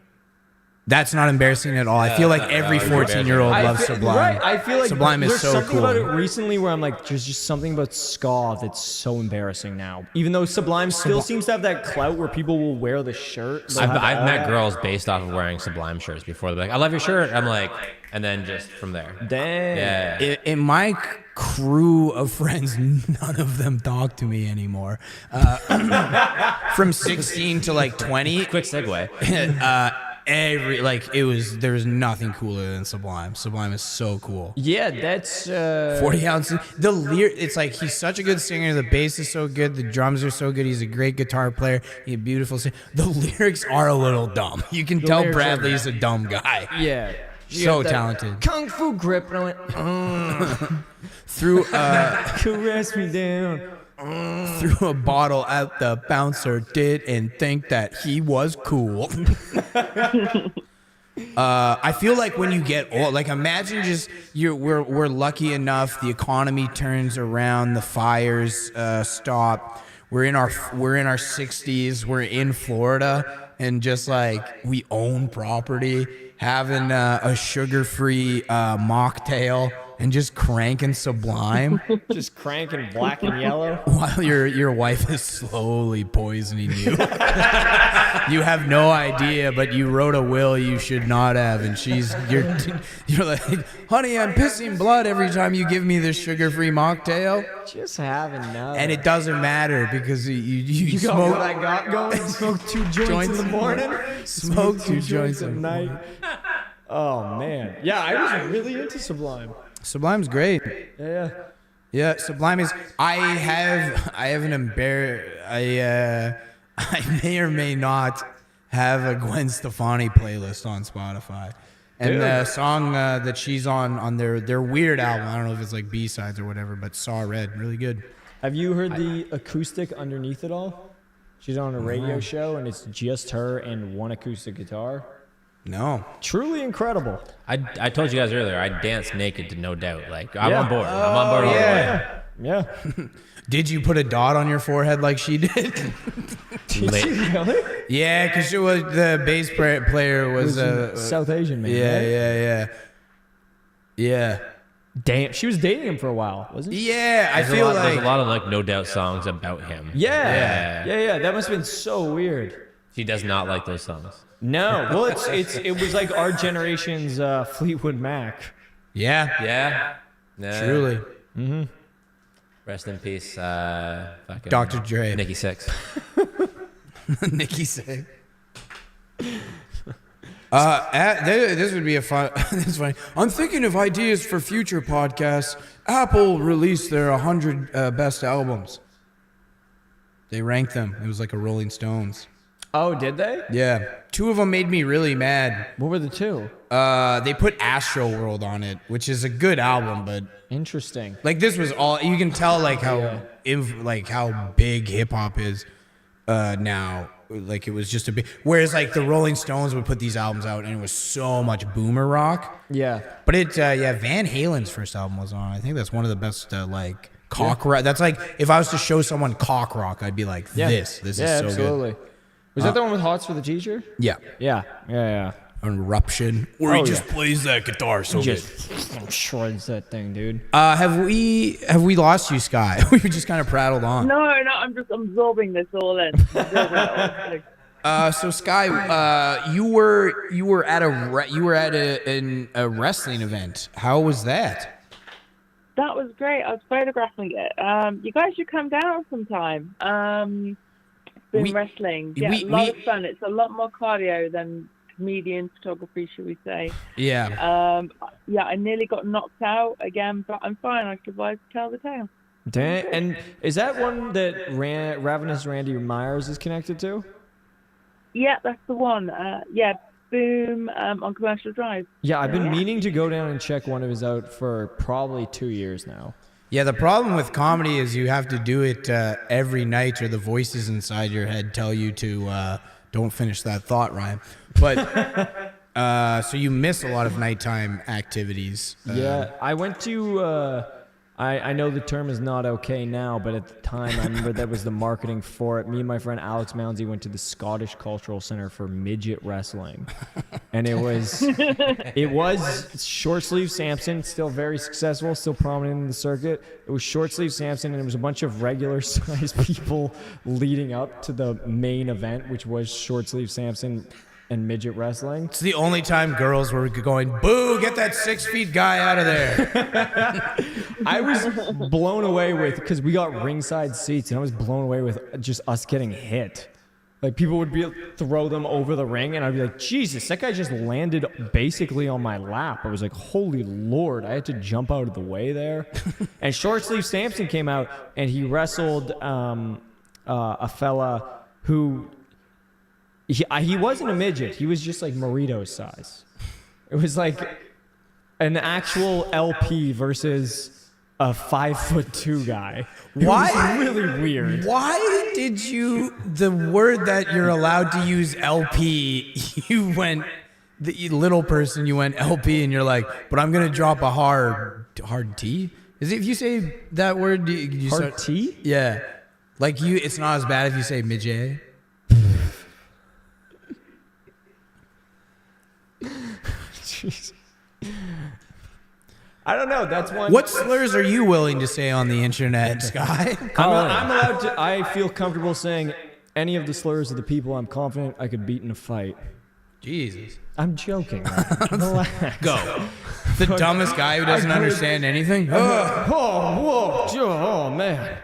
That's not embarrassing at all. I feel like every 14-year-old loves Sublime. Right, I feel like Sublime is there's so something cool. about it recently where I'm like, there's just something about ska that's so embarrassing now. Even though Sublime still seems to have that clout where people will wear the shirt. I've met girls based off of wearing Sublime shirts before. They're like, I love your shirt. I'm like, and then just from there. Dang. Yeah. In my crew of friends, none of them talk to me anymore. From 16 to like 20. Quick segue. There was nothing cooler than Sublime. Sublime is so cool. Yeah, that's 40 ounces. It's like he's such a good singer. The bass is so good. The drums are so good. He's a great guitar player. He's a beautiful singer. The lyrics are a little dumb. You can tell Bradley's a dumb guy. Yeah. So talented. Kung Fu grip, and I went, Threw caress me down. threw a bottle at the bouncer, didn't think that he was cool. I feel like when you get old, like imagine just we're lucky enough, the economy turns around, the fires stop. We're in our 60s, we're in Florida, and just like we own property, having a sugar-free mocktail and just cranking Sublime. Just cranking black and yellow. While your wife is slowly poisoning you. You have no idea, but you wrote a will you should not have, and you're like, honey, I'm pissing blood every time you give me this sugar-free mocktail. Just have another. And it doesn't matter because you got smoke. what I got going. Smoke 2 joints in the morning. Smoke 2 joints at night. Oh man, yeah, I was really into Sublime. Sublime's great. Yeah. Sublime is. I have an I may or may not have a Gwen Stefani playlist on Spotify, and the song that she's on their Weird album. I don't know if it's like B-sides or whatever, but Saw Red, really good. Have you heard the acoustic underneath it all? She's on a radio show, and it's just her and one acoustic guitar. No. Truly incredible. I told you guys earlier, I danced naked to No Doubt. Like, I'm on board. I'm on board all the way. Yeah. Did you put a dot on your forehead like she did? Did you really? Yeah, because the bass player was a South Asian man. Yeah. Damn, she was dating him for a while, wasn't she? Yeah, There's a lot of like No Doubt songs about him. Yeah. That must have been so weird. She does not like those songs. No, well, it was like our generation's Fleetwood Mac. Yeah. Truly. Mm-hmm. Rest in peace, fucking Dr. Dre. Nikki Sixx. Nikki Sixx. This would be a fun. This is funny. I'm thinking of ideas for future podcasts. Apple released their 100 best albums. They ranked them. It was like a Rolling Stones. Oh, did they? Yeah. 2 of them made me really mad. What were the 2? They put Astroworld on it, which is a good album, but interesting. Like this was all you can tell, like how how big hip hop is now. Like it was just a big. Whereas like the Rolling Stones would put these albums out, and it was so much boomer rock. Yeah. But Van Halen's first album was on. I think that's one of the best Cock rock. That's like if I was to show someone cock rock, I'd be like, this is so absolutely. good. Was that the one with Hots for the Teacher? Yeah. Yeah. An eruption where he just plays that guitar so good. Just shreds that thing, dude. Have we lost you, Sky? We just kind of prattled on. No, I'm just absorbing this all in. So Sky, you were at a wrestling event. How was that? That was great. I was photographing it. You guys should come down sometime. Wrestling. Yeah, a lot of fun. It's a lot more cardio than comedian photography, should we say. Yeah. I nearly got knocked out again, but I'm fine. I survived to tell the tale. Dang. And is that one that Ravenous Randy Myers is connected to? Yeah, that's the one. Boom, on Commercial Drive. Yeah, I've been meaning to go down and check one of his out for probably 2 years now. Yeah, the problem with comedy is you have to do it every night, or the voices inside your head tell you to don't finish that thought, Ryan. But so you miss a lot of nighttime activities. Yeah, I went to. I know the term is not okay now, but at the time I remember that was the marketing for it. Me and my friend Alex Mounsey went to the Scottish Cultural Center for midget wrestling, and it was short sleeve Samson, still very successful, still prominent in the circuit. It was short sleeve Samson, and it was a bunch of regular sized people leading up to the main event, which was short sleeve Samson and midget wrestling. It's the only time girls were going, boo, get that 6 feet guy out of there. I was blown away with, because we got ringside seats, and I was blown away with just us getting hit. Like, people would throw them over the ring, and I'd be like, Jesus, that guy just landed basically on my lap. I was like, holy Lord, I had to jump out of the way there. And Short Sleeve Samson came out, and he wrestled a fella who... He wasn't a midget. He was just like Marito's size. It was like an actual LP versus a 5'2" guy. It was really weird. Why did the word that you're allowed to use LP, you went, the little person, you went LP, and you're like, but I'm going to drop a hard T? Is it if you say that word? You hard T? Yeah. Like it's not as bad if you say midget. Jeez. I don't know. That's one. What slurs are you willing to say on the internet, Sky? I'm allowed to. I feel comfortable saying any of the slurs of the people I'm confident I could beat in a fight. Jesus. I'm joking. Relax. Go. The dumbest guy who doesn't understand anything? Oh, man.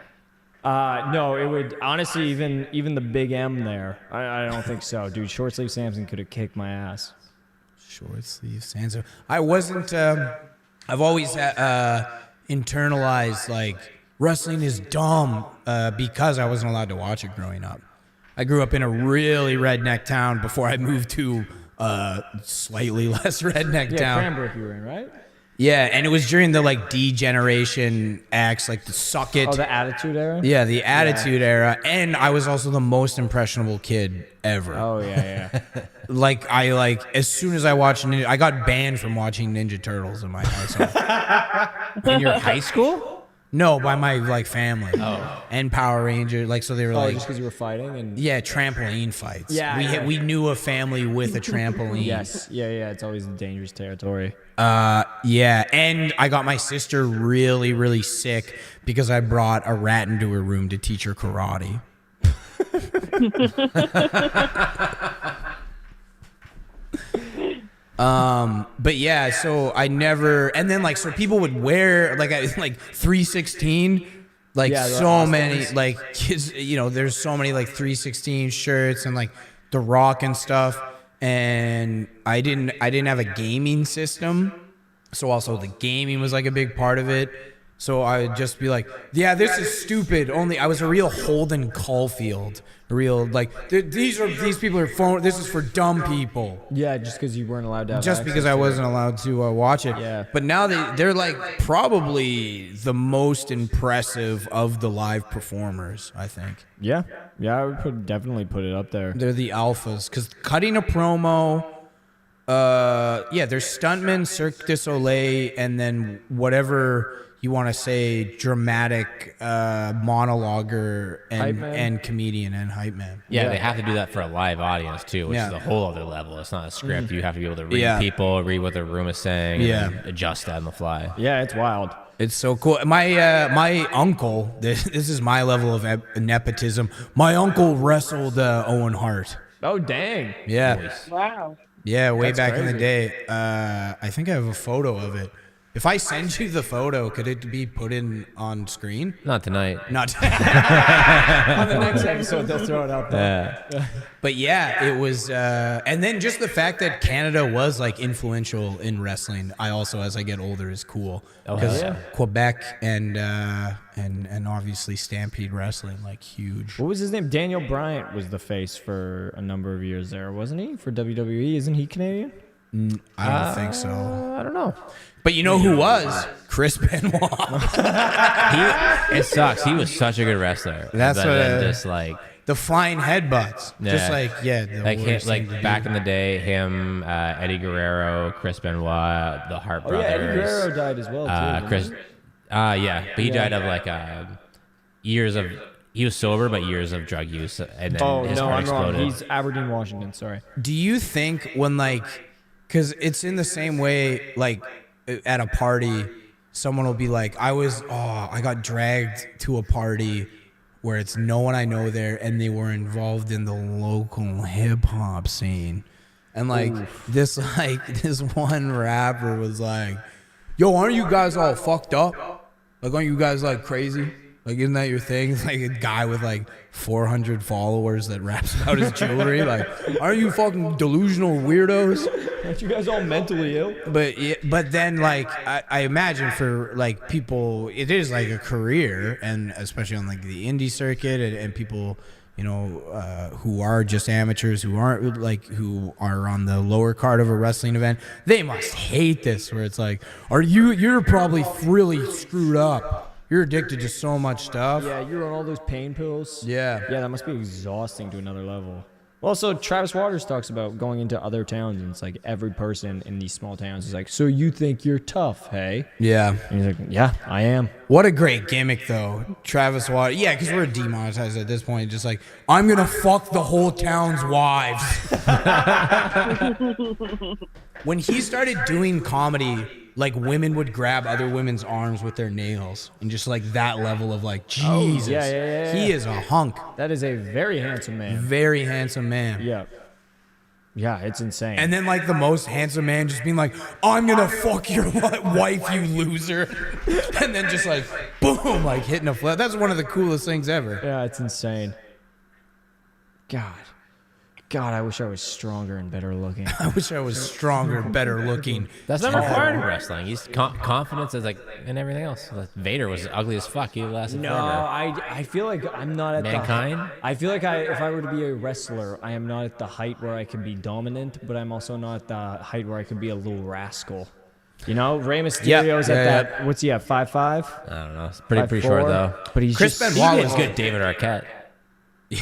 No, it would honestly even the big M there. I don't think so, dude. Short sleeve Samson could have kicked my ass. Short sleeve Samson. I wasn't. I've always internalized like wrestling is dumb because I wasn't allowed to watch it growing up. I grew up in a really redneck town before I moved to slightly less redneck town. Cranbrook you were in, right? Yeah, and it was during the like D-Generation acts, like the Suck It. Oh, the Attitude Era? Yeah, the Attitude Era. And I was also the most impressionable kid ever. Oh, yeah. As soon as I watched I got banned from watching Ninja Turtles in my household. In your high school? No, by my like family. Oh. And Power Ranger, so they were just because you were fighting and trampoline fights. Yeah, we knew a family with a trampoline. Yes, yeah, it's always dangerous territory. And I got my sister really, really sick because I brought a rat into her room to teach her karate. But yeah, so I never, and then so people would wear like 316, so many kids, there's so many 316 shirts and The Rock and stuff. And I didn't have a gaming system. So also the gaming was a big part of it. So I would just be like, yeah, this is stupid. Only I was a real Holden Caulfield. A real these people are phone. This is for dumb people. Yeah, just because you weren't allowed to. Just because I wasn't allowed to watch it. Yeah. But now they're probably the most impressive of the live performers, I think. Yeah, I would definitely put it up there. They're the alphas because cutting a promo Yeah, there's stuntman, Cirque du Soleil, and then whatever you want to say, dramatic monologuer Hype man. and comedian and hype man. Yeah, they have to do that for a live audience too, which Yeah. is a whole other level. It's not a script. You have to be able to read Yeah. people, read what the room is saying, Yeah. and then adjust that on the fly. Yeah, it's wild. It's so cool. My uncle, this is my level of nepotism. My uncle wrestled Owen Hart. Oh, dang. Yeah. Wow. Yeah, way That's back in the crazy. day. I think I have a photo of it. If I send you the photo, could it be put in on screen? Not tonight. Not. On the next episode, they'll throw it out there. But yeah, it was, and then just the fact that Canada was like influential in wrestling. I also, as I get older, is cool Oh, because yeah. Quebec and obviously Stampede Wrestling, like huge. What was his name? Daniel Bryant was the face for a number of years there, wasn't he? For WWE, isn't he Canadian? I don't think so. I don't know. But you know who was? Chris Benoit. It sucks. He was such a good wrestler. That's but what, then just like The flying headbutts. Just like, yeah. the like worst thing to back do. in the day, him, Eddie Guerrero, Chris Benoit, the Hart Oh, yeah, brothers. Eddie Guerrero died as well, too. didn't Chris, he? yeah, but he died of like years of. He was sober, but years of drug use, and then Oh, his no, heart I'm exploded. wrong. He's Aberdeen, Washington. Sorry. Do you think when like, because it's in the same way, like at a party, someone will be like, I got dragged to a party where it's no one I know there, and they were involved in the local hip hop scene, and like this one rapper was like, yo, aren't you guys all fucked up? Like, aren't you guys like crazy? Like, isn't that your thing? It's like a guy with like 400 followers that raps about his jewelry. Like, aren't you fucking delusional weirdos? Aren't you guys all mentally ill? But then like I imagine for like people, it is like a career, and especially on like the indie circuit and people, you know, who are just amateurs, who aren't like, who are on the lower card of a wrestling event, they must hate this. Where it's like, you're probably really screwed up. You're addicted to so much stuff. Yeah, you're on all those pain pills. Yeah. Yeah, that must be exhausting to another level. Also, Travis Waters talks about going into other towns, and it's like every person in these small towns is like, so you think you're tough, hey? Yeah. And he's like, yeah, I am. What a great gimmick, though. Travis Waters. Yeah, because we're demonetized at this point. Just like, I'm going to fuck the whole town's wives. When he started doing comedy, like, women would grab other women's arms with their nails. And just like that level of like, Jesus. yeah. He is a hunk. That is a very handsome man. Very handsome man. Yeah. Yeah, it's insane. And then like the most handsome man just being like, I'm gonna fuck your wife, you loser. And then just like, boom, like hitting a flip. That's one of the coolest things ever. Yeah, it's insane. God, I wish I was stronger and better looking. I wish I was stronger, better looking. That's not required in wrestling. He's confidence is like in everything else. Like, Vader was ugly as fuck. He lasted No, forever. I feel like I'm not at Mankind? I feel like if I were to be a wrestler, I am not at the height where I can be dominant, but I'm also not at the height where I can be a little rascal. You know, Rey Mysterio's at that. What's he at? 5'5"? I don't know. It's pretty short though. But he's Chris just Benoit He's good. David Arquette.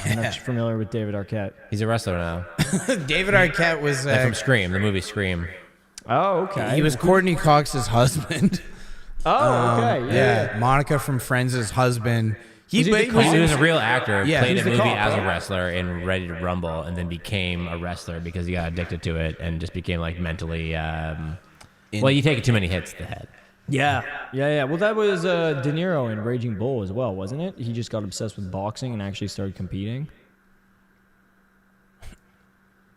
I'm not familiar with David Arquette. He's a wrestler now. David Arquette was From Scream, the movie Scream. Oh, okay. he was Courtney Cox's husband. Oh, okay. Yeah, Monica from Friends' husband. He was a real actor. Yeah. Played He's a the movie cop, as a right? wrestler in Ready to Rumble, and then became a wrestler because he got addicted to it and just became like mentally. Well, you take too many hits to the head. Yeah. Well, that was De Niro in Raging Bull as well, wasn't it? He just got obsessed with boxing and actually started competing.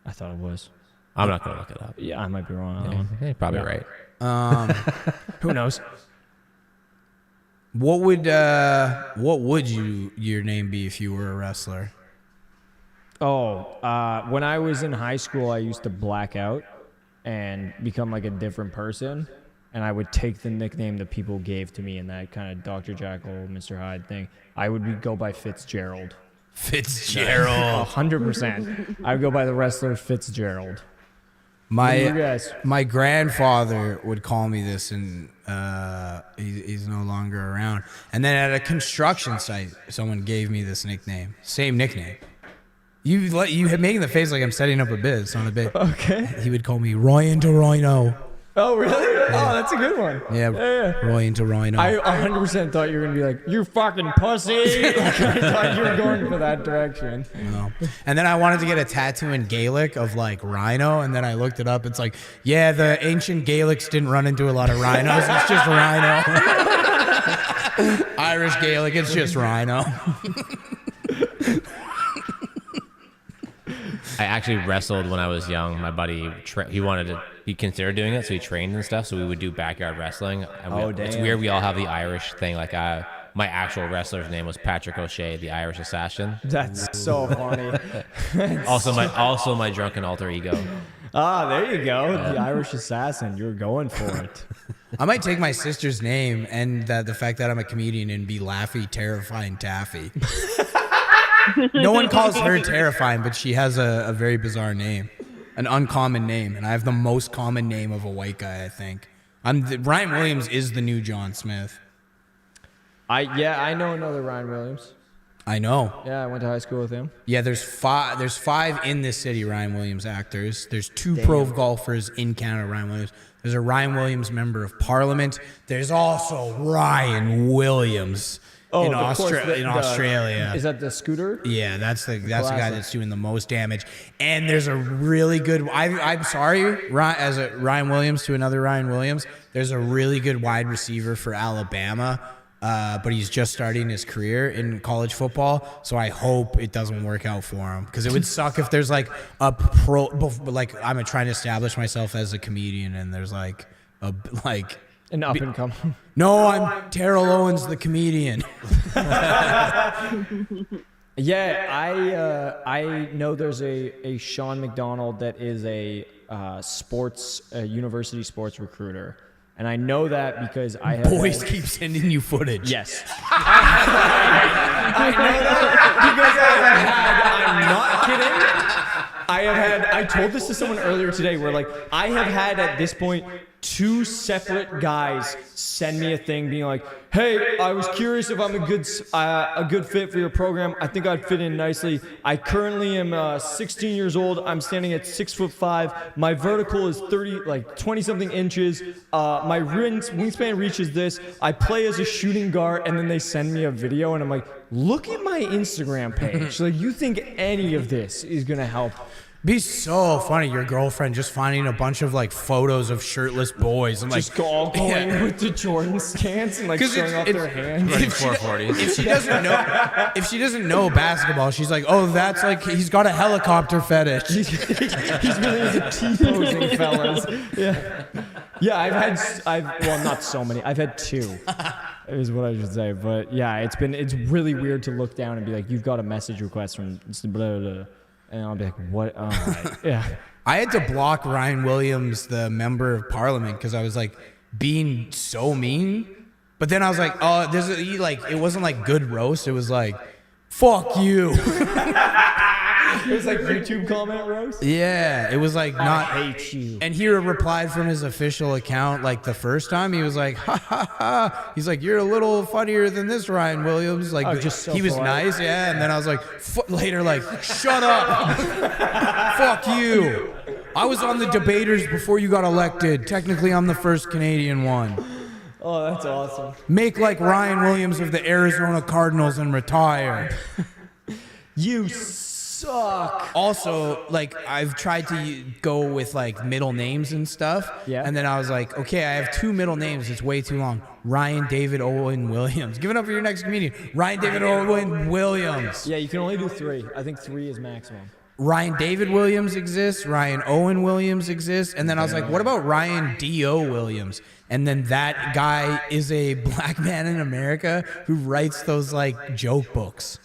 I thought it was. I'm not gonna look it up. Yeah, I might be wrong on that one. You're probably right. Who knows? What would your name be if you were a wrestler? Oh, when I was in high school, I used to black out and become like a different person. And I would take the nickname that people gave to me in that kind of Dr. Jekyll, Mr. Hyde thing. I would go by Fitzgerald. Fitzgerald. 100%. I would go by the wrestler Fitzgerald. Yes. My grandfather would call me this, and he's no longer around. And then at a construction site, someone gave me this nickname. Same nickname. You had making the face like I'm setting up a bit. It's not a bit. Okay. He would call me Ryan to Rhino. Oh, really? Oh, that's a good one. Yeah, Ryan to Rhino. I 100% thought you were going to be like, you fucking pussy. Like, I thought you were going for that direction. No. And then I wanted to get a tattoo in Gaelic of like rhino, and then I looked it up. It's like, yeah, the ancient Gaelics didn't run into a lot of rhinos. It's just rhino. Irish Gaelic, it's just rhino. I actually wrestled when I was young. My buddy, he considered doing it, so he trained and stuff. So we would do backyard wrestling. And it's weird. We all have the Irish thing. Like my actual wrestler's name was Patrick O'Shea, the Irish assassin. That's so funny. also my drunken alter ego. Ah, there you go. The Irish assassin. You're going for it. I might take my sister's name and the fact that I'm a comedian and be Laffy, Terrifying Taffy. No one calls her terrifying, but she has a very bizarre name, an uncommon name, and I have the most common name of a white guy, I think. Ryan Williams is the new John Smith. I know another Ryan Williams. I know. Yeah, I went to high school with him. Yeah, there's five in this city Ryan Williams actors. There's 2 pro golfers in Canada, Ryan Williams. There's a Ryan Williams member of Parliament. There's also Ryan Williams. In Australia. Is that the scooter? Yeah, that's the guy that's doing the most damage. And there's a really good. I'm sorry, as a Ryan Williams to another Ryan Williams. There's a really good wide receiver for Alabama, but he's just starting his career in college football. So I hope it doesn't work out for him, because it would suck if there's like a pro. Like I'm trying to establish myself as a comedian, and there's like an up and coming. No, I'm Terrell Owens, the comedian. Yeah, I know there's a Sean McDonnell that is a university sports recruiter. And I know that because I have... Boys keep sending you footage. Yes. I know that because I'm not kidding. I told this to someone earlier today where like I have had at this point 2 separate guys send me a thing being like, hey, I was curious if I'm a good fit for your program. I think I'd fit in nicely. I currently am 16 years old. I'm standing at 6'5". My vertical is 20 something inches. My wingspan reaches this. I play as a shooting guard, and then they send me a video, and I'm like, look at my Instagram page. Like, you think any of this is gonna help? Be so funny, your girlfriend just finding a bunch of like photos of shirtless boys and like just all going with the Jordan stance and like showing off their hands. If she doesn't know basketball, she's like, oh, that's like he's got a helicopter fetish. He's really into T-posing, fellas. Yeah. I've not so many. I've had 2. Is what I should say. But yeah, it's really weird to look down and be like, you've got a message request from blah blah blah. And I'll be like, what? Oh, right. Yeah. I had to block Ryan Williams, the member of Parliament, because I was like being so mean. But then I was like, oh, it wasn't like good roast. It was like, fuck you. It was like YouTube comment roast? Yeah. It was like not. I hate you. And he replied from his official account like the first time. He was like, ha ha ha. He's like, you're a little funnier than this Ryan Williams. Like, he was nice. Yeah. And then I was like, later, like, shut up. Fuck you. I was on the debaters before you got elected. Technically, I'm the first Canadian one. Oh, that's awesome. Make like Ryan Williams of the Arizona Cardinals and retire. You suck. Also, like, I've tried to go with like middle names and stuff. Yeah. And then I was like, okay, I have 2 middle names. It's way too long. Ryan David Owen Williams. Give it up for your next comedian. Ryan David Owen Williams. Yeah, you can only do 3. I think 3 is maximum. Ryan David Williams exists. Ryan Owen Williams exists. And then I was like, what about Ryan D.O. Williams? And then that guy is a black man in America who writes those like joke books.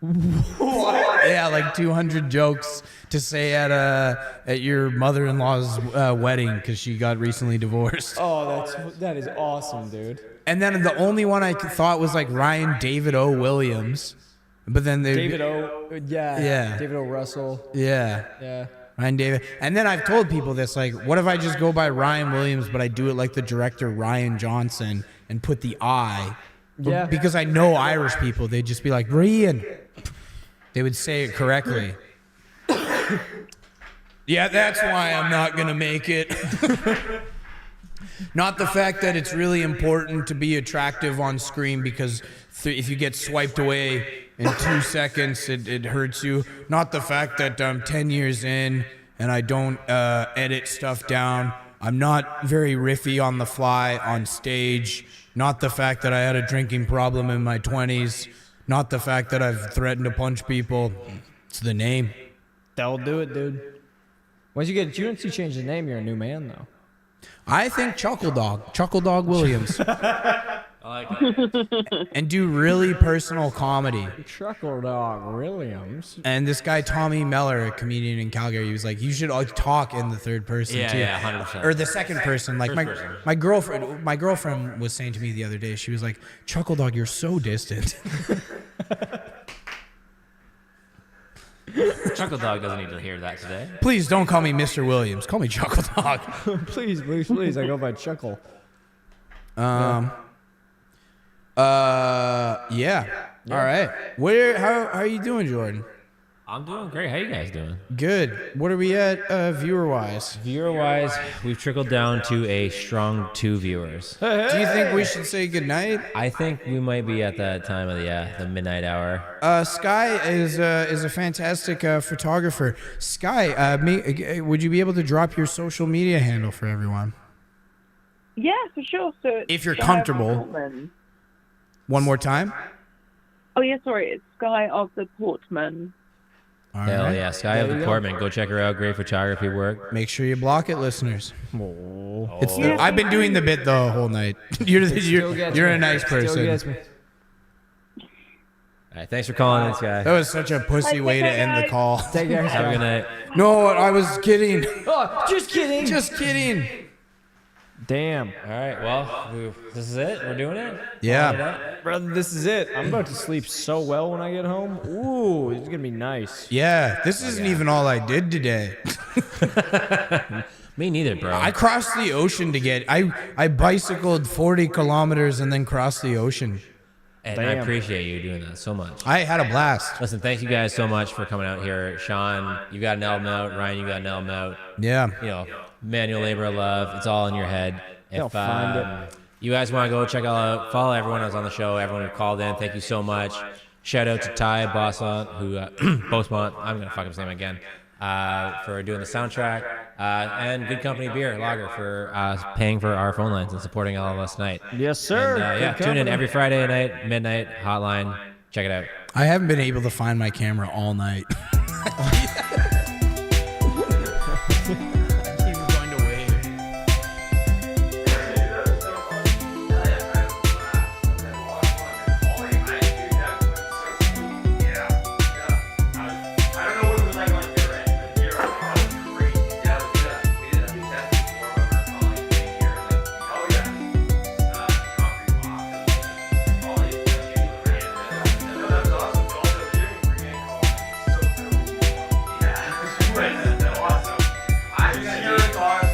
What? Yeah, like 200 jokes to say at your mother-in-law's wedding because she got recently divorced. Oh, that is awesome, dude. And then the only one I thought was like Ryan David O. Williams, but then David O. Russell. Yeah. Ryan David. And then I've told people this, like, what if I just go by Ryan Williams, but I do it like the director Ryan Johnson and put the I? Yeah. Because I know Irish people, they'd just be like, Ryan. They would say it correctly. Yeah, that's why I'm not going to make it. Not the fact that it's really important to be attractive on screen because if you get swiped away in 2 seconds, it hurts you. Not the fact that I'm 10 years in and I don't edit stuff down. I'm not very riffy on the fly on stage. Not the fact that I had a drinking problem in my 20s. Not the fact that I've threatened to punch people. It's the name. That'll do it, dude. Once you get once you change the name, you're a new man, though. I think Chuckle Dog Williams. I like that. And do really personal comedy. Chuckle Dog Williams. And this guy Tommy Meller, a comedian in Calgary, he was like, "You should talk in the third person too, 100%. or the second person." Like my girlfriend was saying to me the other day, she was like, "Chuckle Dog, you're so distant." Chuckle Dog doesn't need to hear that today. Please don't call me Mr. Williams. Call me Chuckle Dog. Please. I go by Chuckle. Yeah. All right. How are you doing, Jordan? I'm doing great. How you guys doing? Good. What are we at viewer-wise? Viewer-wise, we've trickled down to a strong 2 viewers. Do you think we should say goodnight? I think we might be at that time of the midnight hour. Sky is a fantastic photographer. Sky, would you be able to drop your social media handle for everyone? Yeah, for sure. So it's If you're Sky comfortable. Portman. One more time? Oh yeah, sorry. It's Sky of the Portman. All Hell right. yeah, Sky of the Portman. Go check her out. Great photography work. Make sure you block it, listeners. Oh. I've been doing the bit the whole night. You're a nice person. All right, thanks for calling in, Sky. That was such a pussy way to end the call. Take care. Have a good night. No, I was kidding. Oh, just kidding. Just kidding. Damn. All right, well, this is it. We're doing it. Yeah. Brother, this is it. I'm about to sleep so well when I get home. Ooh, it's gonna be nice. Yeah, this isn't even all I did today. Me neither, bro. I crossed the ocean to get. I bicycled 40 kilometers and then crossed the ocean. And I appreciate you doing that so much. I had a blast. Listen, thank you guys so much for coming out here. Sean, you got an album out. Ryan, you got an album out. Yeah. You know, manual labor of love. It's all in your head. They'll find it. You guys want to go check out, follow everyone else on the show, everyone who called in. Thank you so much. Shout out to Ty Bossmont, Bossmont, I'm going to fuck up his name again, for doing the soundtrack, and Good Company Beer, Lager, for paying for our phone lines and supporting all of us tonight. Yes, sir. And, tune in every Friday night, Midnight Hotline. Check it out. I haven't been able to find my camera all night. I just never thought